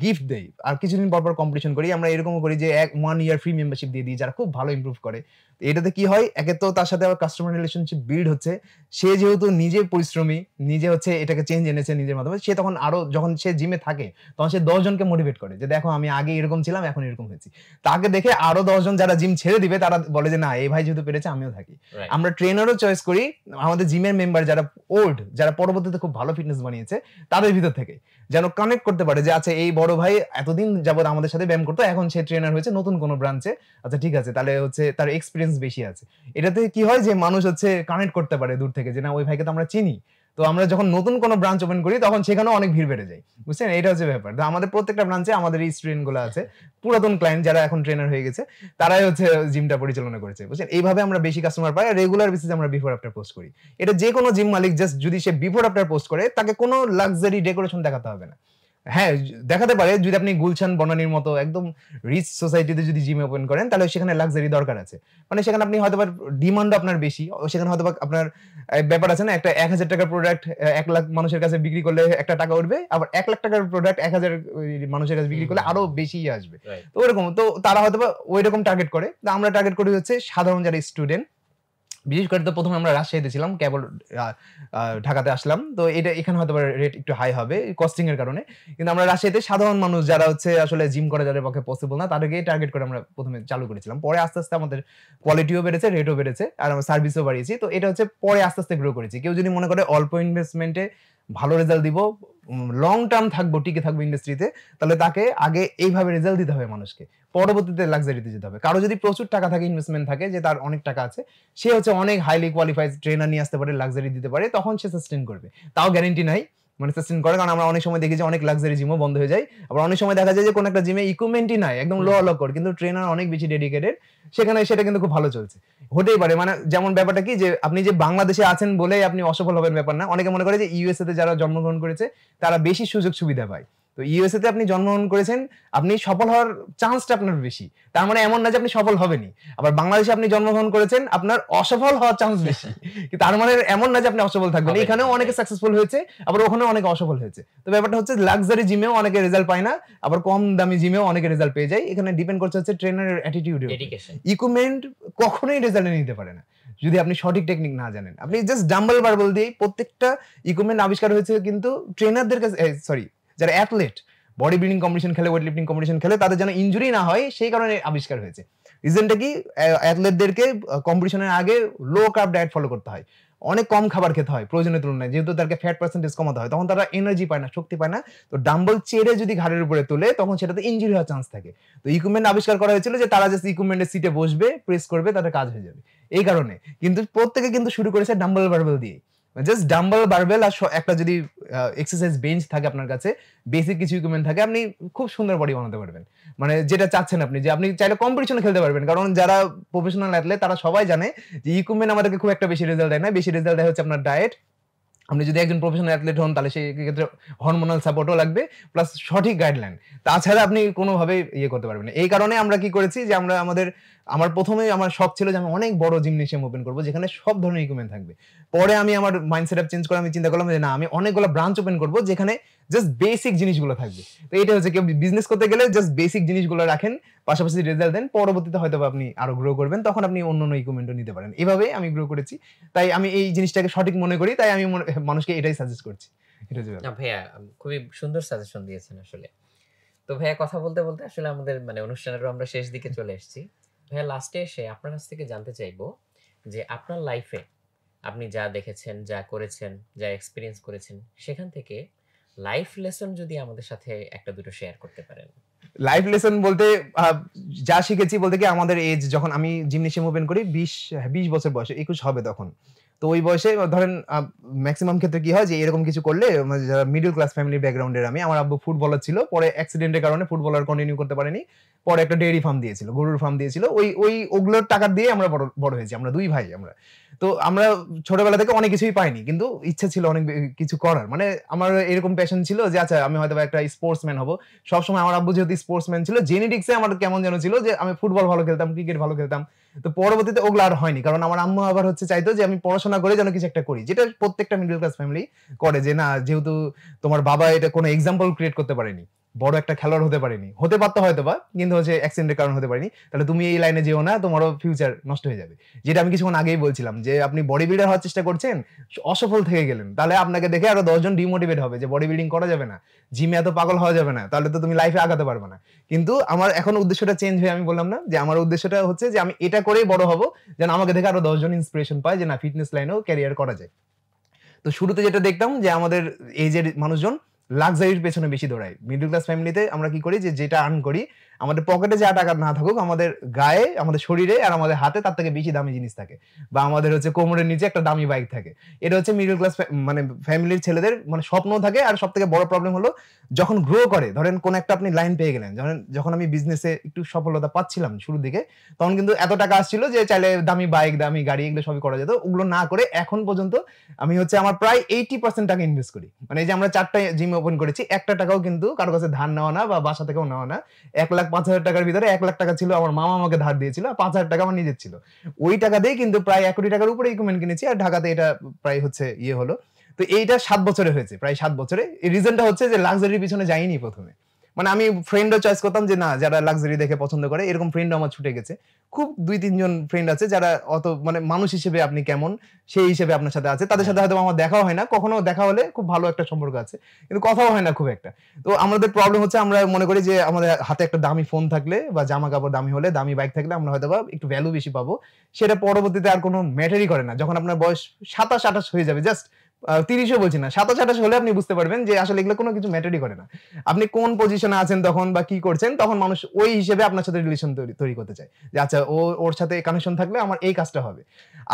গিফট দেই, আর কিছুদিন পর পর কম্পিটিশন করি। আমরা এরকমও করি যে 1 ইয়ার ফ্রি মেম্বারশিপ দিয়ে দিই যারা খুব ভালো ইমপ্রুভ করে। এটাতে কি হয়, একে তো তার সাথে আবার কাস্টমার রিলেশনশিপ বিল্ড হচ্ছে। সে যেহেতু নিজে পরিশ্রমী, নিজে হচ্ছে এটাকে চেঞ্জ এনেছে নিজের মাধ্যমে, সে তখন আরো যখন সে জিমে থাকে তখন সে 10 জনকে মোটিভেট করে যে দেখো আমি আগে এরকম ছিলাম এখন এরকম হয়েছি। তাকে দেখে আরো 10 জন যারা জিম ছেড়ে দিবে তারা বলে যে না এই ভাই যেহেতু পেরেছে আমিও থাকি। আমরা ট্রেনারও চয়েস করি আমাদের জিমের মেম্বার যারা ওল্ড, যারা পরবর্তীতে খুব ভালো ফিটনেস বানিয়েছে, তাদের ভিতর থেকে যেন কানেক্ট করতে পারে যে আচ্ছা এই বড় ভাই এতদিন যাবত আমাদের সাথে ব্যায়াম করতো, এখন সে ট্রেনার হয়েছে নতুন কোনো ব্রাঞ্চে, আচ্ছা ঠিক আছে তাহলে হচ্ছে তার এক্সপিরিয়েন্স বেশি আছে। এটাতে কি হয় যে মানুষ হচ্ছে কানেক্ট করতে পারে দূর থেকে যে না ওই ভাইকে তো আমরা চিনি। তো আমরা যখন নতুন কোনো ব্রাঞ্চ ওপেন করি তখন সেখানেও অনেক ভিড় বেড়ে যায়, বুঝছেন? এটা হচ্ছে ব্যাপার। তো আমাদের প্রত্যেকটা ব্রাঞ্চে আমাদের এই স্টুডেন্ট গুলো আছে, পুরাতন ক্লায়েন্ট যারা এখন ট্রেনার হয়ে গেছে, তারাই হচ্ছে জিমটা পরিচালনা করেছে, বুঝছেন? এইভাবে আমরা বেশি কাস্টমার পাই। আর রেগুলার বেসিসে আমরা বিফোর আফটার পোস্ট করি। এটা যে কোনো জিম মালিক জাস্ট যদি সে বিফোর আফটার পোস্ট করে, তাকে কোনো লাক্সারি ডেকোরেশন দেখাতে হবে না। হ্যাঁ দেখাতে পারে যদি আপনি গুলশান বনানীর মতো একদম রিচ সোসাইটিতে যদি জিম ওপেন করেন, তাহলে সেখানে লাক্সারি দরকার আছে। মানে সেখানে আপনি হয়তো ডিমান্ড আপনার বেশি, সেখানে হয়তো আপনার ব্যাপার আছে না, একটা 1,000 টাকার প্রোডাক্ট 1 লাখ মানুষের কাছে বিক্রি করলে একটা টাকা উঠবে, আবার 1 লাখ টাকার প্রোডাক্ট 1,000 মানুষের কাছে বিক্রি করলে আরো বেশি আসবে। তো ওরকম, তো তারা হয়তো ওই রকম টার্গেট করে। আমরা টার্গেট করি হচ্ছে সাধারণ যারা স্টুডেন্ট। বিশেষ করে তো প্রথমে আমরা রাজশাহীতে ছিলাম, কেবল ঢাকাতে আসলাম। তো এটা এখানে হয়তো রেট একটু হাই হবে কস্টিং এর কারণে, কিন্তু আমরা রাজশাহীতে সাধারণ মানুষ যারা হচ্ছে আসলে জিম করে যাদের পক্ষে পসিবল না, তাদেরকে টার্গেট করে আমরা প্রথমে চালু করেছিলাম। পরে আস্তে আস্তে আমাদের কোয়ালিটিও বেড়েছে, রেটও বেড়েছে, আর আমরা সার্ভিসও বাড়িয়েছি। তো এটা হচ্ছে পরে আস্তে আস্তে গ্রো করেছি। কেউ যদি মনে করে অল্প ইনভেস্টমেন্টে ভালো রেজাল্ট দিব, লং টার্ম থাকবো, টিকে থাকবো ইন্ডাস্ট্রিতে, তাহলে তাকে আগে এইভাবে রেজাল্ট দিতে হবে মানুষকে, পরবর্তীতে লাক্সারিতে যেতে হবে। কারো যদি প্রচুর টাকা থাকে, ইনভেস্টমেন্ট থাকে, যে তার অনেক টাকা আছে, সে হচ্ছে অনেক হাইলি কোয়ালিফাইড ট্রেনার নিয়ে আসতে পারে, লাক্সারি দিতে পারে, তখন সে সাস্টেইন করবে। তাও গ্যারান্টি নাই মানে সাস্টেইন করে, কারণ আমরা অনেক সময় দেখি যে অনেক লাক্সারি জিমও বন্ধ হয়ে যায়। আবার অনেক সময় দেখা যায় যে কোন একটা জিমে ইকুইপমেন্টই নাই, একদম লো অলকর, কিন্তু ট্রেনার অনেক বেশি ডেডিকেটেড, সেখানে সেটা কিন্তু খুব ভালো চলছে। হতেই পারে, মানে যেমন ব্যাপারটা কি যে আপনি যে বাংলাদেশে আছেন বলেই আপনি অসফল হবেন ব্যাপার না। অনেকে মনে করে যে ইউএসএ তে যারা জন্মগ্রহণ করেছে তারা বেশি সুযোগ সুবিধা পায়। তো ইউএসএ তে আপনি জন্মগ্রহণ করেছেন, আপনি সফল হওয়ার চান্সটা আপনার বেশি, তার মানে এমন না যে আপনি সফল হবেনই। আবার বাংলাদেশে আপনি জন্মগ্রহণ করেছেন, আপনার অসফল হওয়ার চান্স বেশি, তার মানে এমন না যে আপনি অসফল থাকবেন। এখানেও অনেকে সাকসেসফুল হয়েছে, আবার ওখানেও অনেকে অসফল হয়েছে। তো ব্যাপারটা হচ্ছে লাক্সারি জিমেও অনেকে রেজাল্ট পায় না, আবার কম দামি জিমেও অনেকে রেজাল্ট পেয়ে যায়। এখানে ডিপেন্ড করছে হচ্ছে ট্রেনারের অ্যাটিটিউড। ইকুইপমেন্ট কখনোই রেজাল্ট নিতে পারে না যদি আপনি সঠিক টেকনিক না জানেন। আপনি জাস্ট ডাম্বল বারবল দিয়ে প্রত্যেকটা ইকুইপমেন্ট আবিষ্কার হয়েছে কিন্তু ট্রেনারদের কাছে, সরি যারা অ্যাথলেট বডি বিল্ডিং কম্পিটিশন খেলে, ওয়েট লিফটিং কম্পিটিশন খেলে, তাদের যেন ইনজুরি না হয় সেই কারণে আবিষ্কার হয়েছে। রিজনটা কি, অ্যাথলেটদেরকে কম্পিটিশনের আগে লো কার্ব ডায়েট ফলো করতে হয়, অনেক কম খাবার খেতে হয় প্রয়োজনের তুলনায়, যেহেতু তাদেরকে ফ্যাট পার্সেন্টেজ কমাতে হয়, তখন তারা এনার্জি পায় না, শক্তি পায় না। তো ডাম্বল চেড়ে যদি ঘাড়ের উপরে তোলে তখন সেটাতে ইনজুরি হওয়ার চান্স থাকে। তো ইকুইপমেন্ট আবিষ্কার করা হয়েছিল যে তারা জাস্ট ইকুইপমেন্টের সিটে বসবে, প্রেস করবে, তাদের কাজ হয়ে যাবে, এই কারণে। কিন্তু প্রত্যেকে কিন্তু শুরু করেছে ডাম্বল বারবেল দিয়ে। জাস্ট ডাম্বল বারবেল আর একটা যদি এক্সারসাইজ বেঞ্চ থাকে আপনার কাছে, বেসিক কিছু ইকুইপমেন্ট থাকে, আপনি খুব সুন্দর বডি বানাতে পারবেন। মানে যেটা চাচ্ছেন আপনি, যে আপনি চাইলে কম্পিটিশনে খেলতে পারবেন। কারণ যারা প্রফেশনাল অ্যাথলেট তারা সবাই জানে যে ইকুইপমেন্ট আমাদেরকে খুব একটা বেশি রেজাল্ট দেয় না, বেশি রেজাল্ট দেয় হচ্ছে আপনার ডায়েট। আপনি যদি একজন প্রফেশনাল অ্যাথলেট হন তাহলে সেই ক্ষেত্রে হরমোনাল সাপোর্টও লাগবে, প্লাস সঠিক গাইডলাইন। তাছাড়া আপনি কোনোভাবে ইয়ে করতে পারবেন না। এই কারণে আমরা কি করেছি যে আমার প্রথমে আমার শখ ছিল যে আমি অনেক বড় জিমনেশিয়াম ওপেন করবো যেখানে সব ধরনের ইকুইপমেন্ট থাকবে। পরে আমি আমার মাইন্ড সেটআপ চেঞ্জ করে আমি চিন্তা করলাম যে না, আমি অনেকগুলো ব্রাঞ্চ ওপেন করবো যেখানে জাস্ট বেসিক জিনিসগুলো থাকবে। তো এটা হচ্ছে, কেউ বিজনেস করতে গেলে জাস্ট বেসিক জিনিসগুলো রাখেন, পাশাপাশি রেজাল্ট দেন, পরবর্তীতে হয়তো আপনি আরো গ্রো করবেন, তখন আপনি অন্য অন্য ইকুইপমেন্টও নিতে পারেন। এভাবে আমি গ্রো করেছি। তাই আমি এই জিনিসটাকে সঠিক মনে করি, তাই আমি মানুষকে এটাই সাজেস্ট করছি। এটা হচ্ছে ব্যাপার। না ভাইয়া, খুবই সুন্দর সাজেশন দিয়েছেন আসলে। তো ভাইয়া কথা বলতে বলতে আসলে আমাদের মানে অনুষ্ঠানেরও আমরা শেষ দিকে চলে এসেছি। ভাইয়া লাস্টে এসে আপনার কাছ থেকে জানতে চাইবো যে আপনার লাইফে আপনি যা দেখেছেন, যা করেছেন, যা এক্সপেরিয়েন্স করেছেন, সেখান থেকে লাইফ লেসন যদি আমাদের সাথে একটা দুটো শেয়ার করতে পারেন। লাইফ লেসন বলতে যা শিখেছি বলতে কি, আমাদের এজ যখন আমি জিমনেশিয়াম ওপেন করি 20 বছর বয়সে, 21 হবে তখন। তো ওই বয়সে ধরেন ম্যাক্সিমাম ক্ষেত্রে কি হয় যে এরকম কিছু করলে, মানে যারা মিডল ক্লাস ফ্যামিলি ব্যাকগ্রাউন্ডের, আমার আব্বু ফুটবলার ছিল, পরে অ্যাক্সিডেন্টের কারণে ফুটবলার কন্টিনিউ করতে পারেনি, পরে একটা ডেয়ারি ফার্ম দিয়েছিল, গরুর ফার্ম দিয়েছিল। ওগুলোর টাকা দিয়ে আমরা বড় হয়েছি, আমরা দুই ভাই। তো আমরা ছোটবেলা থেকে অনেক কিছুই পাইনি, কিন্তু ইচ্ছা ছিল অনেক কিছু করার। মানে আমার এরকম প্যাশন ছিল যে আচ্ছা আমি হয়তো একটা স্পোর্টসম্যান হব। সবসময় আমার আব্বু যেহেতু স্পোর্টসম্যান ছিল, জেনেটিক্সে আমার কেমন যেন ছিল যে আমি ফুটবল ভালো খেলতাম, ক্রিকেট ভালো খেলতাম। তো পরবর্তীতে ওগুলো আর হয়নি, কারণ আমার আম্মু আবার চাইতো যে আমি পড়াশোনা করে যেন কিছু একটা করি, যেটা প্রত্যেকটা মিডল ক্লাস ফ্যামিলি করে, যে না যেহেতু তোমার বাবা এটা কোনো এক্সাম্পল ক্রিয়েট করতে পারেনি, বড় একটা খেলোয়াড় হতে পারেনি, হতে পারতো হয়তো বা, কিন্তু অ্যাক্সিডেন্টের কারণে হতে পারেনি, তাহলে তুমি এই লাইনে যেও না, তোমারও ফিউচার নষ্ট হয়ে যাবে। যেটা আমি কিছুক্ষণ আগেই বলছিলাম, যে আপনি বডি বিল্ডার হওয়ার চেষ্টা করছেন, অসফল থেকে গেলেন, তাহলে আপনাকে দেখে আরো 10 জন ডিমোটিভেট হবে যে বডি বিল্ডিং করা যাবে না, জিমে এত পাগল হওয়া যাবে না, তাহলে তো তুমি লাইফে আগাতে পারবে না। কিন্তু আমার এখন উদ্দেশ্যটা চেঞ্জ হয়ে, আমি বললাম না যে আমার উদ্দেশ্যটা হচ্ছে যে আমি এটা করেই বড় হব, যেন আমাকে দেখে আরো 10 জন ইন্সপিরেশন পায় যে না, ফিটনেস লাইনেও ক্যারিয়ার করা যায়। তো শুরুতে যেটা দেখতাম যে আমাদের এজের মানুষজন লাক্সারির পেছনে বেশি দৌড়ায়। মিডল ক্লাস ফ্যামিলিতে আমরা কি করি, যে যেটা আর্ন করি, আমাদের পকেটে যা টাকা না থাকুক, আমাদের গায়ে, আমাদের শরীরে আর আমাদের হাতে তার থেকে বেশি দামি জিনিস থাকে, বা আমাদের কোমরের নিচে একটা দামি বাইক থাকে। এটা হচ্ছে মিডল ক্লাস মানে ফ্যামিলির ছেলেদের মানে স্বপ্ন থাকে। আর সব থেকে বড় প্রবলেম হলো যখন গ্রো করে, ধরেন কোন একটা আপনি লাইন পেয়ে গেলেন, যখন আমি বিজনেসে একটু সফলতা পাচ্ছিলাম শুরুর দিকে, তখন কিন্তু এত টাকা আসছিল যে চাইলে দামি বাইক, দামি গাড়ি, এগুলো সবই করা যেত। ওগুলো না করে এখন পর্যন্ত আমি আমার প্রায় 80% টাকা ইনভেস্ট করি। মানে এই যে আমরা 4টা জিম ওপেন করেছি, একটা টাকাও কিন্তু কারো কাছে ধার নেওয়া না, বা বাসা থেকেও নেওয়া না। 1,05,000 টাকার ভিতরে 1 লাখ টাকা ছিল আমার মামা আমাকে ধার দিয়েছিল, 5,000 টাকা আমার নিজের ছিল। ওই টাকা দিয়ে কিন্তু প্রায় 1 কোটি টাকার উপরে ইকুইপমেন্ট কিনেছি। আর ঢাকাতে এটা প্রায় ইয়ে হলো। তো এইটা 7 বছরে হয়েছে, প্রায় 7 বছরে। এই রিজনটা হচ্ছে যে লাক্সারির পিছনে যাইনি প্রথমে। মানে আমি ফ্রেন্ডও চয়েস করতাম যে না, যারা লাক্সারি দেখে পছন্দ করে, এরকম ফ্রেন্ডও আমার ছুটে গেছে। খুব 2-3 জন ফ্রেন্ড আছে যারা অত মানে মানুষ হিসেবে আপনি কেমন সেই হিসেবে আপনার সাথে আছে। তাদের সাথে হয়তো আমার দেখাও হয় না, কখনো দেখা হলে খুব ভালো একটা সম্পর্ক আছে, কিন্তু কথাও হয় না খুব একটা। তো আমাদের প্রবলেম হচ্ছে, আমরা মনে করি যে আমাদের হাতে একটা দামি ফোন থাকলে, বা জামা কাপড় দামি হলে, দামি বাইক থাকলে আমরা হয়তো বা একটু ভ্যালু বেশি পাবো। সেটা পরবর্তীতে আর কোনো ম্যাটারই করে না। যখন আপনার বয়স 27-28 হয়ে যাবে, জাস্ট 30ও বলছি না, 27-28 হলে আপনি বুঝতে পারবেন যে আসলে এগুলো কোনো কিছু ম্যাটারই করে না। আপনি কোন পজিশনে আছেন তখন, বা কি করছেন, তখন মানুষ ওই হিসেবে আপনার সাথে রিলেশন তৈরি করতে চায়, যে আচ্ছা ওর সাথে কানেকশন থাকলে আমার এই কাজটা হবে।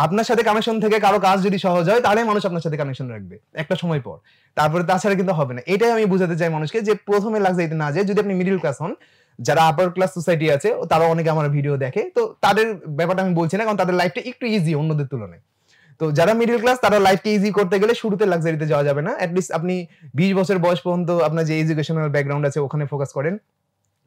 আপনার সাথে কানেকশন থেকে কারো কাজ যদি সহজ হয়, তাহলে মানুষ আপনার সাথে কানেকশন রাখবে একটা সময় পর। তারপরে তাছাড়া কিন্তু হবে না। এটাই আমি বুঝাতে চাই মানুষকে, যে প্রথমে লাক্সারিতে না যায়, যদি আপনি মিডল ক্লাস হন, যারা আপার ক্লাস সোসাইটি আছে তারা অনেকে আমার ভিডিও দেখে, তো তাদের ব্যাপারটা আমি বলছি না, কারণ তাদের লাইফটা একটু ইজি অন্যদের তুলনায়। তো যারা মিডল ক্লাস, তারা লাইফকে ইজি করতে গেলে শুরুতে লাক্সারিতে যাওয়া যাবে না। অ্যাটলিস্ট আপনি 20 বছর বয়স পর্যন্ত আপনার যে এডুকেশনাল ব্যাকগ্রাউন্ড আছে ওখানে ফোকাস করেন।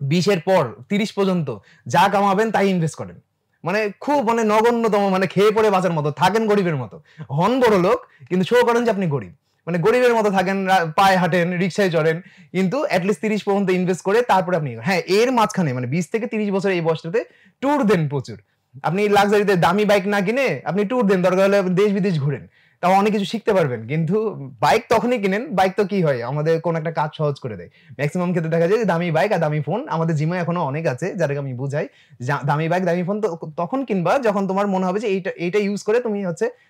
20 এর পর 30 পর্যন্ত যা কামাবেন তাই ইনভেস্ট করেন। মানে খুব নগণ্যতম, মানে খেয়ে পড়ে বাঁচার মতো থাকেন, গরিবের মতো হন, বড় লোক কিন্তু শো করেন যে আপনি গরিব। মানে গরিবের মতো থাকেন, পায়ে হাঁটেন, রিক্সায় চড়েন, কিন্তু অ্যাটলিস্ট 30 পর্যন্ত ইনভেস্ট করে তারপরে আপনি, হ্যাঁ এর মাঝখানে মানে 20 থেকে 30 বছর এই বয়সটাতে ট্যুর দেন প্রচুর। আপনি লাক্সারিতে দামি বাইক না কিনে আপনি ট্যুর দেন, দরকার হলে দেশ বিদেশ ঘুরেন, তাও অনেক কিছু শিখতে পারবেন। কিন্তু বাইক তখনই কিনেন, বাইক তো কি হয়, আমাদের কোন একটা কাজ সহজ করে দেয়। ম্যাক্সিমাম ক্ষেত্রে দেখা যায় যে দামি বাইক আর দামি ফোন, আমাদের জিমে এখনো অনেক আছে যাদেরকে আমি বুঝাই, দামি বাইক দামি ফোন তো তখন কিনবা যখন তোমার মনে হবে যে এইটা ইউজ করে তুমি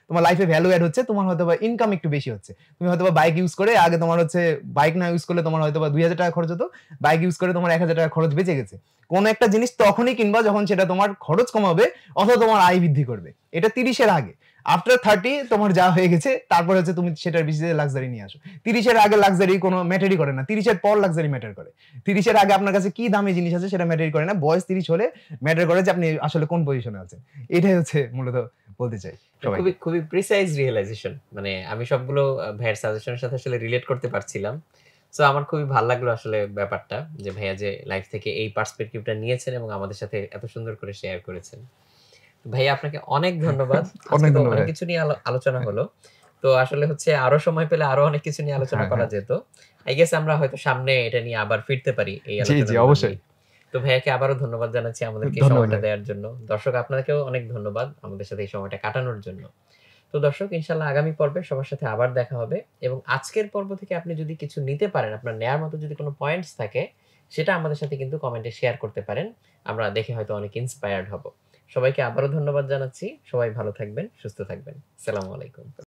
তোমার লাইফে ভ্যালু অ্যাড হচ্ছে, তোমার হয়তো বা ইনকাম একটু বেশি হচ্ছে। তুমি হয়তো বা বাইক ইউজ করে আগে তোমার বাইক না ইউজ করলে তোমার হয়তো বা 2,000 টাকা খরচ হতো, বাইক ইউজ করে তোমার 1,000 টাকা খরচ বেঁচে গেছে। কোন একটা জিনিস তখনই কিনবা যখন সেটা তোমার খরচ কমাবে অথবা তোমার আয় বৃদ্ধি করবে। এটা 30 এর আগে। আফটার 30 তোমার যা হয়ে গেছে তারপর হচ্ছে তুমি সেটার বেশি লাক্সারি নিয়ে আসো। 30 এর আগে লাক্সারি কোনো ম্যাটারই করে না। 30 এর পর লাক্সারি ম্যাটার করে। 30 এর আগে আপনার কাছে কি দামি জিনিস আছে সেটা ম্যাটারই করে না। বয়স 30 হলে ম্যাটার করে যে আপনি আসলে কোন পজিশনে আছেন। এটাই হচ্ছে মূলত বলতে চাই সবাইকে। খুবই খুবই প্রিসাইজ রিয়েলাইজেশন, মানে আমি সবগুলো ভাইয়ের সাজেশনের সাথে আসলে রিলেট করতে পারছিলাম। সো আমার খুবই ভালো লাগলো আসলে ব্যাপারটা, যে ভাইয়া যে লাইফ থেকে এই পার্সপেক্টিভটা নিয়েছেন এবং আমাদের সাথে এত সুন্দর করে শেয়ার করেছেন। ভাইয়া আপনাকে অনেক ধন্যবাদ। আজকে অনেক তো ধন্যবাদ। অনেক কিছু নিয়ে আলোচনা হলো। তো আসলে হচ্ছে আরো সময় পেলে আরো অনেক কিছু নিয়ে আলোচনা হ্যাঁ, করা হ্যাঁ। যেত। আই গেস আমরা হয়তো সামনে এটা নিয়ে আবার ফিরতে পারি এই জি, জি, আলোচনাগুলো অবশ্যই। নিয়ে। তো ভাইয়াকে আবারও ধন্যবাদ জানাচ্ছি আমাদেরকে এই ধন্যবাদ সময়টা ভাই। দেওয়ার জন্য। দর্শক আপনাকেও অনেক ধন্যবাদ আমাদের সাথে এই সময়টা কাটানোর জন্য। তো দর্শক, ইনশাআল্লাহ আগামী পর্বে সবার সাথে আবার দেখা হবে, এবং আজকের পর্ব থেকে আপনি যদি কিছু নিতে পারেন, আপনার নেয়ার মতো যদি কোনো পয়েন্টস থাকে, সেটা আমাদের সাথে কিন্তু কমেন্টে শেয়ার করতে পারেন। আমরা দেখে হয়তো অনেক ইন্সপায়ার্ড হব। সবাইকে আবারও ধন্যবাদ জানাচ্ছি। সবাই ভালো থাকবেন, সুস্থ থাকবেন। আসসালামু আলাইকুম।